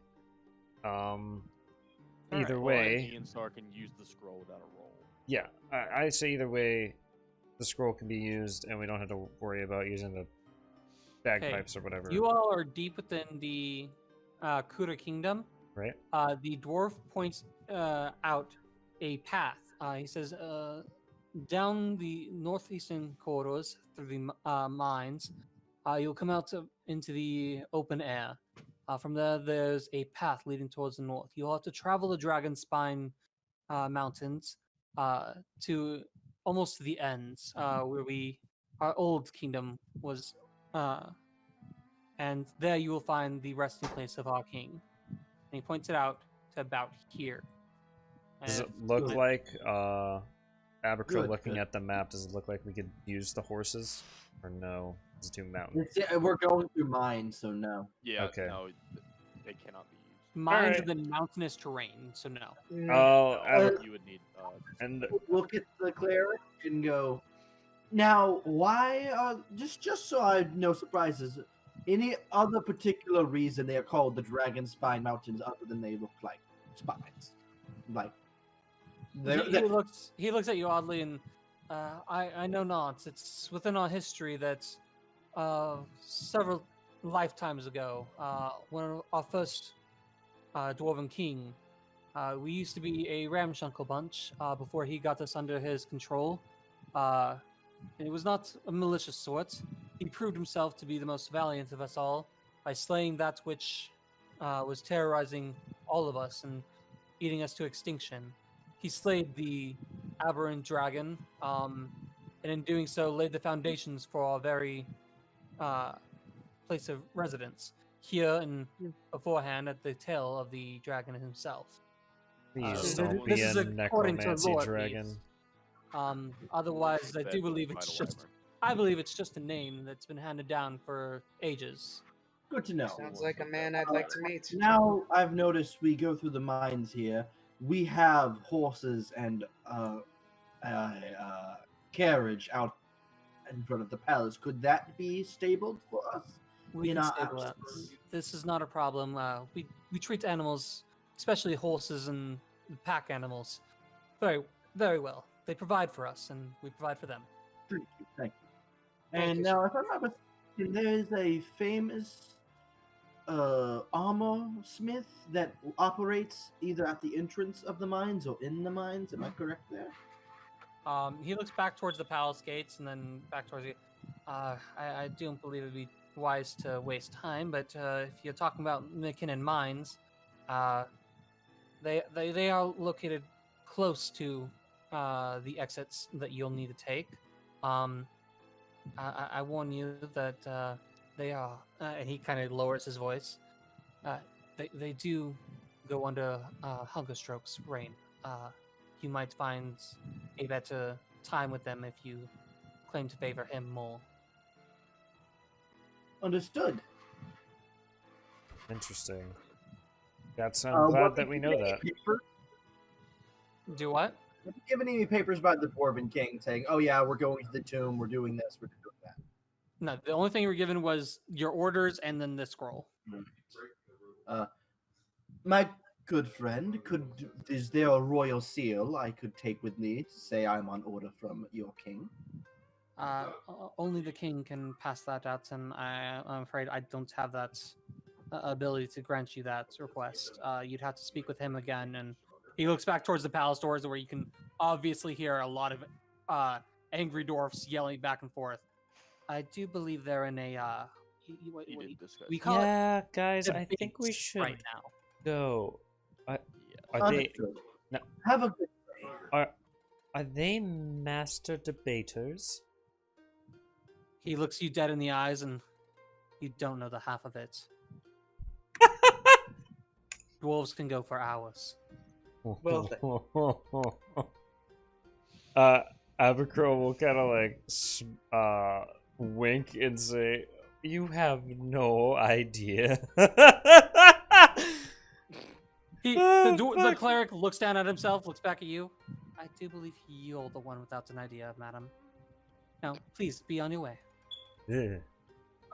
either Well, way, Ian Star can use the scroll without a roll. yeah, I say either way, the scroll can be used, and we don't have to worry about using the bagpipes or whatever. You all are deep within the Kuda Kingdom. Right? The dwarf points out a path. He says, down the northeastern corridors through the mines, you'll come out into the open air. From there, there's a path leading towards the north. You'll have to travel the Dragon Spine mountains to almost to the ends, where our old kingdom was, and there you will find the resting place of our king. And he points it out to about here. Does And it look Good. like, Abercrow Good, looking good. at the map, does it look like we could use the horses? Or no? It's too mountain. We're going through mines, so no. Yeah, Okay. no, they cannot be used. mines Alright. are the mountainous terrain, so no. Oh, No, Aber- you would need. and Look at the cleric and go. Now, why? Just so I no surprises. Any other particular reason they are called the Dragon Spine Mountains other than they look like spines? Like He looks at you oddly, and I know not. It's within our history that several lifetimes ago, when our first dwarven king, we used to be a ramshackle bunch before he got us under his control. And it was not a malicious sort. He proved himself to be the most valiant of us all by slaying that which was terrorizing all of us and eating us to extinction. He slayed the aberrant dragon, and in doing so laid the foundations for our very place of residence here and beforehand at the tail of the dragon himself. please so don't this be is a according to necromancy lore, at dragon. least. Otherwise, I That do would believe fight it's a just. wyvern. I believe it's just a name that's been handed down for ages. good to know. Sounds like a man I'd like to meet. Now I've noticed we go through the mines here. We have horses and carriage out in front of the palace. Could that be stabled for us? We In can our stable that. absence. This is not a problem. We treat animals, especially horses and pack animals, very very well. they provide for us, and we provide for them. Thank you. Thank you. Thank And you, now, sir. if I'm not mistaken, there is a famous armor smith that operates either at the entrance of the mines or in the mines. Am I correct there? He looks back towards the palace gates and then back towards you. I don't believe it'd be wise to waste time, but if you're talking about McKinnon Mines, they are located close to the exits that you'll need to take. I warn you that they are, and he kind of lowers his voice. They do go under hunger strokes reign. You might find a better time with them if you claim to favor him more. Understood. Interesting. I'm glad that we know that. Do what? Have you given any papers about the Dwarven King saying, "Oh yeah, we're going to the tomb, we're doing this, we're doing that"? No, the only thing you were given was your orders and then the scroll. My good friend, is there a royal seal I could take with me to say I'm on order from your king? Only the king can pass that out, and I'm afraid I don't have that ability to grant you that request. You'd have to speak with him again, and he looks back towards the palace doors where you can obviously hear a lot of angry dwarfs yelling back and forth. I do believe they're in a we call it Yeah, guys, I debates think we should right now. go. Are they Understood. no. Have a good day. are they master debaters? He looks you dead in the eyes, and you don't know the half of it. Dwarves can go for hours. Well Abercrow will kind of like wink and say, "You have no idea." The cleric looks down at himself, looks back at you. I do believe you're the one without an idea, madam. Now, please be on your way. Yeah.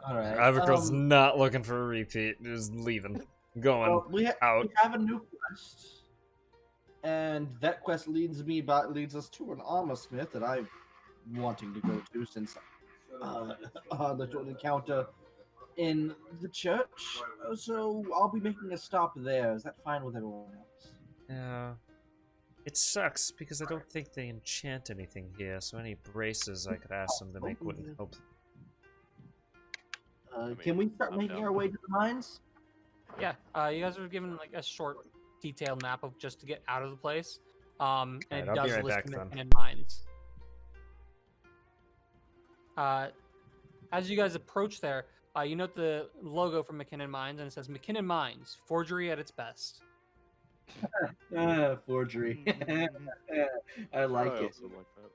All right. Abercrow's not looking for a repeat. Just leaving, going Well, we out. have a new quest, and that quest leads us to an armor smith that I'm wanting to go to since the encounter in the church. So I'll be making a stop there. Is that fine with everyone else? Yeah. It sucks because I don't think they enchant anything here, so any braces I could ask them to make wouldn't help. Can we start I'm making down. our way to the mines? Yeah, you guys were given like a short, detailed map of just to get out of the place. And Alright, it I'll be does right list back the then. McKinnon mines. As you guys approach there, you note the logo from McKinnon Mines, and it says McKinnon Mines, forgery at its best. Forgery. I like it. Also like that.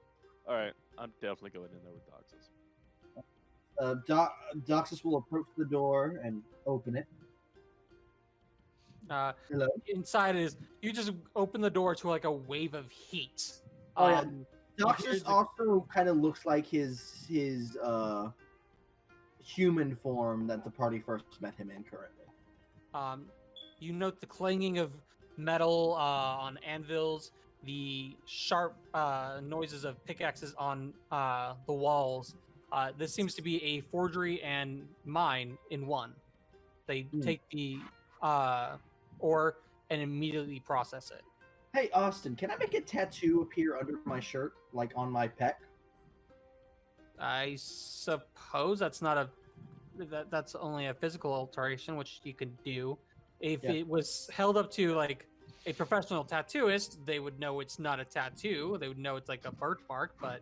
All right, I'm definitely going in there with Doxus. Doxus will approach the door and open it. Hello? Inside is you just open the door to like a wave of heat. Oh, yeah. Here's Doxus the- also kind of looks like his human form that the party first met him in currently. You note the clanging of metal on anvils, the sharp noises of pickaxes on the walls. This seems to be a forgery and mine in one. They take the ore and immediately process it. Hey, Austin, can I make a tattoo appear under my shirt, like on my pec? I suppose that's not a that's only a physical alteration, which you could do. If it was held up to like a professional tattooist, they would know it's not a tattoo. They would know it's like a birthmark, but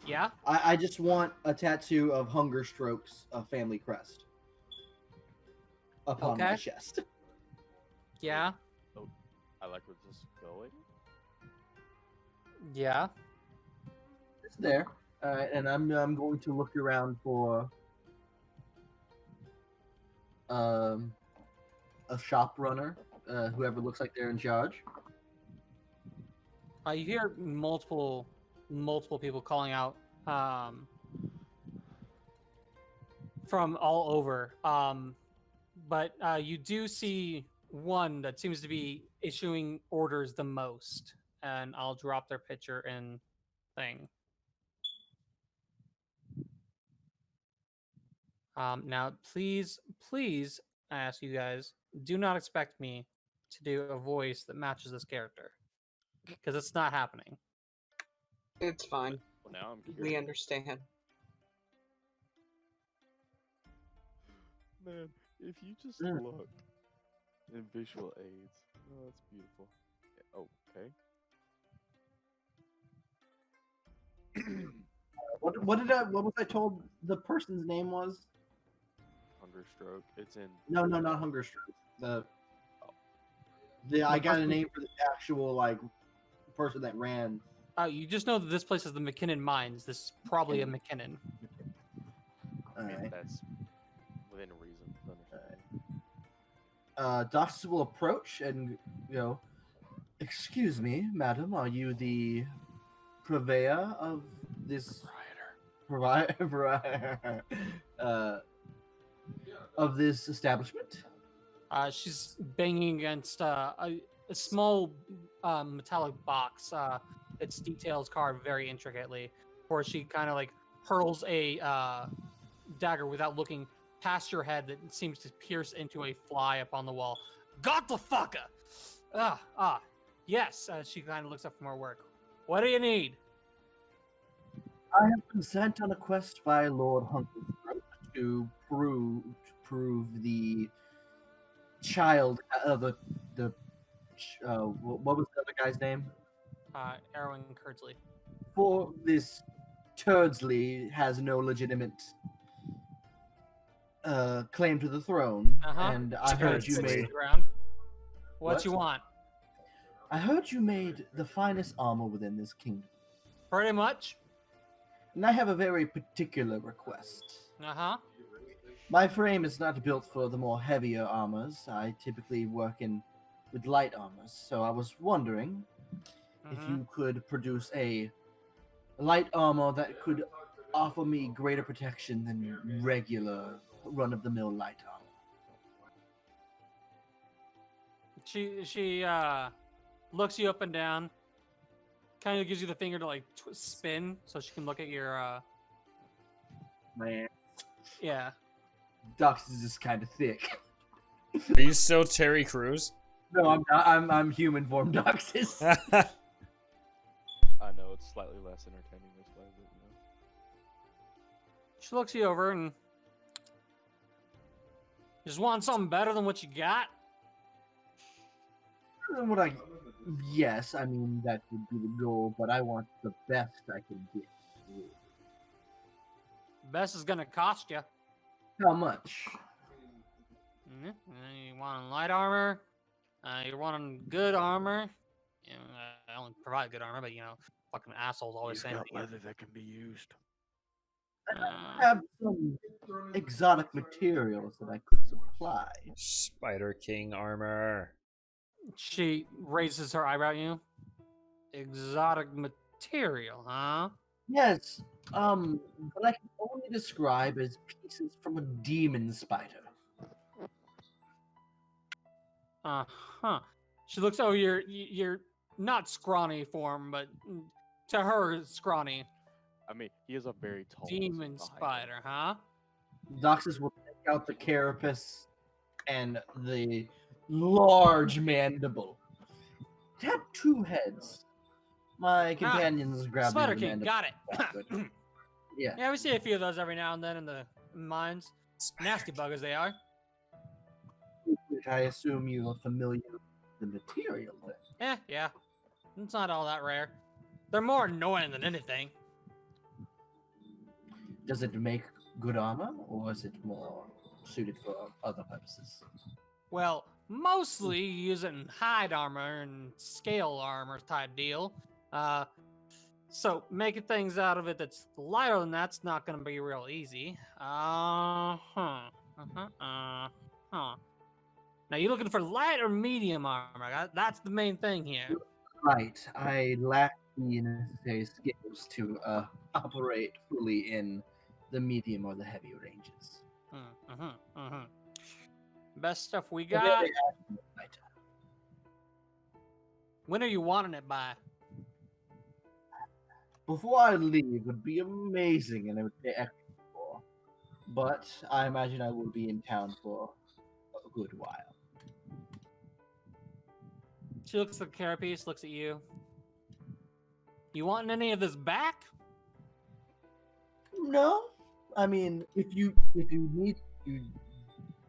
yeah. I just want a tattoo of Hunger Strokes, a family crest, upon my Okay. chest. Yeah. I like where this is going. Yeah. It's there. All right, and I'm going to look around for a shop runner, whoever looks like they're in charge. You hear multiple people calling out from all over. But you do see one that seems to be issuing orders the most, and I'll drop their picture in thing. Now, please, I ask you guys, do not expect me to do a voice that matches this character, because it's not happening. It's fine. Well, now I'm We curious. understand. Man, if you just Mm. look in visual aids, oh, that's beautiful. Okay. What was I told the person's name was? Hunger stroke. It's in. No, not Hunger Stroke. I got a name for the actual like person that ran. You just know that this place is the McKinnon Mines. This is probably a McKinnon. I mean, Alright. that's within reason. Doxus will approach and excuse me, madam, are you the purveyor of this of this establishment? She's banging against a small metallic box. Its details carved very intricately. Where she kind of like hurls a dagger without looking past your head that seems to pierce into a fly up on the wall. Got the fucker! Yes. She kind of looks up from her work. What do you need? I have been sent on a quest by Lord Hungerstroke to prove the child the what was the other guy's name? Erwin Kurdsley. For this Turdsley has no legitimate claim to the throne, and I heard you made. What you want? I heard you made the finest armor within this kingdom, Pretty much. and I have a very particular request. My frame is not built for the more heavier armors. I typically work with light armors, so I was wondering if you could produce a light armor that could offer me greater protection than regular run-of-the-mill light armor. She looks you up and down, kind of gives you the finger to like spin so she can look at your Man, yeah. Dux is just kind of thick. Are you still Terry Crews? No, I'm not. I'm human form Duxus. I know it's slightly less entertaining this way, but She looks you over and just want something better than what you got. Yes, I mean that would be the goal, but I want the best I can get. Best is gonna cost you. How much? You want light armor? You're wanting good armor. I only provide good armor, but fucking assholes always saying leather that can be used. I have some exotic materials that I could supply. Spider King armor. She raises her eyebrow at you. Exotic material, huh? Yes, but I can only describe as pieces from a demon spider. She looks over your not scrawny form, but to her scrawny. I mean, he is a very tall Demon spider, huh? Doxus will take out the carapace and the large mandible. It had two heads. My companions grabbed Spider the King, mandible. got it. Yeah. Yeah, we see a few of those every now and then in the mines. Nasty buggers they are. I assume you are familiar with the material then. Yeah. It's not all that rare. They're more annoying than anything. Does it make good armor, or is it more suited for other purposes? Well, mostly using hide armor and scale armor type deal. So making things out of it that's lighter than that's not going to be real easy. Now you looking for light or medium armor? That's the main thing here. Right. I lack the necessary skills to operate fully in the medium or the heavy ranges. Best stuff we So got. they ask me at night. When are you wanting it by? before I leave would be amazing, and I would pay extra for. But I imagine I will be in town for a good while. She looks at the carapace, looks at you. You want any of this back? No, I mean, if you need, you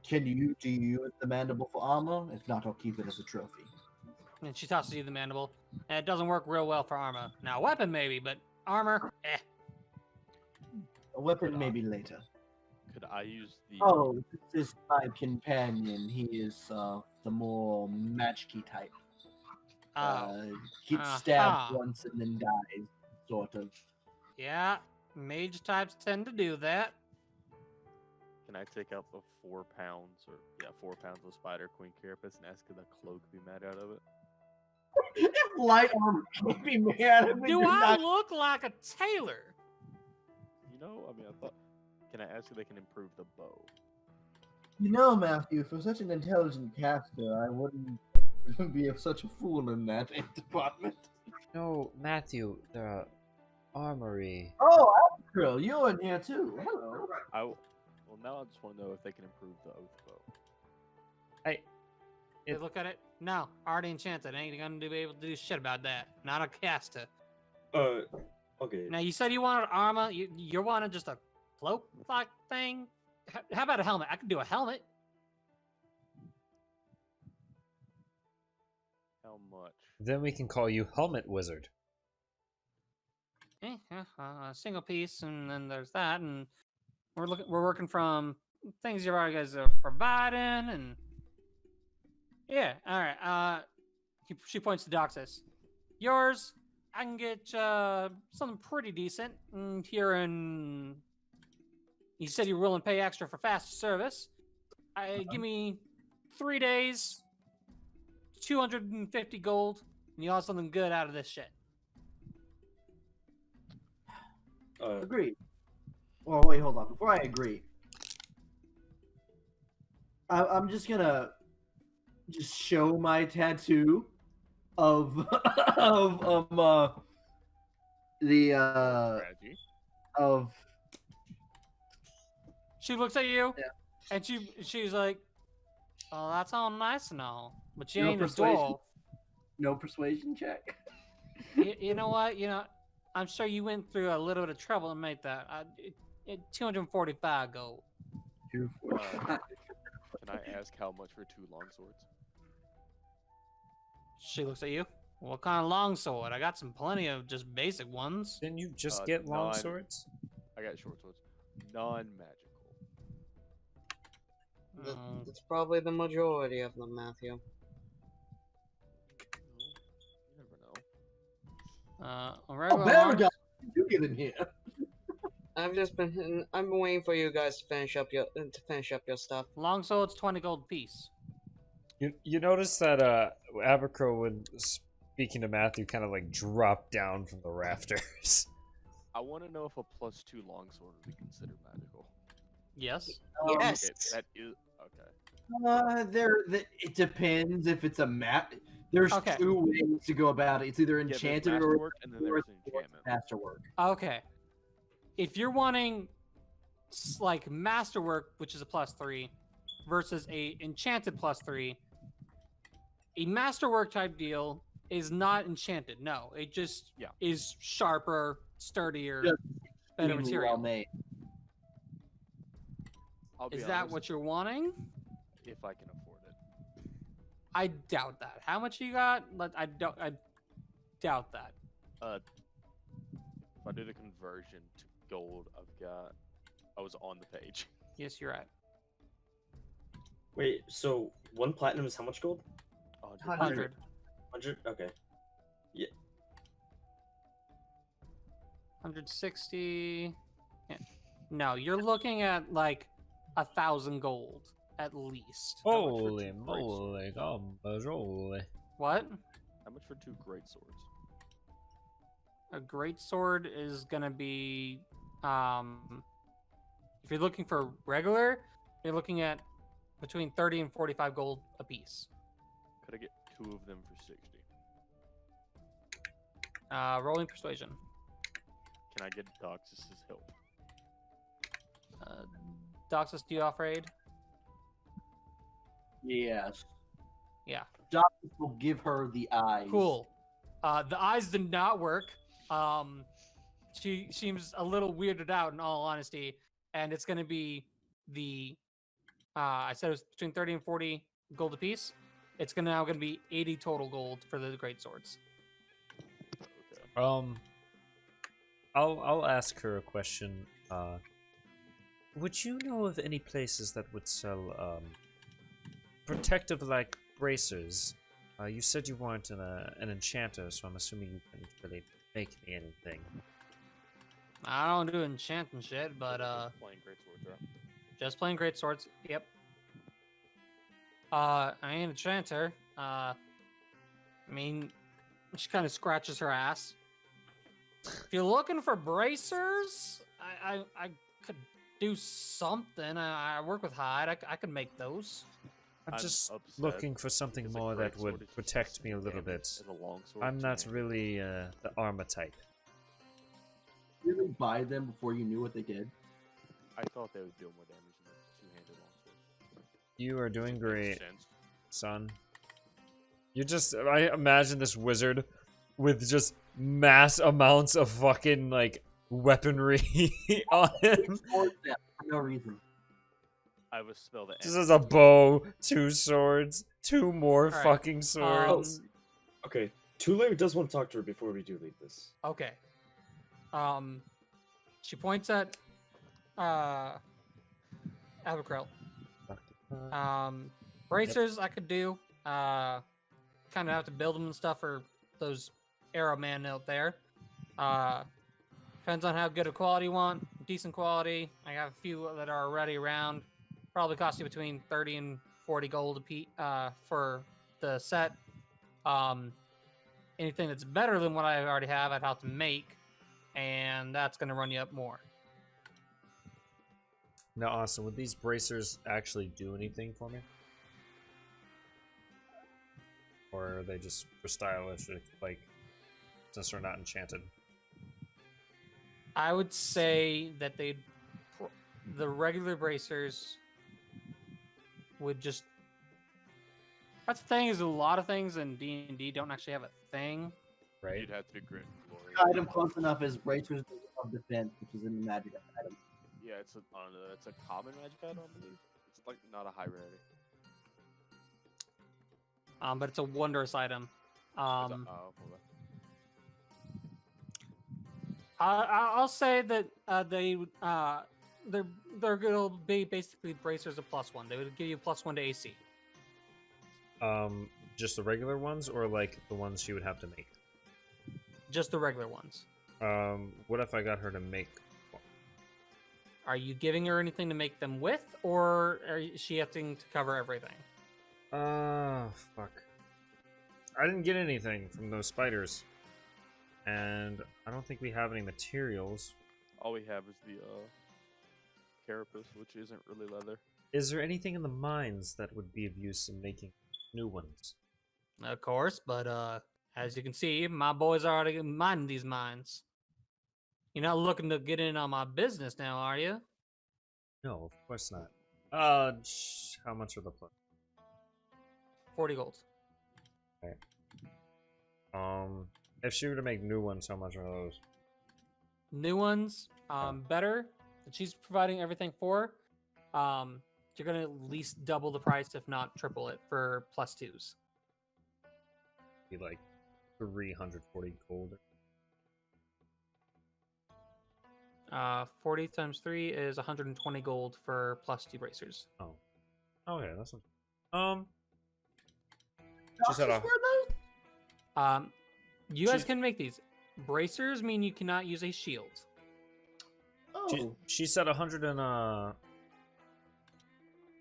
do you use the mandible for armor? If not, I'll keep it as a trophy. And she tosses you the mandible. And it doesn't work real well for armor. Now, weapon maybe, but armor, eh. A weapon maybe later. Could I use the? Oh, this is my companion. He is the more magic-y type. Oh, Gets Aha. stabbed once and then dies, sort of. yeah. Mage types tend to do that. Can I take up the 4 pounds or 4 pounds of Spider Queen carapace and ask if the cloak be made out of it? If light armor can be made out of it, Do you're I not- look like a tailor? You know, I mean, I thought. Can I ask if they can improve the bow? You know, Matthew, for such an intelligent caster, I wouldn't be such a fool in that department. No, Matthew, the armory. Oh, April, you're in here too. Hello. Well, now I just want to know if they can improve the oath bow. They It- look at it. No, already enchanted. Ain't gonna be able to do shit about that. Not a caster. Okay. Now you said you wanted armor. You wanted just a cloak like thing. How about a helmet? I could do a helmet. How much? Then we can call you Helmet Wizard. A single piece, and then there's that, and we're working from things you guys are providing, and yeah, all right. She points to Doxus. Yours, I can get something pretty decent. And here in, you said you're willing to pay extra for faster service. Give me 3 days, 250 gold, and you'll have something good out of this shit. Agreed. Well, wait, hold on. Before I agree, I'm just gonna show my tattoo of the Strategy. of She looks at you, Yeah. and she's like, "Oh, that's all nice and all, but you No ain't a persuasion? dwarf." no persuasion check. You know what? I'm sure you went through a little bit of trouble to make that. 245 gold. 245. Can I ask how much for 2 longswords? She looks at you. What kind of longsword? I got plenty of just basic ones. Didn't you just Uh, get long nine. swords? I got short swords. Non-magical. That's probably the majority of them, Matthew. You never know. A Oh, regular there we long- go. You get in here. I've been waiting for you guys to finish up your stuff. longsword's 20 gold piece. You notice that Abercrow, when speaking to Matthew, kind of like dropped down from the rafters. I want to know if a +2 longsword would be considered magical. Yes. Yes. Okay, that is okay. It depends if it's a map. There's Okay. 2 ways to go about it. It's either Yeah, there's enchanted or masterwork, and then there's or enchantment. masterwork. Okay. If you're wanting like masterwork, which is a +3, versus a enchanted +3, a masterwork type deal is not enchanted. No, it just Yeah. is sharper, sturdier, Just better Extremely material. well made. I'll be Is that honest, what you're wanting? if I can afford it? I doubt that. How much you got? I doubt that. If I do the conversion to gold, I was on the page. Yes, you're right. Wait, so 1 platinum is how much gold? 100. 100? Okay. 160. Yeah. No, you're looking at like 1,000 gold at least. Holy two moly, holy. What? How much for 2 great swords? A great sword is gonna be, if you're looking for regular, you're looking at between 30 and 45 gold a piece. Could I get 2 of them for 60? Rolling persuasion. can I get Doxus' help? Doxus, do you offer aid? Yes. Yeah. Doctor will give her the eyes. Cool. The eyes did not work. She seems a little weirded out, in all honesty, and it's going to be the. I said it was between 30 and 40 gold apiece. It's now going to be 80 total gold for the great swords. Okay. I'll ask her a question. Would you know of any places that would sell protective like bracers? You said you weren't an enchanter, so I'm assuming you couldn't really make me anything. I don't do enchanting shit, but Just playing great swords, right? just plain great swords. Yep. I ain't an enchanter. I mean, she kind of scratches her ass. If you're looking for bracers, I could do something. I work with hide. I could make those. I'm I'm just upset looking for something because a more that great sword would is just protect me a little damage bit. as a long sword I'm not two-handed. really the armor type. You really buy them before you knew what they did. I thought they would deal more damage than a two-handed longsword. You are doing Makes great, sense. son. You just, I imagine this wizard with just mass amounts of fucking, like, weaponry on him. Towards them for no reason. I have a spell that Just ends as a bow, 2 swords, 2 more Alright, fucking swords. Okay, Tule does want to talk to her before we do leave this. Okay. She points at Abercrell. Bracers I could do. Kind of have to build them and stuff for those arrow man out there. Depends on how good a quality you want. Decent quality. I have a few that are already around. Probably cost you between 30 and 40 gold a piece for the set. Anything that's better than what I already have, I'd have to make, and that's going to run you up more. Now, Austin, would these bracers actually do anything for me? Or are they just for stylistic, like, since they're not enchanted? I would say that the regular bracers would just. That's the thing, is a lot of things in D&D don't actually have a thing. Right? You'd have to be grit and glory. Item close enough is bracers of defense, which is in the magic item. Yeah, it's a common magic item, I believe. It's like not a high rarity. But it's a wondrous item. Okay. I'll say that they're gonna be basically bracers of +1. They would give you +1 to AC. Just the regular ones, or like the ones she would have to make? Just the regular ones. What if I got her to make? Are you giving her anything to make them with, or is she having to cover everything? Fuck. I didn't get anything from those spiders. And I don't think we have any materials. All we have is the carapace, which isn't really leather. Is there anything in the mines that would be of use in making new ones? Of course, but as you can see, my boys are already mining these mines. You're not looking to get in on my business now, are you? No, of course not. How much are the plus? 40 gold. If she were to make new ones, how much are those? New ones, better. That she's providing everything for. You're gonna at least double the price, if not triple it, for +2s. Be like 340 gold. 40 times 3 is 120 gold for +2 bracers. Oh, okay, that's not. She said, You guys can make these. Bracers mean you cannot use a shield. Oh, she said 100 and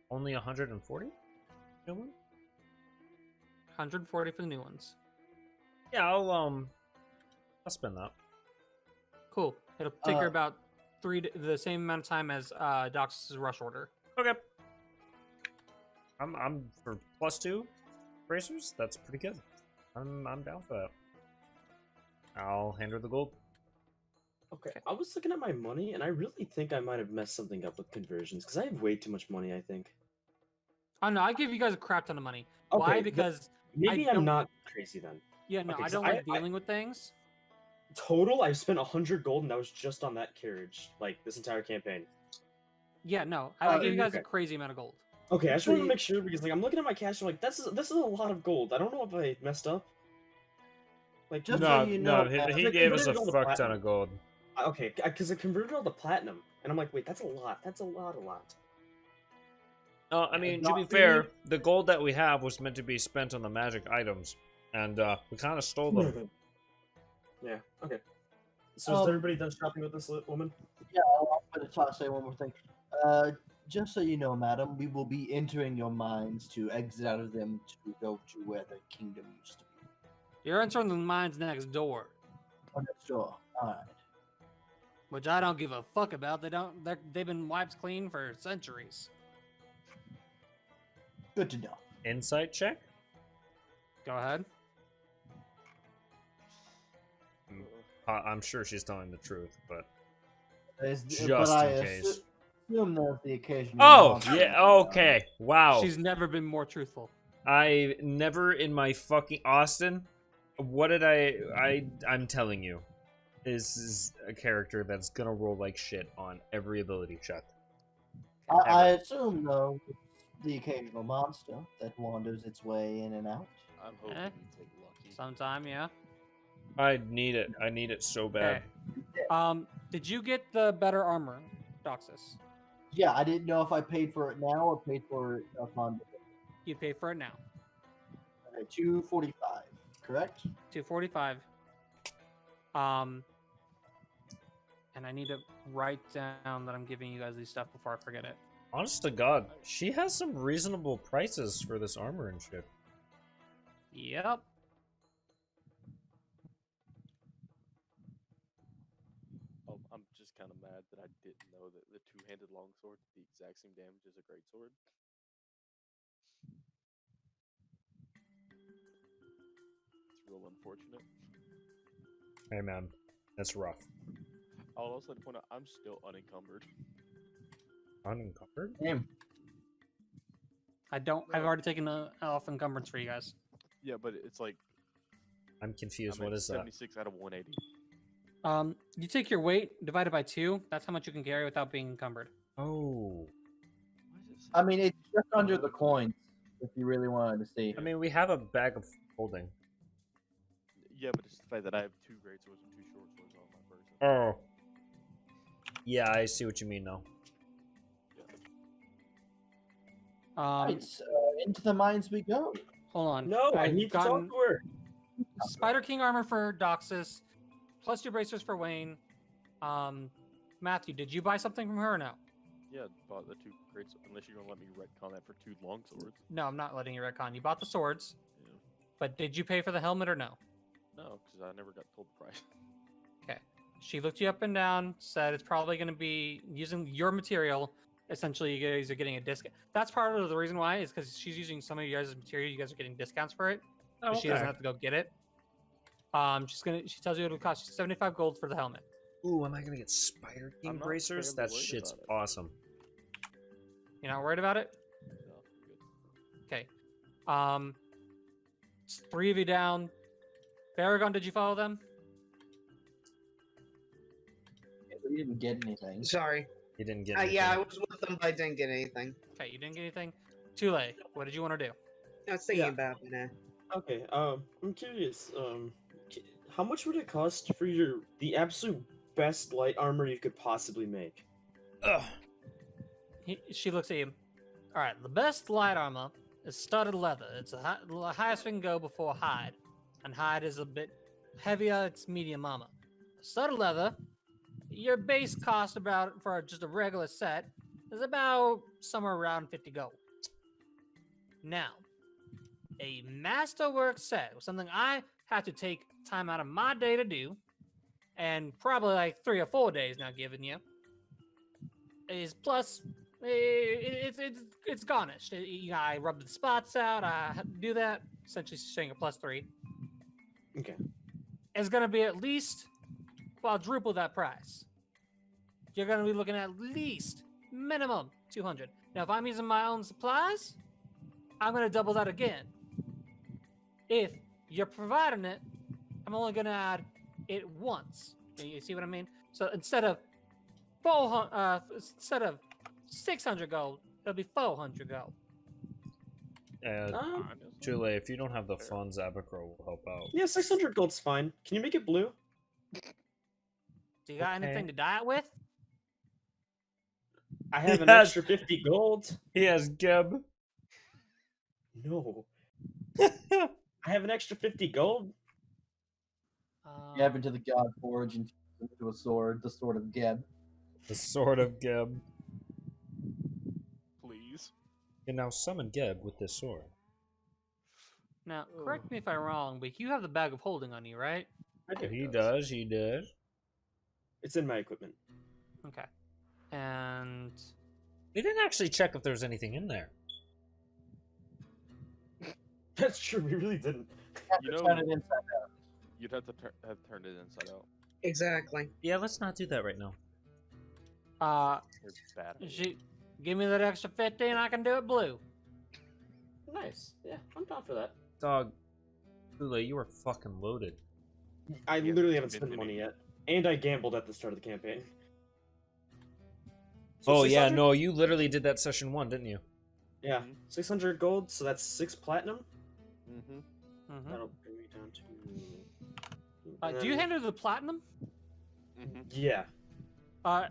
only 140. New one? 140 for the new ones. Yeah, I'll spend that. Cool. It'll take her about the same amount of time as Dox's rush order. Okay. I'm for +2 bracers. That's pretty good. I'm down for that. I'll hand her the gold. Okay, I was looking at my money, and I really think I might have messed something up with conversions because I have way too much money. I think. Oh no, I give you guys a crap ton of money. Okay, Why? Because maybe I I'm don't- not crazy then. yeah, no, Okay, I 'cause don't like dealing with things. Total, I've spent 100 gold, and that was just on that carriage, like this entire campaign. Yeah, no, I give you guys a okay. crazy amount of gold. Okay, I just So wanted to you- make sure because like I'm looking at my cash, I'm like, this is a lot of gold. I don't know if I messed up. Like Just No, so you no, know, he they gave us a converted all the fuck ton platinum. of gold. Okay, because I converted all the platinum, and I'm like, wait, that's a lot. That's a lot. I mean, to not be for fair, you. the gold that we have was meant to be spent on the magic items, and we kind of stole them. Yeah. Okay. So is everybody done shopping with this woman? I'm going to say one more thing. Just so you know, madam, we will be entering your mines to exit out of them to go to where the kingdom used to be. You're entering the mines next door, On next door. All right. which I don't give a fuck about. They've been wiped clean for centuries. Good to know. Insight check? Go ahead. I'm sure she's telling the truth, but But just I in case. assume there's the occasional. Oh, monster yeah, around. okay. Wow. She's never been more truthful. I never in my fucking Austin. What did I'm telling you. This is a character that's gonna roll like shit on every ability check. I assume, though, it's the occasional monster that wanders its way in and out. I'm hoping Eh? you take lucky. Sometime, yeah. I need it. I need it so bad. Okay. Did you get the better armor, Doxus? Yeah, I didn't know if I paid for it now or paid for it upon You pay for it now. 245, correct? 245. And I need to write down that I'm giving you guys these stuff before I forget it. Honest to God, she has some reasonable prices for this armor and shit. Yep. Oh, I'm just kind of mad that I didn't know that the two-handed longsword did the exact same damage as a greatsword. It's real unfortunate. Hey man, that's rough. I'll also point out I'm still unencumbered. Unencumbered? Damn. I've already taken off encumbrance for you guys. Yeah, but it's like I'm confused. I'm What at is that? 76 out of 180. You take your weight divided by 2. That's how much you can carry without being encumbered. Oh. Why does it say I mean, it's just under the coins, if you really wanted to see. I mean, we have a bag of holding. Yeah, but it's the fact that I have 2 great swords and 2 short swords on my person. Oh. Yeah, I see what you mean now. Right, into the mines we go. Hold on. No, I I've need to gotten talk to her. Spider King armor for Doxus, plus 2 bracers for Wayne. Matthew, did you buy something from her or no? Yeah, bought the 2 great swords. Unless you're gonna let me retcon that for 2 long swords. No, I'm not letting you retcon. You bought the swords, Yeah. but did you pay for the helmet or no? No, because I never got told the price. Okay. She looked you up and down, said it's probably going to be using your material. Essentially, you guys are getting a discount. That's part of the reason why, is because she's using some of you guys' material. You guys are getting discounts for it. Oh, But she doesn't have to go get it. She tells you it'll cost you 75 gold for the helmet. Ooh, am I gonna get Spider King I'm not bracers? fairly That worried shit's about it. awesome. You're not worried about it? No, good. Okay. It's 3 of you down. Baragon, did you follow them? We didn't get anything. Sorry. You didn't get anything. Yeah, I was with them, but I didn't get anything. Okay, you didn't get anything. Tule, what did you want to do? I was thinking Yeah. about it now. Okay, I'm curious. How much would it cost for the absolute best light armor you could possibly make? Ugh. She looks at you. All right, the best light armor is studded leather. It's the highest we can go before hide, and hide is a bit heavier. It's medium armor. Studded leather, your base cost about for just a regular set is about somewhere around 50 gold. Now, a masterwork set, something I have to take time out of my day to do, and probably like 3 or 4 days now giving you, is plus it's garnished. I rubbed the spots out. I had to do that. Essentially, showing a +3. Okay. It's gonna be at least quadruple that price. You're going to be looking at least minimum 200. Now, if I'm using my own supplies, I'm going to double that again. If you're providing it, I'm only going to add it once. You see what I mean? So instead of 600 gold, it'll be 400 gold. Chule, if you don't have the funds, Abacro will help out. Yeah, 600 gold's fine. Can you make it blue? Do you got anything to dye it with? I have He an has- extra 50 gold. He has Geb. No. I have an extra 50 gold. Geb into the God Forge and into a sword, the sword of Geb. The sword of Geb. Please. You can now summon Geb with this sword. Now, correct me if I'm wrong, but you have the bag of holding on you, right? I do. He does, he does. It's in my equipment. Okay. And We didn't actually check if there was anything in there. That's true, we really didn't. You know, Turn it inside out. you'd have to have turned it inside out. Exactly. Yeah, let's not do that right now. You're bad. give me that extra 50 and I can do it blue. Nice. Yeah, I'm down for that. Dog, Chule, you are fucking loaded. I Yeah, literally haven't spend spent money money. yet. And I gambled at the start of the campaign. Oh yeah, 600? no, you literally did that session 1, didn't you? Yeah, Mhm. 600 gold, so that's 6 platinum. Mm-hmm. Mhm. That'll bring me down to... Do you handle the platinum? Mm-hmm. Yeah.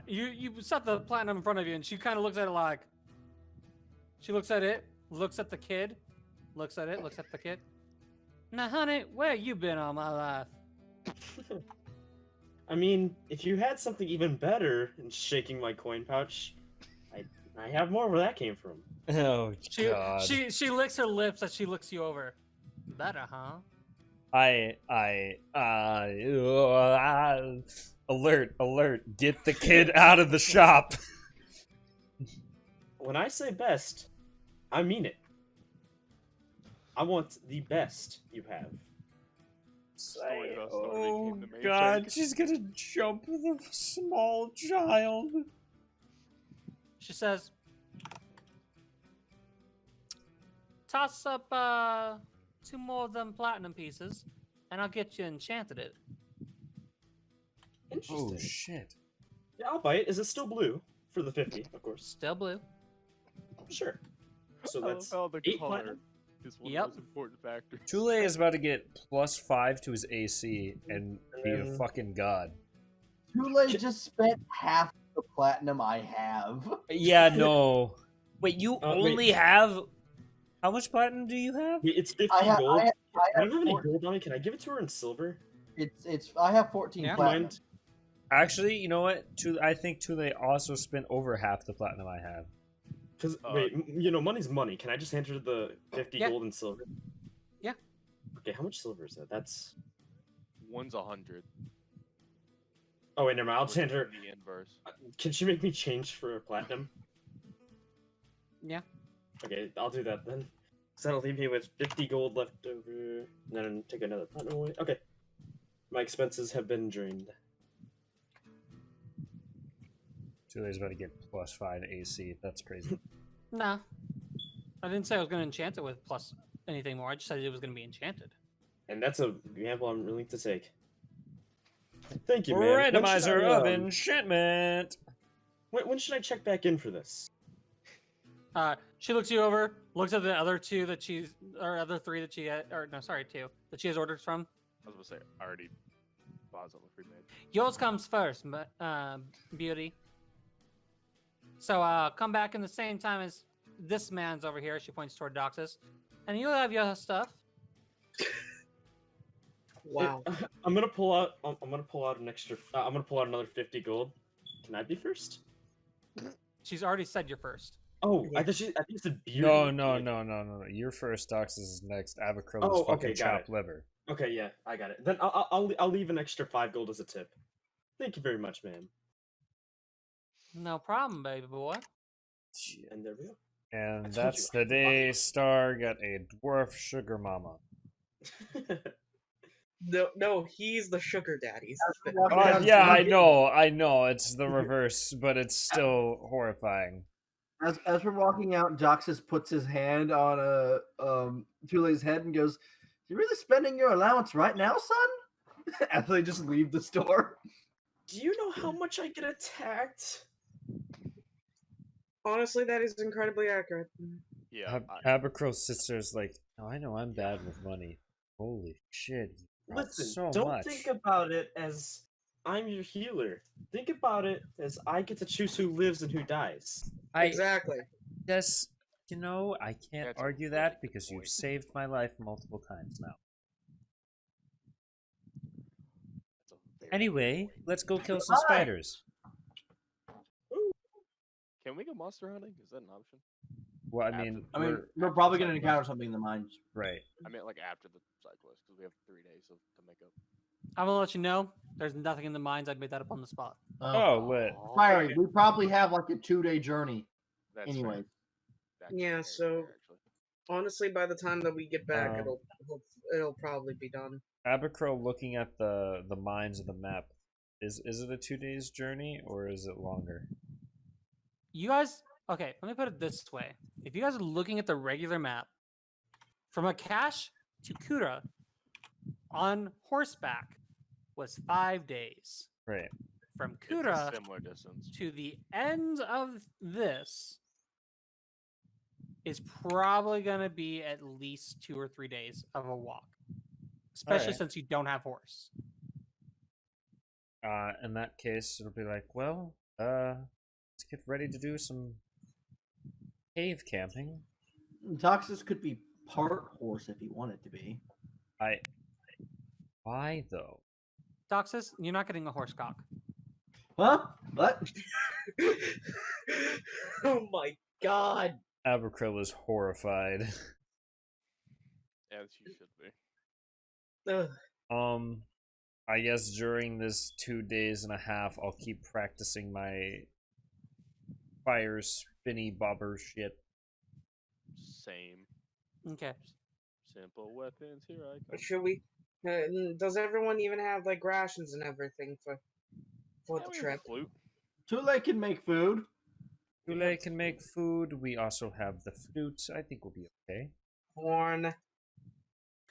You set the platinum in front of you, and she kind of looks at it like. She looks at it, looks at the kid, looks at it, looks at the kid. Now, honey, where you been all my life? I mean, if you had something even better, and shaking my coin pouch, I have more where that came from. Oh god. She licks her lips as she looks you over. Better, huh? Alert, get the kid out of the shop. When I say best, I mean it. I want the best you have. Story about Star Oh became the main god, tank. she's gonna jump with a small child. She says, toss up 2 more of them platinum pieces, and I'll get you enchanted it. Interesting. Oh shit. Yeah, I'll buy it. Is it still blue? For the 50, of course. Still blue. Sure. So I love that's how the 8 color platinum. is one Yep. of the most important factors. Chule is about to get +5 to his AC and be a Mm. fucking god. Chule just spent half the platinum I have. Yeah, no. Wait, you Wait. only have... How much platinum do you have? It's 50 I have, gold. I have, I I have don't have any four- gold on me. Can I give it to her in silver? I have 14 Yeah. platinum. Mind? Actually, you know what? I think Chule also spent over half the platinum I have. Because, Uh, you know, money's money. Can I just hand her the 50 Yeah. gold and silver? Yeah. Okay, how much silver is that? That's... One's 100. Oh, wait, never mind. I'll just hand her... The inverse. Can she make me change for a platinum? Yeah. Okay, I'll do that then. So that'll leave me with 50 gold left over. And then take another platinum away. Okay. My expenses have been drained. Chule's about to get +5 AC. That's crazy. Nah. I didn't say I was going to enchant it with plus anything more. I just said it was going to be enchanted. And that's a gamble I'm willing to take. Thank you, man. When should Randomizer I, of enchantment. when should I check back in for this? She looks you over, looks at the other 2 that she's, or other 3 that she had, or no, sorry, 2 that she has orders from. I was gonna say, I already bought something pre-made. Yours comes first, beauty. So come back in the same time as this man's over here. She points toward Doxus, and you'll have your stuff. Wow. I'm gonna pull out. I'm gonna pull out an extra. I'm gonna pull out another 50 gold. Can I be first? She's already said you're first. Oh, Yeah. I think it's a beard. No. You're first. Doxus is next. Avacro's Oh, fucking okay, got chopped it. liver. Okay, yeah, I got it. Then I'll leave an extra 5 gold as a tip. Thank you very much, man. No problem, baby boy. And there we go. And I told that's you, the day Star got a dwarf sugar mama. No, he's the sugar daddy. Walking down Yeah, I Circuit, know. It's the reverse, but it's still horrifying. As we're walking out, Doxus puts his hand on Tule's head and goes, "You really spending your allowance right now, son?" As they just leave the store. Do you know how much I get attacked? Honestly, that is incredibly accurate. Yeah. Abercromb's sister's like, oh, I know I'm bad with money. Holy shit. you brought Listen, so don't much. think about it as I'm your healer. Think about it as I get to choose who lives and who dies. Exactly. Yes, I can't That's a argue really that good because you've point. saved my life multiple times now. That's a very Anyway, good point. let's go kill some Hi. spiders. Can we go monster hunting? Is that an option? Well, I After- mean, We're probably side going to quest. encounter something in the mines. right. I meant like after the side quest because we have 3 days to make up. I'm gonna let you know. There's nothing in the mines. I'd made that up on the spot. Oh, lit. Fiery, we probably have like a 2-day journey. That's Anyway. fair. That's Yeah, very so- fair, actually. Honestly, by the time that we get back, Um, it'll probably be done. Abercrow looking at the mines of the map. Is it a 2 days journey or is it longer? You guys, okay, let me put it this way. If you guys are looking at the regular map, from Akash to Kura on horseback was 5 days. Right. From It's a Kura similar distance. to the end of this is probably going to be at least 2 or 3 days of a walk, especially Alright. since you don't have horse. In that case, it'll be like, well, let's get ready to do some cave camping. Doxus could be part horse if he wanted to be. Why though? Doxus, you're not getting a horse cock. Huh? What? Oh my god! Abercrow is horrified. As you should be. Ugh. I guess during this 2 days and a half, I'll keep practicing my fire spinny bobber shit. Same. Okay. Simple weapons. Here I come. Should we? Does everyone even have like rations and everything for Yeah, the we have a trip? flute. Tule can make food. Goulet can make food. We also have the flute. I think we'll be okay. Horn.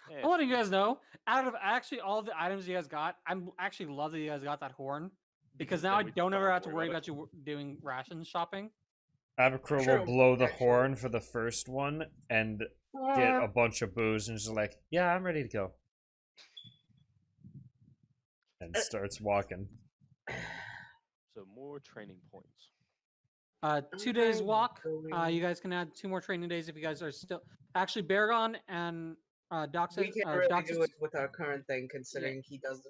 Yeah, I want you guys know, out of actually all the items you guys got, I'm actually love that you guys got that horn because now then I we don't ever have to worry it. about you doing ration shopping. Abercrow True, will blow the actually. horn for the first one and get a bunch of booze and just like, yeah, I'm ready to go. And starts walking. So more training points. 2 days Okay, walk. going- You guys can add 2 more training days if you guys are still actually Baragon and Doxus. We can't really do Doxus- it with our current thing, considering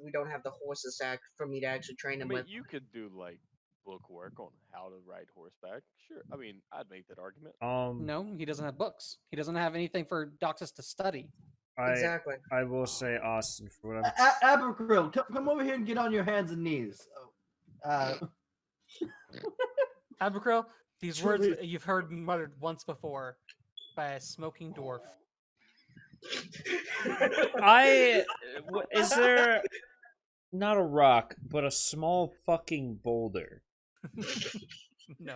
we don't have the horses for me to actually train I him mean, with. you could do like book work on how to ride horseback. Sure. I mean, I'd make that argument. No, he doesn't have books. He doesn't have anything for Doxus to study. Exactly. I will say, Austin, for what I'm Abercrow, come over here and get on your hands and knees. Abercrow, these words Truly. you've heard muttered once before by a smoking dwarf. is there not a rock, but a small fucking boulder? No.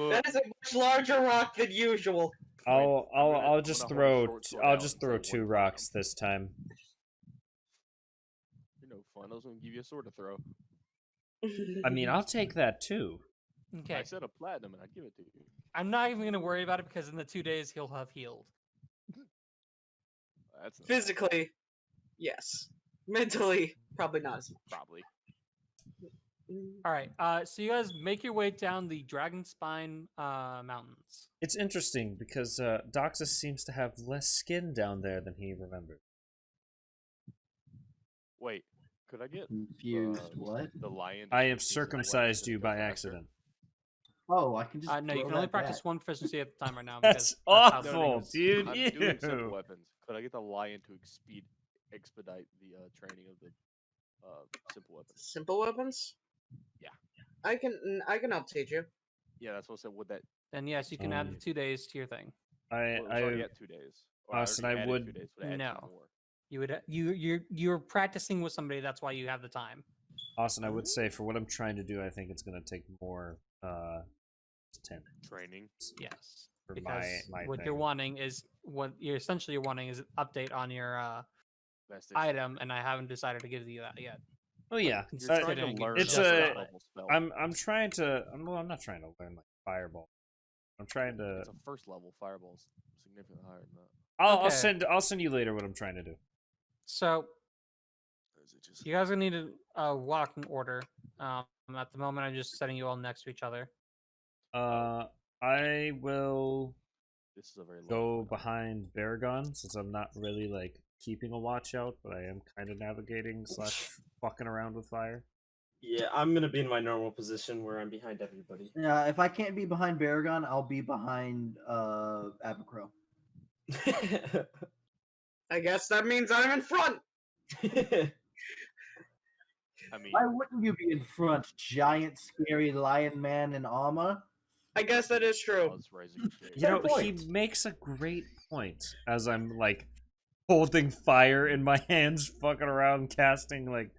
That is a much larger rock than usual. I'll just hold a throw short sword I'll out just and throw say 2 one rocks platinum. this time. You're no fun. I was gonna give you a sword to throw. I mean, I'll take that too. Okay. I said a platinum, and I'd give it to you. I'm not even going to worry about it because in the 2 days he'll have healed. That's not Physically, yes. Mentally, probably not as much. probably. All right. So you guys make your way down the Dragon Spine mountains. It's interesting because Doxus seems to have less skin down there than he remembered. Wait, could I get Confused. What? the lion? to I shoot have pieces of circumcised weapons you and by go faster? accident. Oh, I can just. No, you throw can only that practice back. one proficiency at the time right now. That's because how awful, things- dude. I'm doing simple Ew. weapons. Could I get the lion to expedite the training of the simple weapons? Simple weapons? Yeah. I can help teach you. Yeah, that's what I said. Would that? Then yes, you can add the 2 days to your thing. Well, it was already at 2 days. Or Austin, already I added would- 2 days. Would I add 2 No. more? You would you're practicing with somebody. That's why you have the time. Austin, I would say for what I'm trying to do, I think it's gonna take more 10 Training. Yes, for because my what thing. you're wanting is you're wanting is an update on your Best item, and I haven't decided to give you that yet. Oh yeah, You're Consider- trying to considering you learn it's a just a- got first it. level spell. I'm trying to. I'm not trying to learn like fireball. I'm trying to. It's a first level. Fireball's significantly higher than that. I'll send you later what I'm trying to do. So Is it just you guys are gonna need a walking order. At the moment, I'm just setting you all next to each other. I will this is a very large go map. behind Baragon since I'm not really like keeping a watch out, but I am kind of navigating / fucking around with fire. Yeah, I'm gonna be in my normal position where I'm behind everybody. Yeah, if I can't be behind Baragon, I'll be behind Abacro. I guess that means I'm in front. I mean, Why wouldn't you be in front, giant, scary lion man in armor? I guess that is I true. was raising shade. You know, Fair he point. makes a great point as I'm like holding fire in my hands, fucking around, casting like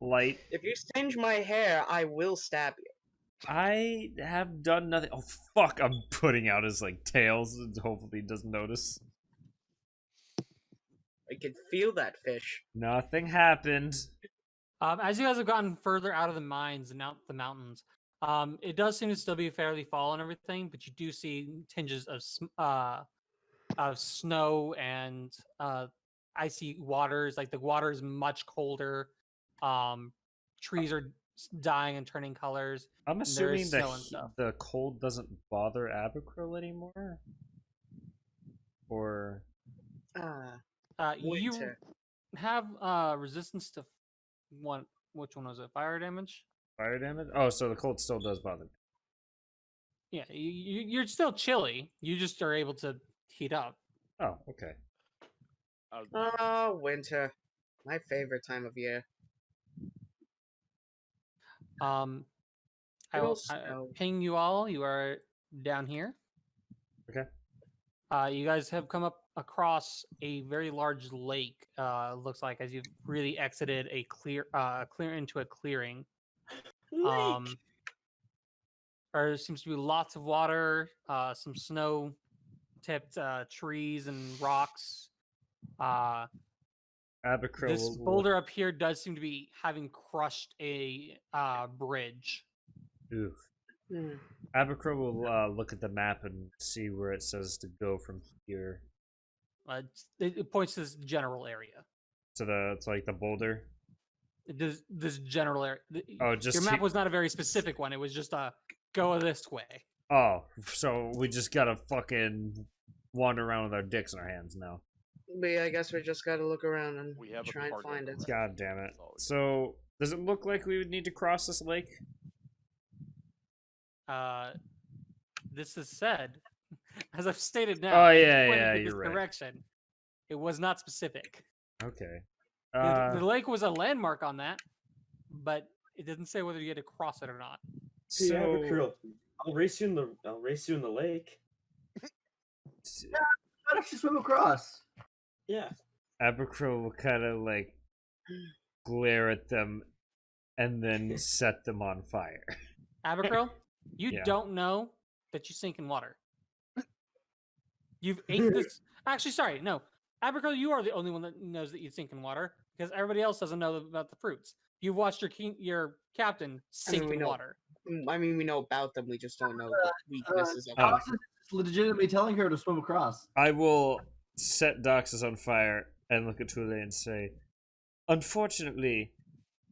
light. If you singe my hair, I will stab you. I have done nothing. Oh fuck! I'm putting out his like tails, and hopefully he doesn't notice. I can feel that fish. Nothing happened. As you guys have gotten further out of the mines and out the mountains, it does seem to still be fairly fall and everything, but you do see tinges of snow and icy waters. Like the water is much colder. Trees are dying and turning colors. I'm There is assuming that snow and stuff. the cold doesn't bother Abercrow anymore, or You Winter. have resistance to one. Which one was it? Fire damage. fire damage. Oh, so the cold still does bother me. Yeah, you're still chilly. You just are able to heat up. Oh, okay. Winter. My favorite time of year. I Good will old snow. ping you all. You are down here. Okay. You guys have come up across a very large lake. Looks like as you've really exited a clear into a clearing. Lake. There seems to be lots of water, some snow-tipped trees and rocks. Abercrow This will boulder up here does seem to be having crushed a bridge. Oof. Hmm. Abercrow will look at the map and see where it says to go from here It points to this general area. to like the boulder. This general area. Oh, just Your map was not a very specific one. It was just a go this way. Oh, so we just gotta fucking wander around with our dicks in our hands now. But yeah, I guess we just gotta look around and We have a try and cargo find it. correct. God damn it. That's all we So, does it look like we would need to cross this lake? This is said, as I've stated now. Oh, it's yeah, pointed yeah, in you're this right. direction. It was not specific. Okay. The lake was a landmark on that, but it doesn't say whether you had to cross it or not. Hey, So, Abercrow, I'll race you in the lake. Why don't you swim across? Yeah. Abercrow will kind of like glare at them and then set them on fire. Abercrow, you Yeah. don't know that you sink in water. You've ate this. Actually, sorry, no. Abercrow, you are the only one that knows that you sink in water because everybody else doesn't know about the fruits. You've watched your captain sink we in know. water. I mean, we know about them. We just don't know the weaknesses of Oh. them. Alex is legitimately telling her to swim across. I will set Doxus on fire and look at Tule and say, unfortunately,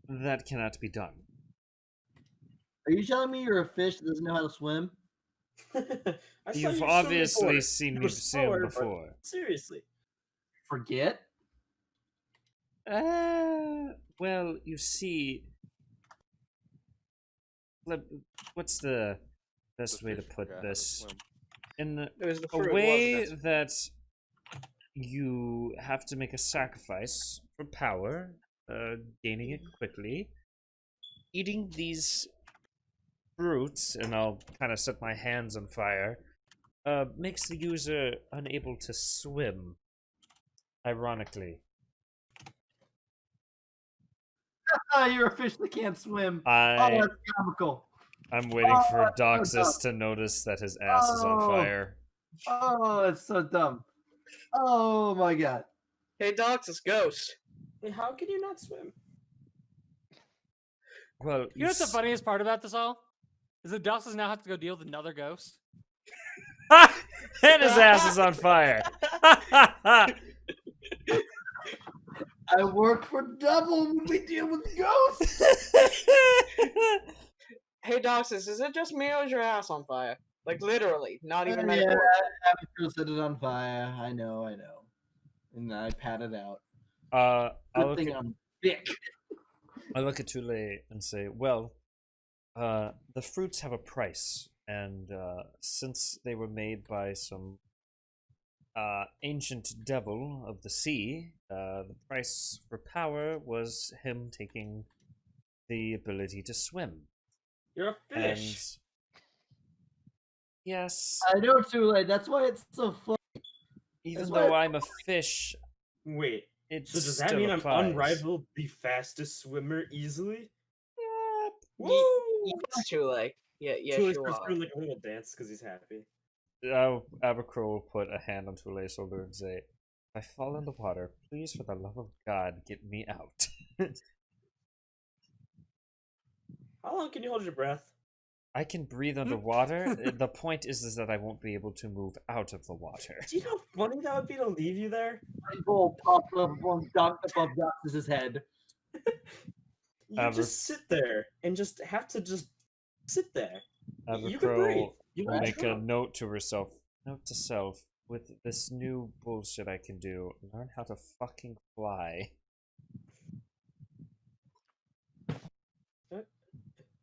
that cannot be done. Are you telling me you're a fish that doesn't know how to swim? I saw you You've swim obviously before. seen You me were swim slower, but before. Seriously. Forget? Well, you see, what's the best way to fish put forgot how to this? swim. In It was the a fruit, way wasn't it? that you have to make a sacrifice for power, gaining it quickly, eating these fruits, and I'll kind of set my hands on fire, makes the user unable to swim. Ironically. You officially can't swim. Oh, I'm that's comical. waiting for that's so Doxus to notice that his ass is on Oh. fire. Oh, that's so dumb. Oh my god. Hey, Docs, it's Ghost. Hey, how can you not swim? Well, You know what's the funniest part about this all? Is that Dawson now has to go deal with another ghost. and his ass is on fire. I work for double when we deal with ghosts. Hey, Doxus, is it just me or is your ass on fire? Like, literally, not even Yeah, metaphorically. Abigail set it on fire. I know. And I pat it out. I Good look thing at I'm thick. Tule and say, well, the fruits have a price, and since they were made by some ancient devil of the sea, the price for power was him taking the ability to swim. You're a And fish. yes, I know, too late. That's why it's so fun. even That's though why- I'm a fish, Wait. it So does still that mean applies. I'm unrivaled, the fastest swimmer easily? Woo! Yes, Chule. Yeah, yes, Tule you starts are. doing like a little dance because he's happy. Abercrow will put a hand on Tule's shoulder and say, if I fall in the water, please, for the love of God, get me out. How long can you hold your breath? I can breathe underwater. The point is that I won't be able to move out of the water. Do you know how funny that would be to leave you there? Bull popped up above Doctus's head. You just sit there and just have to just sit there. You can breathe. Abercrow You will can make a drown. note to herself. Note to self, with this new bullshit I can do, learn how to fucking fly.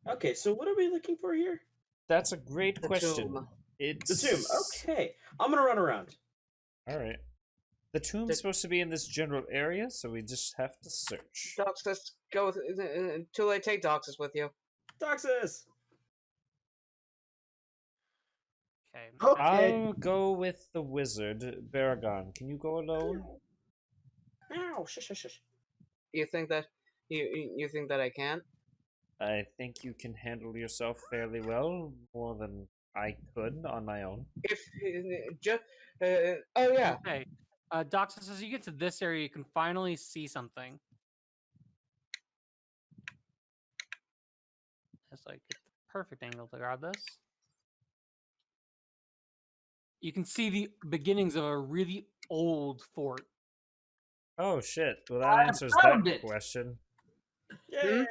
Okay, so what are we looking for here? That's a great The question. tomb. It's The tomb. Okay, I'm gonna run around. Alright. The tomb's supposed to be in this general area, so we just have to search. Doxus, go with Chule. Take Doxus with you. Doxus. Okay. Okay. I'll go with the wizard. Baragon, can you go alone? Ow! Shush, shush, shush. You think that you think that I can? I think you can handle yourself fairly well, more than I could on my own. If just oh yeah. Okay. Doxus, as you get to this area, you can finally see something. It's like get the perfect angle to grab this. You can see the beginnings of a really old fort. Oh shit, well I that answers that found it. question. Yay!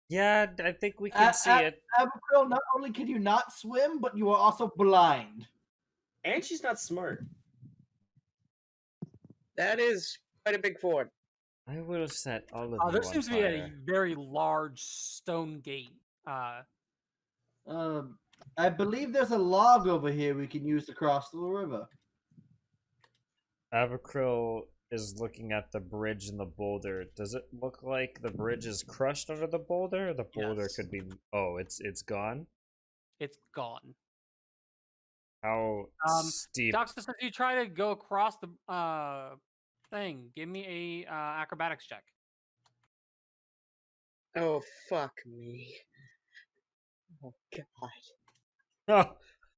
Yeah, I think we can see it. Abigail, not only can you not swim, but you are also blind. And she's not smart. That is quite a big fort. I will set all of you There on seems to be a fire. very large stone gate. I believe there's a log over here we can use to cross the river. Abercrow is looking at the bridge and the boulder. Does it look like the bridge is crushed under the boulder? The boulder Yes. could be. Oh, it's gone. It's gone. How steep? Doxus, as you try to go across the thing, give me a acrobatics check. Oh fuck me. Oh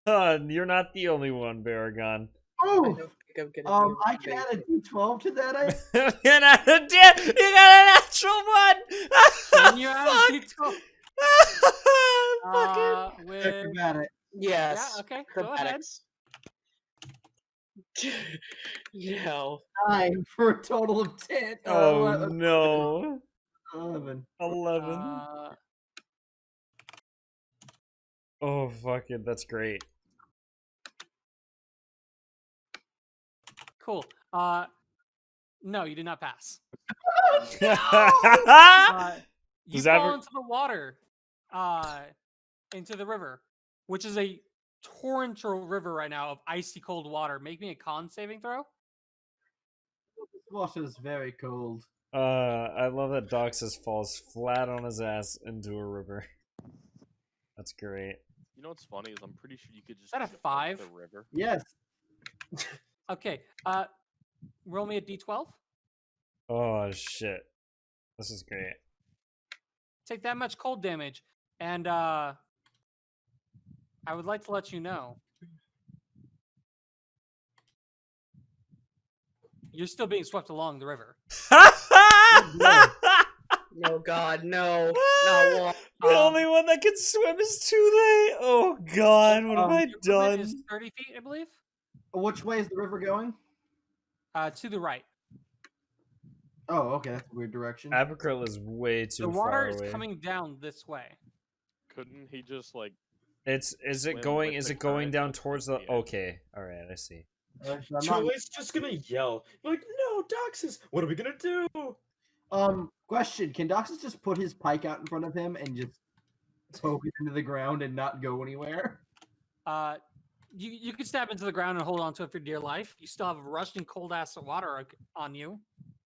god. You're not the only one, Baragon. I Oh, don't think I'm gonna be able I to can make add a it. D12 to that. You got a natural one. Can you add a Fuck. D12? Fucking. With Acrobatic. Yes. yeah, okay, go ahead. Acrobatics. No. 9 for a total of 10. Oh no. 11. 11. Oh fuck it, that's great. Cool. No, you did not pass. You Does that fall ever- into the water, into the river, which is a torrential river right now of icy cold water. Make me a con saving throw. This water is very cold. I love that Doxus falls flat on his ass into a river. That's great. You know what's funny is I'm pretty sure you could just that a jump 5? the river. Yes. Okay. Roll me a d12. Oh shit. This is great. Take that much cold damage, and I would like to let you know you're still being swept along the river. No, God, no. Not one. The only one that can swim is Tule. Oh God, what have I Your movement is done? 30 feet, I believe. Which way is the river going? To the right. Oh, okay, that's a weird direction. Abercrombie is way too The far water is away. coming down this way. Couldn't he just like? Is it swim going? with Is the it going current down up to towards the? the edge? Okay, all right, I see. So I'm not- Tule's just gonna yell like, "No, Doxus! What are we gonna do?" Question: Can Doxus just put his pike out in front of him and just poke it into the ground and not go anywhere? You can stab into the ground and hold on to it for dear life. You still have rushing cold ass water on you.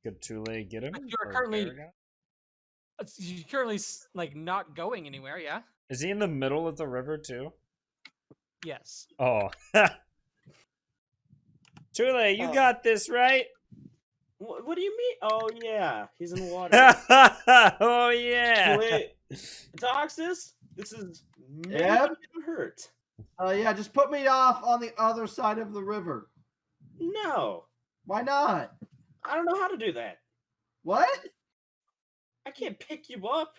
Could Tule get him? But you are Or currently- Paragon? You're currently like not going anywhere. Yeah. Is he in the middle of the river too? Yes. Oh. Tule, you Oh. got this, right? What do you mean? Oh yeah, he's in the water. Oh yeah. Tule, Doxus, this is maybe Yep. gonna hurt. Yeah, just put me off on the other side of the river. No, Why not? I don't know how to do that. What? I can't pick you up.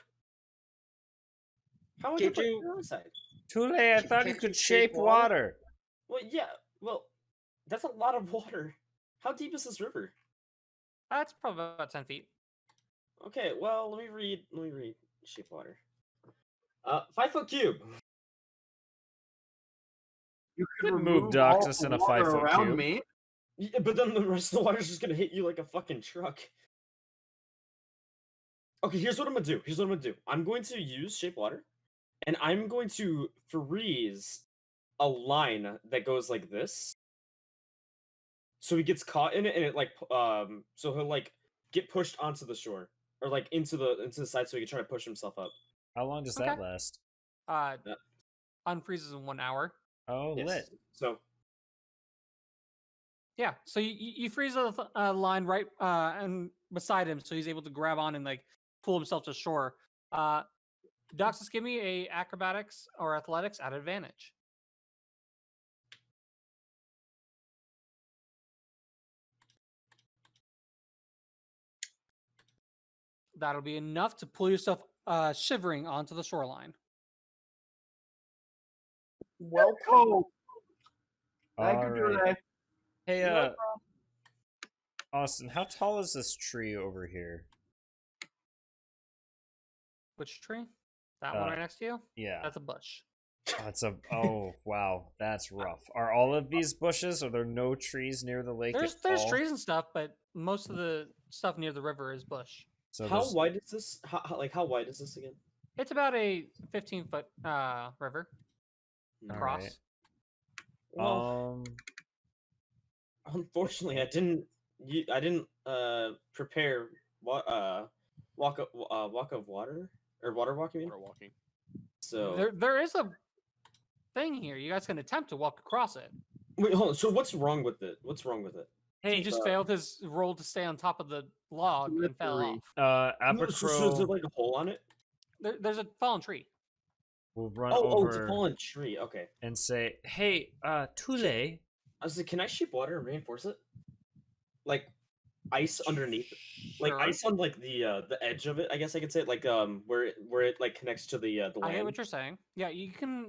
How am I gonna Can't put you you- on the other side? Tule, I thought you Can't could you shape shape water. Well, yeah. Well, that's a lot of water. How deep is this river? That's probably about 10 feet. Okay, well, let me read. Shape water. 5-foot cube. You could move remove Doxus all in a the water 5-foot around cube. me. Yeah, but then the rest of the water's just gonna hit you like a fucking truck. Okay, here's what I'm gonna do. I'm going to use shape water, and I'm going to freeze a line that goes like this. So he gets caught in it, and it like so he'll like get pushed onto the shore or like into the side, so he can try to push himself up. How long does that Okay. last? Uh, Yeah. unfreezes in 1 hour. Oh, Yes. lit. So Yeah. So you freeze a line right and beside him, so he's able to grab on and like pull himself to shore. Doxus, give me a acrobatics or athletics at advantage. That'll be enough to pull yourself shivering onto the shoreline. Well, Cold. Thank All you, right. Tule. Hey, You're Austin, how tall is this tree over here? Which tree? That one right next to you? Yeah. That's a bush. That's a. Oh, wow. That's rough. Are all of these bushes? Are there no trees near the lake? There's at all? trees and stuff, but most of the stuff near the river is bush. So how there's- wide is this? How wide is this again? It's about a 15-foot river across. Alright. Well, unfortunately, I didn't prepare walk of water or water walking. Water walking. So There is a thing here. You guys can attempt to walk across it. wait, hold on. So what's wrong with it? He just failed his roll to stay on top of the log and fell Slippery. off. So is there like a hole on it? There's a fallen tree. will run Oh, it's a over fallen tree. Okay. and say, "Hey, Tule." I was like, can I shape water and reinforce it? Like ice underneath, like Sure. ice on like the edge of it. I guess I could say it, like where it like connects to the I get land. what you're saying. Yeah, you can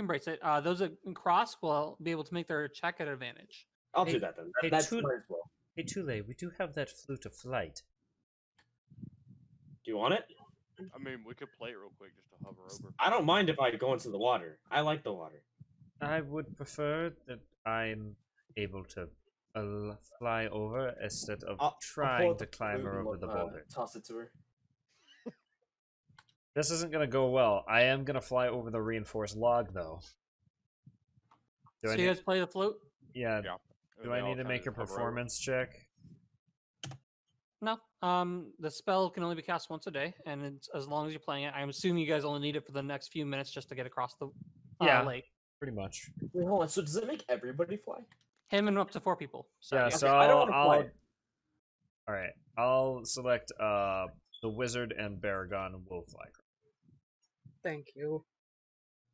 brace it. Those that cross will be able to make their check at advantage. I'll Hey- do that then. hey, That's Tule- might as well. Hey, Tule, we do have that flute of flight. Do you want it? I mean, we could play it real quick just to hover over. I don't mind if I go into the water. I like the water. I would prefer that I'm able to fly over instead of I'll pull trying out to the climb flute her and over the boulder. Toss it to her. This isn't gonna go well. I am gonna fly over the reinforced log, though. Do So I you need, guys play the flute? yeah. Yeah. Do I need to make a performance check? No. The spell can only be cast once a day, and it's, as long as you're playing it, I'm assuming you guys only need it for the next few minutes just to get across the Yeah. lake. Pretty much. Wait, hold on. So does it make everybody fly? Him and up to 4 people. So Yeah. yes. So I don't I'll. wanna fly. All right. I'll select the wizard and Baragon will fly. Thank you.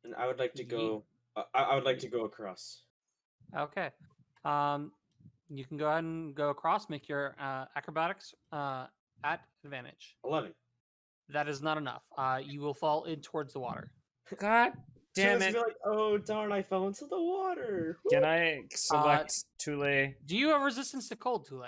And I would like to Ye- go. I would like to go across. Okay. You can go ahead and go across. Make your acrobatics at advantage. 11. That is not enough. You will fall in towards the water. God damn Tule's it! gonna be like, oh darn, I fell into the water. Can I select Tule? Do you have resistance to cold, Tule?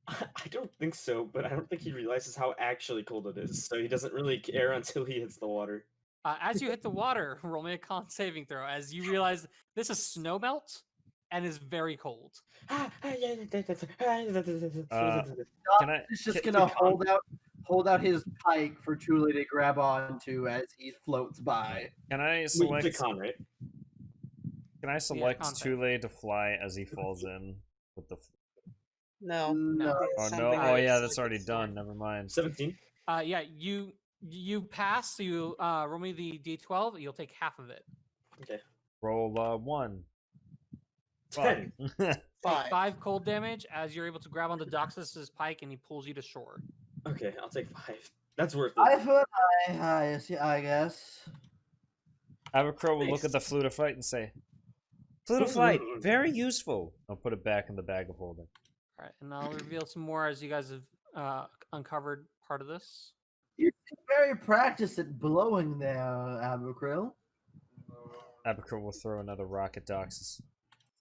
I don't think so, but I don't think he realizes how actually cold it is, so he doesn't really care until he hits the water. As you hit the water, roll me a con saving throw. As you realize this is snow melt and is very cold. Can I? He's just can- gonna hold out his pike for Tule to grab onto as he floats by. Can I Wait, select? it's a con, right? Can I select contact. Tule to fly as he falls in with the? No. No. Oh no! Something Oh I yeah, was that's already looking for. done. Never mind. 17. Yeah, you pass. So you roll me the d12. You'll take half of it. Okay. Roll 1. 10. Take 5. 5 cold damage as you're able to grab onto Doxus's pike and he pulls you to shore. Okay, I'll take 5. That's worth it. 5 foot high, I guess. Abercrow will look Nice. at the flute of fight and say, "Flute of fight, very useful." I'll put it back in the bag of holding. All right, and I'll reveal some more as you guys have uncovered part of this. You're very practiced at blowing there, Abercrow. Abercrow will throw another rock at Doxus.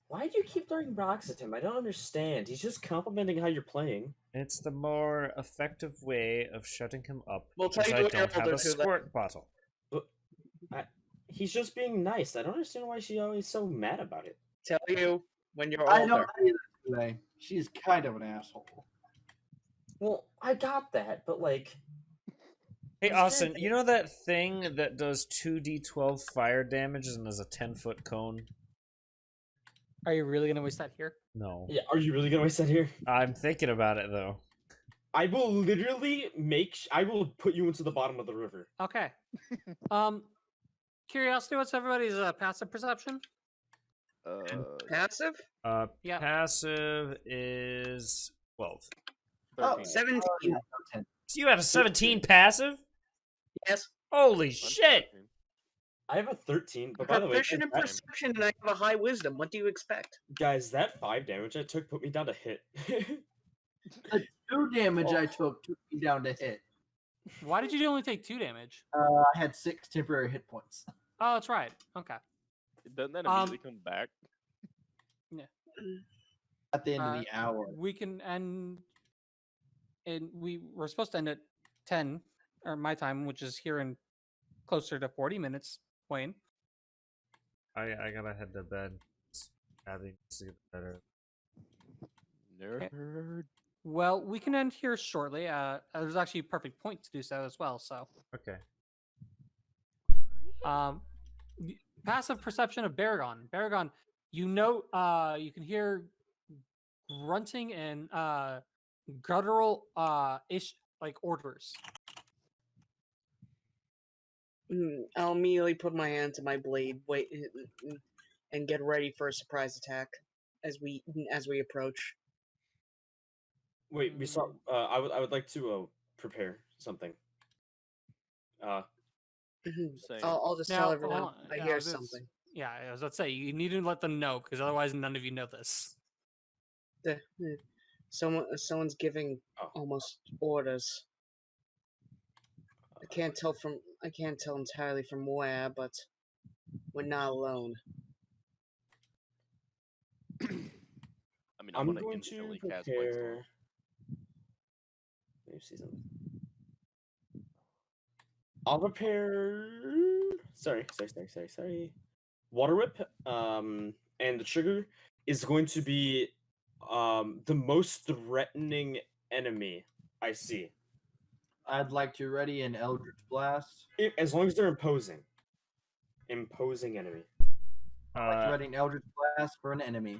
Why do you keep throwing rocks at him? I don't understand. He's just complimenting how you're playing. It's the more effective way of shutting him up. We'll because tell I you what don't have you're a older to that- squirt bottle. He's just being nice. I don't understand why she's always so mad about it. Tell you when you're I older. don't either, Tule. She's kind of an asshole. Well, I got that, but like, Hey, It's Austin, good. you know that thing that does 2d12 fire damage and is a 10-foot cone? Are you really gonna waste that here? No. yeah, are you really gonna waste that here? I'm thinking about it, though. I will literally I will put you into the bottom of the river. Okay. Curiosity, what's everybody's passive perception? Passive? Yeah. Passive is 12. 13. 17. Yeah, 10. So you had a 17 passive? Yes. Holy I'm shit! 13. I have a 13, but by the way, Proficient in that- perception, and I have a high wisdom. What do you expect? guys, that 5 damage I took put me down to hit. The 2 damage I took me down to hit. Why did you only take 2 damage? I had 6 temporary hit points. Oh, that's right. Okay. Doesn't that Um, immediately come back? At the end of the hour. We can end, and we're supposed to end at 10 or my time, which is here in closer to 40 minutes. Wayne. I gotta head to bed. Abby needs to get better. Nerd. Well, we can end here shortly. There's actually a perfect point to do so as well. So, Okay. passive perception of Baragon. Baragon, you know, you can hear grunting and guttural ish like orders. I'll immediately put my hand to my blade, wait, and get ready for a surprise attack as we approach. Wait, we saw. I would like to prepare something. Same. I'll just Now, tell hold everyone on, I yeah, hear this- something. Yeah, I was about to say you need to let them know because otherwise none of you know this. Someone's giving Oh. almost orders. I can't tell entirely from where, but we're not alone. I mean, I'm I'm gonna going to instantly cast prepare. Blightstorm. Let me see something. I'll prepare. Sorry. Water whip. And the trigger is going to be the most threatening enemy I see. I'd like to ready an Eldritch Blast. As long as they're imposing. Imposing enemy. I'd like to ready an Eldritch Blast for an enemy.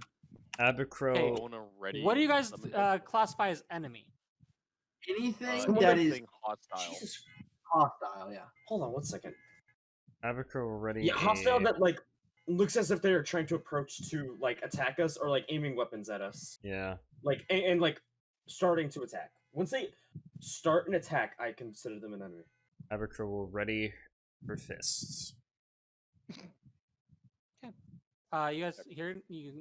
Abercrow. Hey, I wanna ready What do you guys summon them. classify as enemy? Anything Someone that that is Anything hostile. Jesus. hostile, yeah. Hold on 1 second. Abercrow already. Yeah, hostile that like looks as if they're trying to approach to like attack us or like aiming weapons at us. Yeah. Like and like starting to attack. Once they start an attack, I consider them an enemy. Abercrow will ready her fists. You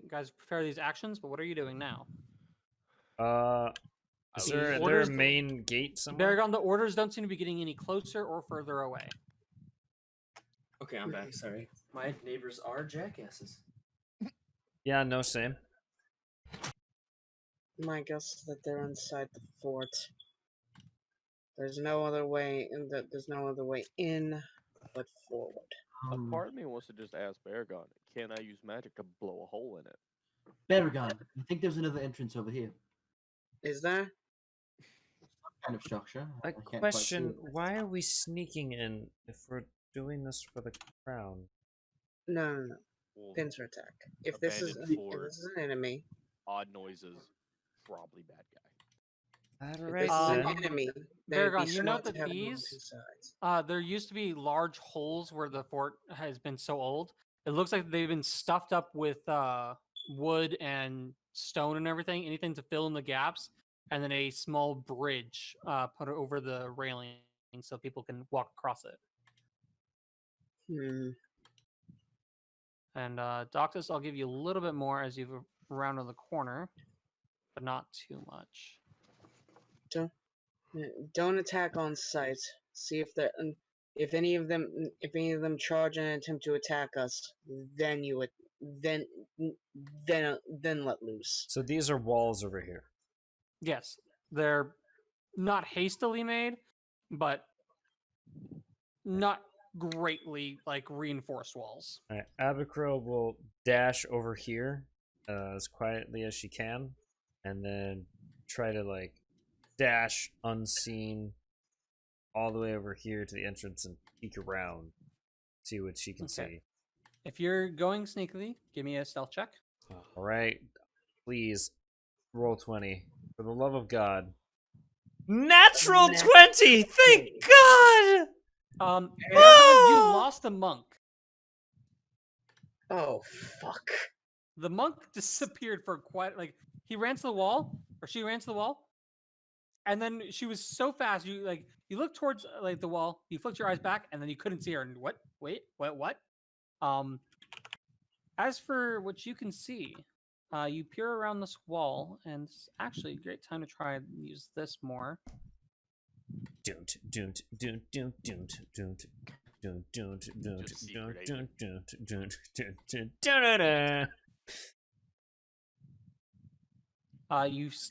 guys prepare these actions, but what are you doing now? Is The there a orders- main gate somewhere? Baragon, the orders don't seem to be getting any closer or further away. Okay, I'm back. Sorry. My neighbors are jackasses. Yeah, no, same. My guess is that they're inside the fort. There's no other way in there's no other way in but forward. A part of me wants to just ask Baragon, can I use magic to blow a hole in it? Baragon, I think there's another entrance over here. Is there? Kind of structure. A I can't quite see question: it. why are we sneaking in if we're doing this for the crown? No. Well, Pincer attack. If this is Abandoned if fort. this is an enemy, odd noises, probably bad guy. if Alright this is an then. enemy, then it'd be Baragon, you note smart to that have them on these- two sides. There used to be large holes where the fort has been so old. It looks like they've been stuffed up with wood and stone and everything, anything to fill in the gaps, and then a small bridge put over the railing so people can walk across it. And Doctus, I'll give you a little bit more as you've rounded the corner, but not too much. Don't attack on sight. See if they if any of them charge and attempt to attack us, then you would then let loose. So these are walls over here. Yes, they're not hastily made, but not greatly like reinforced walls. Alright, Abercrow will dash over here as quietly as she can, and then try to like dash unseen all the way over here to the entrance and peek around, see what she can see. If you're going sneakily, give me a stealth check. All right, please roll 20 for the love of God. Natural 20! Thank God! Baragon, you Oh! lost the monk. Oh fuck! The monk disappeared for quite like he ran to the wall, or she ran to the wall, and then she was so fast. You look towards like the wall, you flipped your eyes back, and then you couldn't see her. And what? Wait, what? As for what you can see, you peer around this wall, and it's actually a great time to try and use this more. Don't.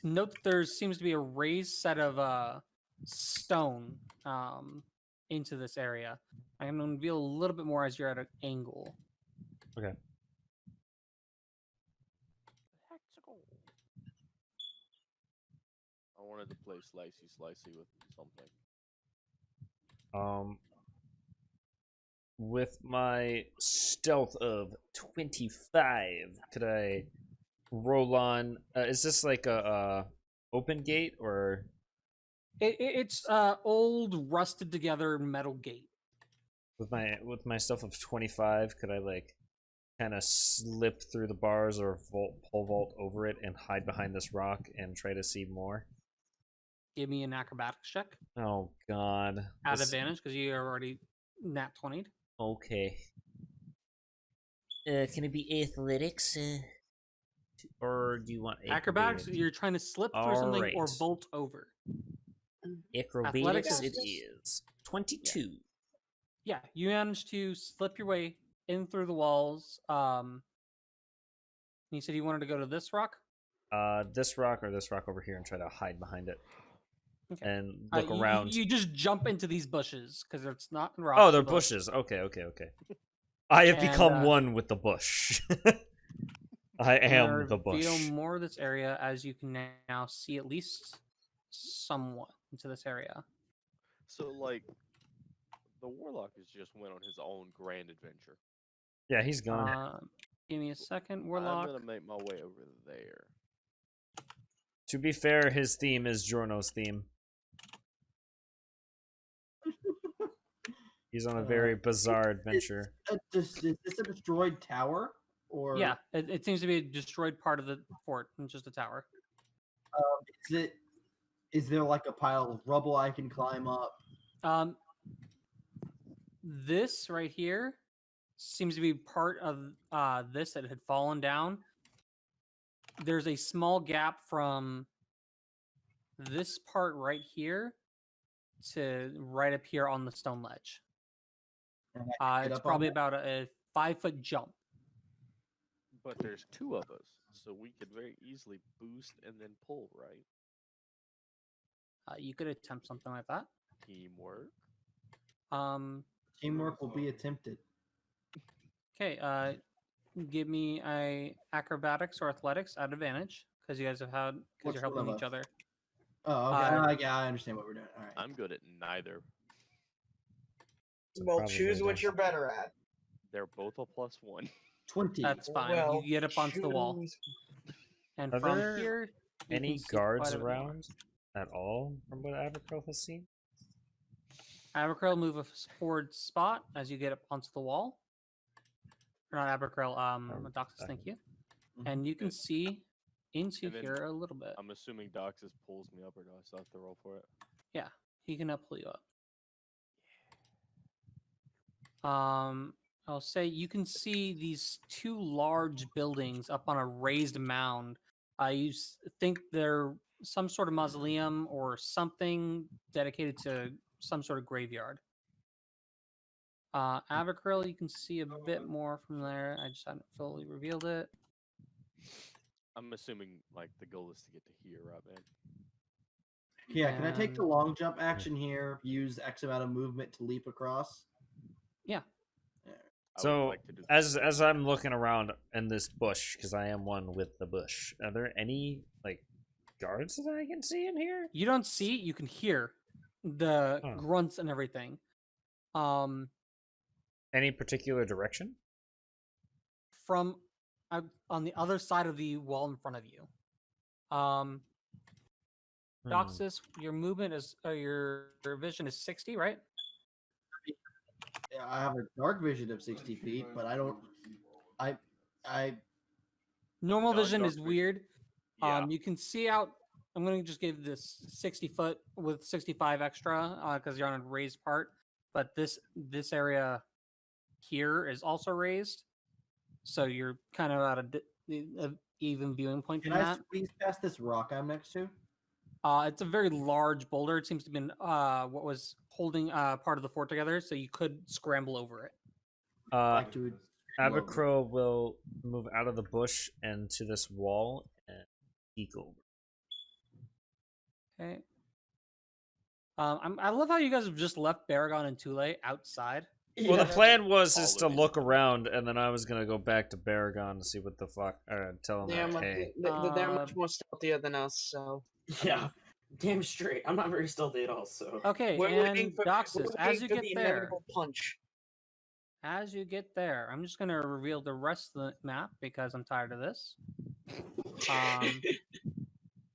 Note that there seems to be a raised set of stone into this area. I'm going to reveal a little bit more as you're at an angle. Okay. I wanted to play slicey with something. With my stealth of 25, could I roll on? Is this like a open gate or? It's old, rusted together metal gate. With my stuff of 25, could I like kind of slip through the bars or pole vault over it and hide behind this rock and try to see more? Give me an acrobatics check. Oh God! At advantage because you are already nat 20'd. Okay. Can it be athletics? Or do you want Acrobatics? You're trying to slip through something or vault over. Acrobatics Athletics it is. 22. Yeah, you managed to slip your way in through the walls. You said you wanted to go to this rock? This rock or this rock over here and try to hide behind it. Okay. And look around. You just jump into these bushes because it's not rock. Oh, they're bushes. Okay. I have become one with the bush. I am the bush. Reveal more of this area as you can now see at least somewhat into this area. So, like, the warlock has just went on his own grand adventure. Yeah, he's gone. Give me a second, warlock. I'm gonna make my way over there. To be fair, his theme is Jorno's theme. He's on a very bizarre adventure. Is this a destroyed tower? Or Yeah, it seems to be a destroyed part of the fort, and just a tower. Is it Is there like a pile of rubble I can climb up? This right here seems to be part of this that had fallen down. There's a small gap from this part right here to right up here on the stone ledge. And I can get It's up on probably that? about a 5-foot jump. But there's two of us, so we could very easily boost and then pull, right? You could attempt something like that. Teamwork. Teamwork will be attempted. Okay. Give me a acrobatics or athletics at advantage because you guys have had because Which you're one helping of each us? other. Oh, okay. I understand what we're doing. All right. I'm good at neither. So Well, probably choose what does. you're better at. They're both a +1. 20. That's fine. Well, You get up onto the wall, choose- and Are from there here, you Any can see guards quite a bit more. around at all from what Abercrow has seen? Abercrow move a forward spot as you get up onto the wall. Or not Abercrow, Doxus, thank you. And you can see into And then here a little bit. I'm assuming Doxus pulls me up, or do I still have to roll for it? Yeah, he can pull you up. I'll say you can see these two large buildings up on a raised mound. You think they're some sort of mausoleum or something dedicated to some sort of graveyard. Abercrow, you can see a bit more from there. I just haven't fully revealed it. I'm assuming like the goal is to get to here, right, man? Yeah, can I take the And- long jump action here? Use X amount of movement to leap across? Yeah. I So would like to do as I'm looking around in this bush, because I am one with the bush, are there any like guards that I can see in here? You don't see, you can hear the Huh. grunts and everything. Any particular direction? From on the other side of the wall in front of you. Doxus, your movement is your vision is 60, right? Yeah, I have a dark vision of 60 feet, but I don't. I Normal No, vision dark is vision. weird. Yeah. You can see out. I'm going to just give this 60 foot with 65 extra because you're on a raised part. But this area here is also raised, so you're kind of at a even viewing point can from I that. squeeze past this rock I'm next to? It's a very large boulder. It seems to be what was holding part of the fort together, so you could scramble over it. Like to Abercrow will move out of the bush and to this wall and peek over. Okay. I love how you guys have just left Baragon and Tule outside. Well, the plan was All is the to way look around, and then I was gonna go back to Baragon to see what the fuck, or tell him They're that, much, hey, they're much more stealthier than us, so. Yeah, damn straight. I'm not very stealthy at all, so. Okay, We're and waiting for, Doxus, we're as waiting you for get the there, inevitable punch. I'm just gonna reveal the rest of the map because I'm tired of this.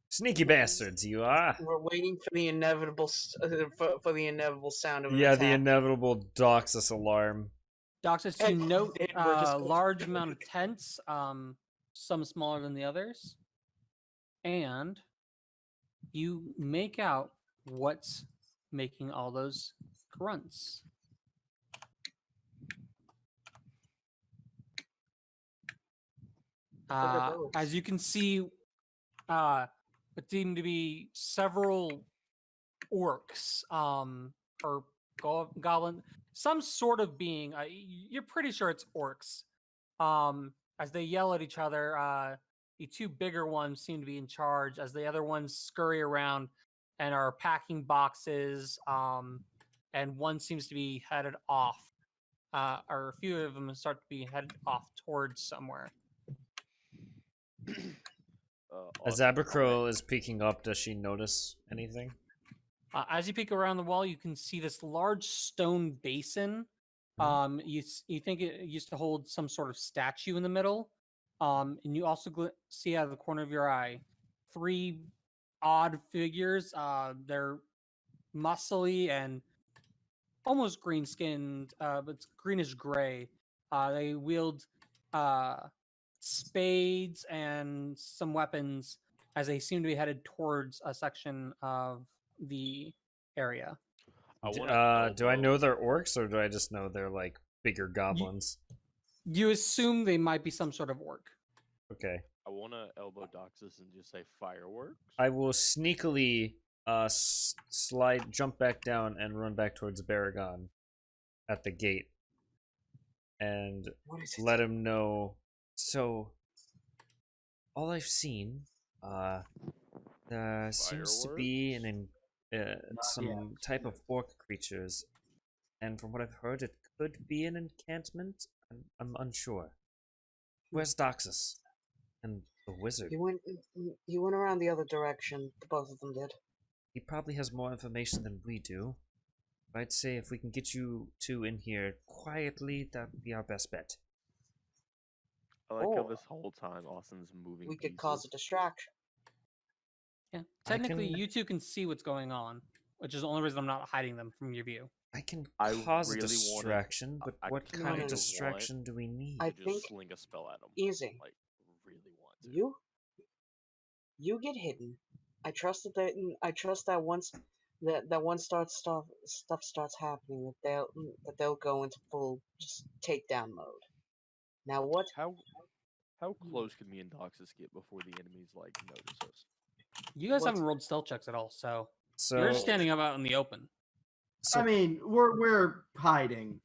sneaky bastards, you are. We're waiting for the inevitable for the inevitable sound of an Yeah, attack. the inevitable Doxus alarm. Doxus, you And note then we're just a going- large amount of tents, some smaller than the others, and you make out what's making all those grunts. As you can see, it seemed to be several orcs, or goblin, some sort of being. You're pretty sure it's orcs. As they yell at each other, the two bigger ones seem to be in charge, as the other ones scurry around and are packing boxes. And one seems to be headed off, or a few of them start to be headed off towards somewhere. As Awesome. Abercrow is peeking up, does she notice anything? As you peek around the wall, you can see this large stone basin. You think it used to hold some sort of statue in the middle, and you also see out of the corner of your eye 3 odd figures. They're muscly and almost green-skinned, but it's greenish gray. They wield spades and some weapons, as they seem to be headed towards a section of the area. I want to Do I know they're orcs or do I just know they're like bigger goblins? You assume they might be some sort of orc. Okay. I want to elbow Doxus and just say fireworks. I will sneakily jump back down and run back towards Baragon at the gate and What is it? let him know. So, all I've seen, there seems to be some type of orc creatures, and from what I've heard, it could be an enchantment. I'm unsure. Where's Doxus and the wizard? He went around the other direction. The both of them did. He probably has more information than we do. I'd say if we can get you two in here quietly, that would be our best bet. I like how Or this whole time Austin's moving. we could cause a distraction. Yeah. Technically, can- you two can see what's going on, which is the only reason I'm not hiding them from your view. I can I cause really a distraction, but I what kinda kind of want distraction do we need? I to think just sling a spell at him. easy. Like really want to. You get hidden. I trust that once stuff starts happening, that they'll go into full just takedown mode. Now what? How close can me and Doxus get before the enemies like notice us? You guys What? haven't rolled stealth checks at all, so So you're standing up out in the open. So, I mean, we're hiding.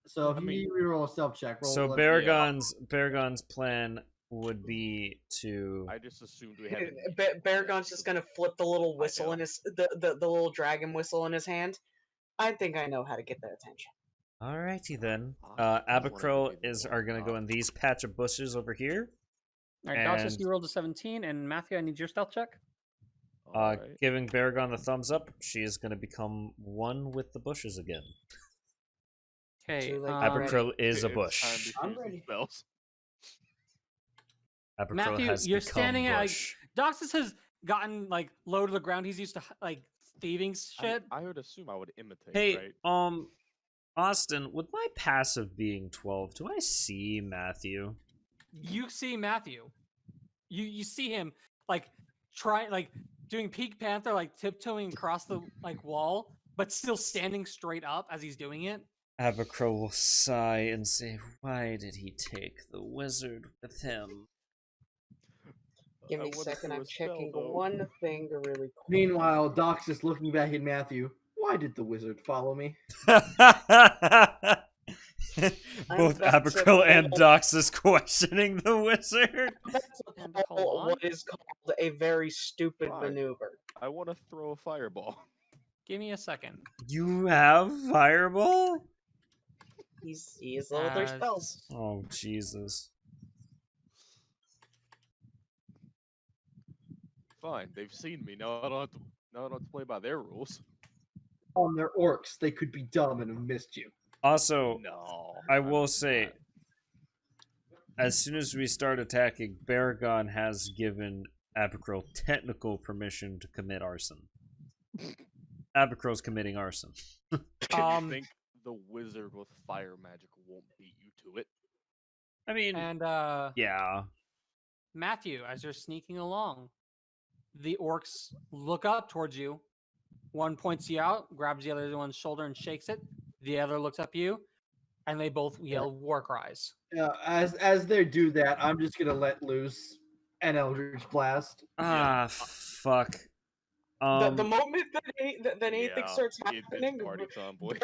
So if I you mean- need me to roll a self check, roll. so let- Baragon's plan would be to I just assumed we had. Baragon's just gonna flip the little I whistle know. in his the little dragon whistle in his hand. I think I know how to get their attention. Alrighty then. I just wanna Abacro give you the are gonna go in these patch of bushes over here. All right, Doxus, And- you rolled a 17, and Matthew, I need your stealth check. Alright. Giving Baragon the thumbs up, she is gonna become one with the bushes again. Okay, Too late. Abacro is a It's time bush. to I'm shoot some ready. spells. Abacro Matthew, has you're become standing at, like, bush. Doxus has gotten like low to the ground. He's used to like thieving shit. I would assume I would imitate. Hey, right? Austin, with my passive being 12, do I see Matthew? You see Matthew. You see him like doing Peak Panther, like tiptoeing across the like wall, but still standing straight up as he's doing it. Abacro will sigh and say, "Why did he take the wizard with him?" Give I me a wanna second. do I'm a spell, checking though. one thing really quick. Meanwhile, Dox is looking back at Matthew. Why did the wizard follow me? Both about to Abacro and pull- Doxus questioning the wizard. That's And a hold on. what is called a very stupid Fine. maneuver. I want to throw a fireball. Give me a second. You have fireball? He is level 3 spells. Oh Jesus! Fine, they've seen me. Now I don't have to. Now I don't have to play by their rules. They're orcs. They could be dumb and have missed you. Also, No. I will say, as soon as we start attacking, Baragon has given Abacro technical permission to commit arson. Abacro's committing arson. Do you think the wizard with fire magic won't beat you to it? I mean, And yeah. Matthew, as you're sneaking along, the orcs look up towards you. One points you out, grabs the other one's shoulder and shakes it. The other looks up you, and they both yell war cries. As they do that, I'm just gonna let loose an Eldritch Blast. Ah, fuck. The moment that anything Yeah, starts it's happening, party time, boys.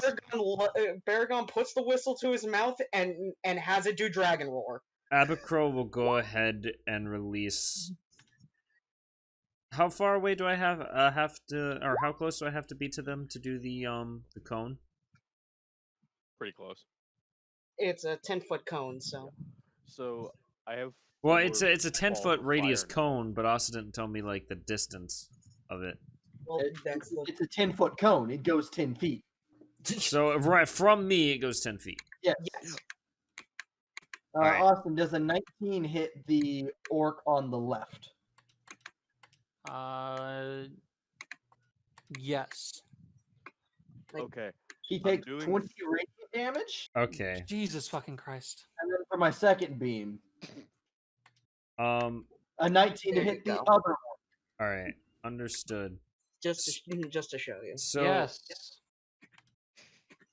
Baragon puts the whistle to his mouth and has it do dragon roar. Abacro will go ahead and release. How far away do I have to, or how close do I have to be to them to do the cone? Pretty close. It's a 10-foot cone, so So I have. Well, 4 it's a 10-foot balls of radius fire now. cone, but also didn't tell me like the distance of it. well, that's the It's a 10-foot cone. It goes 10 feet. So right from me, it goes 10 feet. Yes. yes. Alright. Austin, does a 19 hit the orc on the left? Yes. Okay. He takes doing- 20 radiant damage, Okay. Jesus fucking Christ. and then for my second beam, Um. a 19 to There you hit the go. other one. All right, understood. Just to show you. So Yes.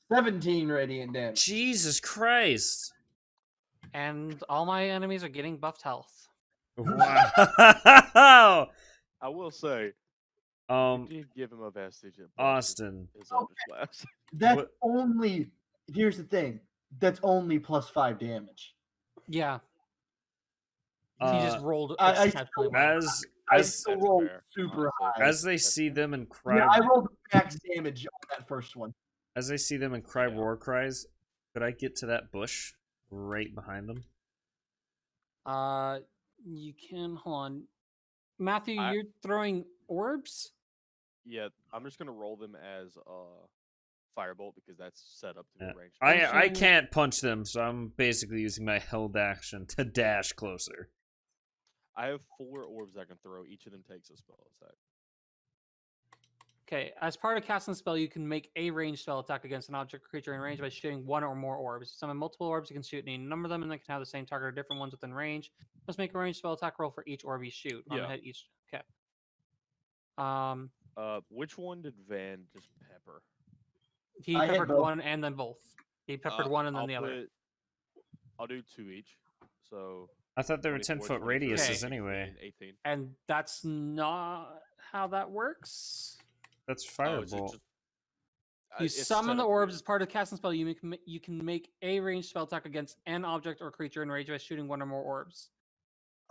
17 radiant damage. Jesus Christ! And all my enemies are getting buffed health. Wow. I will say, Um, you did give him a vestige at Austin. his underclass. That's What- only. Here's the thing. That's only +5 damage. Yeah, he just Uh, rolled I exceptionally well. as I as still That's rolled fair, super honestly. high. as they see them and cry, Yeah, I rolled max damage on that first one. as they see them and cry Yeah. war cries, could I get to that bush right behind them? You can hold on, Matthew. I- You're throwing orbs. Yeah, I'm just gonna roll them as firebolt because that's set up to be Yeah. a ranged. I Punching- can't punch them, so I'm basically using my held action to dash closer. I have 4 orbs I can throw. Each of them takes a spell attack. Okay, as part of casting a spell, you can make a ranged spell attack against an object or creature in range by shooting one or more orbs. Summon multiple orbs, you can shoot any number of them, and they can have the same target or different ones within range. Let's make a ranged spell attack roll for each orb you shoot. On the Yeah. hit each. Okay. Which one did Van just pepper? He I hit peppered both. one and then both. He peppered one and then the other. I'll do 2 each. So I thought there were 24, 10-foot 23, radiuses 16, anyway. 18. And that's not how that works. That's Oh, is it firebolt. just- You it's summon set the up orbs weird. as part of the casting spell. You can make a ranged spell attack against an object or creature in range by shooting one or more orbs.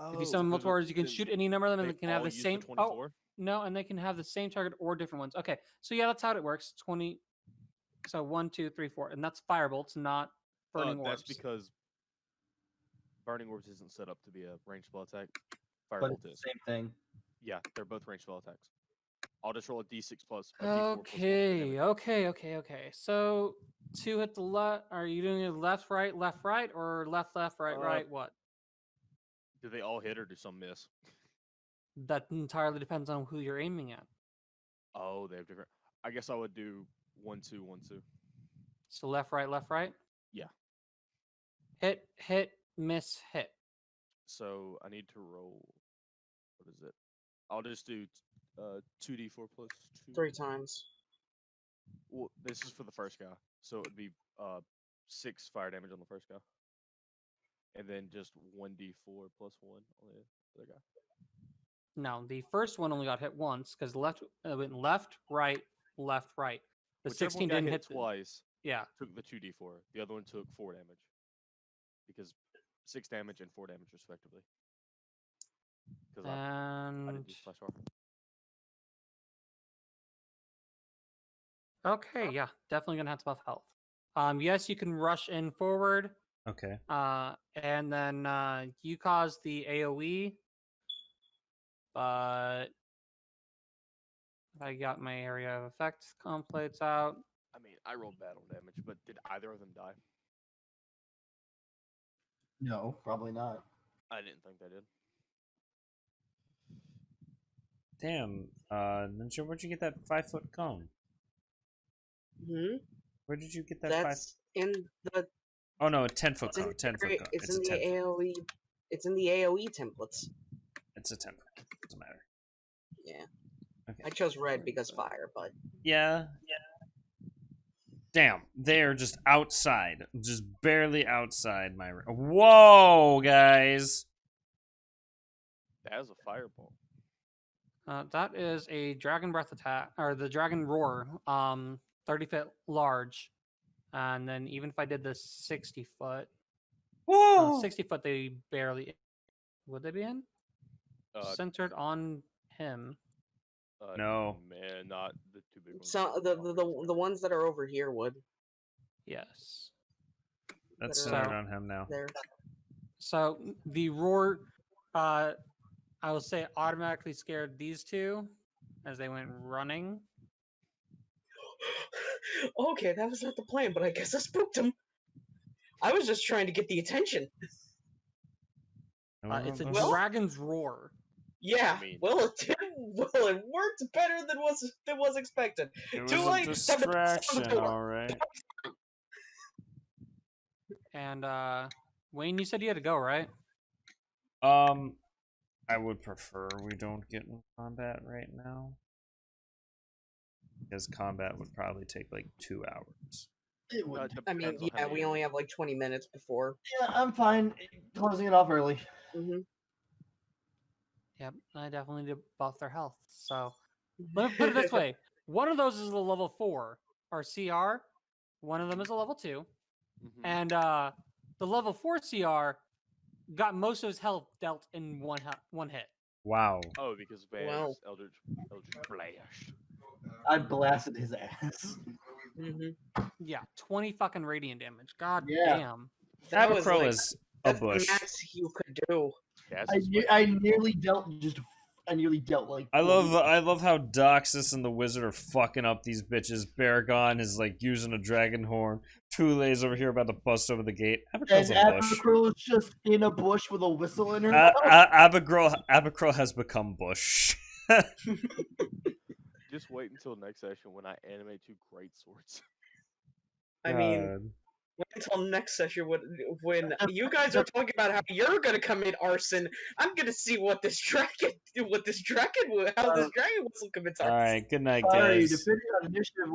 If you Oh, summon multiple because orbs, you can then shoot any number of them, and they they can have all the use same. 24? No, and they can have the same target or different ones. Okay, so yeah, that's how it works. 20. So 1, 2, 3, 4, and that's firebolts, not burning orbs. That's because burning orbs isn't set up to be a ranged spell attack. But Firebolt it's the is. same thing. Yeah, they're both ranged spell attacks. I'll just roll a d6 plus a d4 plus 1 for Okay, damage. okay. So 2 hit the left. Are you doing it left, right, or left, right, Uh, right? What? Do they all hit or do some miss? That entirely depends on who you're aiming at. Oh, they have different. I guess I would do 1, 2, 1, 2. So left, right. Yeah. Hit, miss, hit. So I need to roll. What is it? I'll just do 2d4 plus 2. 3 times. Well, this is for the first guy, so it would be 6 fire damage on the first guy, and then just 1d4 plus 1 on the other guy. No, the first one only got hit once because went left, right. The Whichever 16 one got didn't hit hit. twice. Yeah. Took the 2d4. The other one took 4 damage, because 6 damage and 4 damage respectively. Because I And didn't use flash armor. okay, yeah, definitely gonna have to buff health. Yes, you can rush in forward. Okay. And then you cause the AOE, but I got my area of effect templates out. I mean, I rolled battle damage, but did either of them die? No, probably not. I didn't think they did. Damn. Ninja, where'd you get that 5-foot cone? Hmm. Where did you get that 5? That's in the. Oh no, a 10-foot It's in, cone. 10-foot cone. it's It's a in the 10. AOE. It's in the AOE templates. It's a 10-foot. Doesn't matter. Yeah. Okay. I chose red because fire, but Yeah. Damn, they're just outside, just barely outside my. Whoa, guys! That is a fireball. That is a dragon breath attack, or the dragon roar. 30 feet large, and then even if I did the 60 foot, Whoa! 60 foot, they barely would they be in centered on him. No. Man, not the 2 big ones. so the ones that are over here would. Yes. That's that are centered on him now. there. So the roar, I will say, automatically scared these two as they went running. Okay, that was not the plan, but I guess I spooked him. I was just trying to get the attention. It's a Well- dragon's roar. Yeah, I mean- well, it did. Well, it worked better than was expected. It was Too a late. Time to pass on the distraction, door. alright. And Wayne, you said you had to go, right? I I would prefer we don't get in combat right now. Because combat would probably take like 2 hours. It would. I mean, yeah, we only have like 20 minutes before. Yeah, I'm fine closing it off early. Mm-hmm. Yep, I definitely did buff their health. So let me put it this way: one of those is a level 4 or CR. One of them is a level 2, and the level 4 CR got most of his health dealt in one hit. Wow. Oh, because Wow. Eldritch Blast. I blasted his ass. Mm-hmm. Yeah, 20 fucking radiant damage. God Yeah. damn. That was Abacro like, is a that's the bush. max you could do. Yeah, I nearly dealt like. I 40. love how Doxus and the wizard are fucking up these bitches. Baragon is like using a dragon horn. Tule's over here about to bust over the gate. And Abacro's a bush. Abacro is just in a bush with a whistle in her mouth. Abacro has become bush. Just wait until next session when I animate 2 great swords. I mean, wait until next session when you guys are talking about how you're gonna commit arson. I'm gonna see what this dragon, how this dragon whistle commits arson. All right, good night, Sorry, guys. depending on initiative,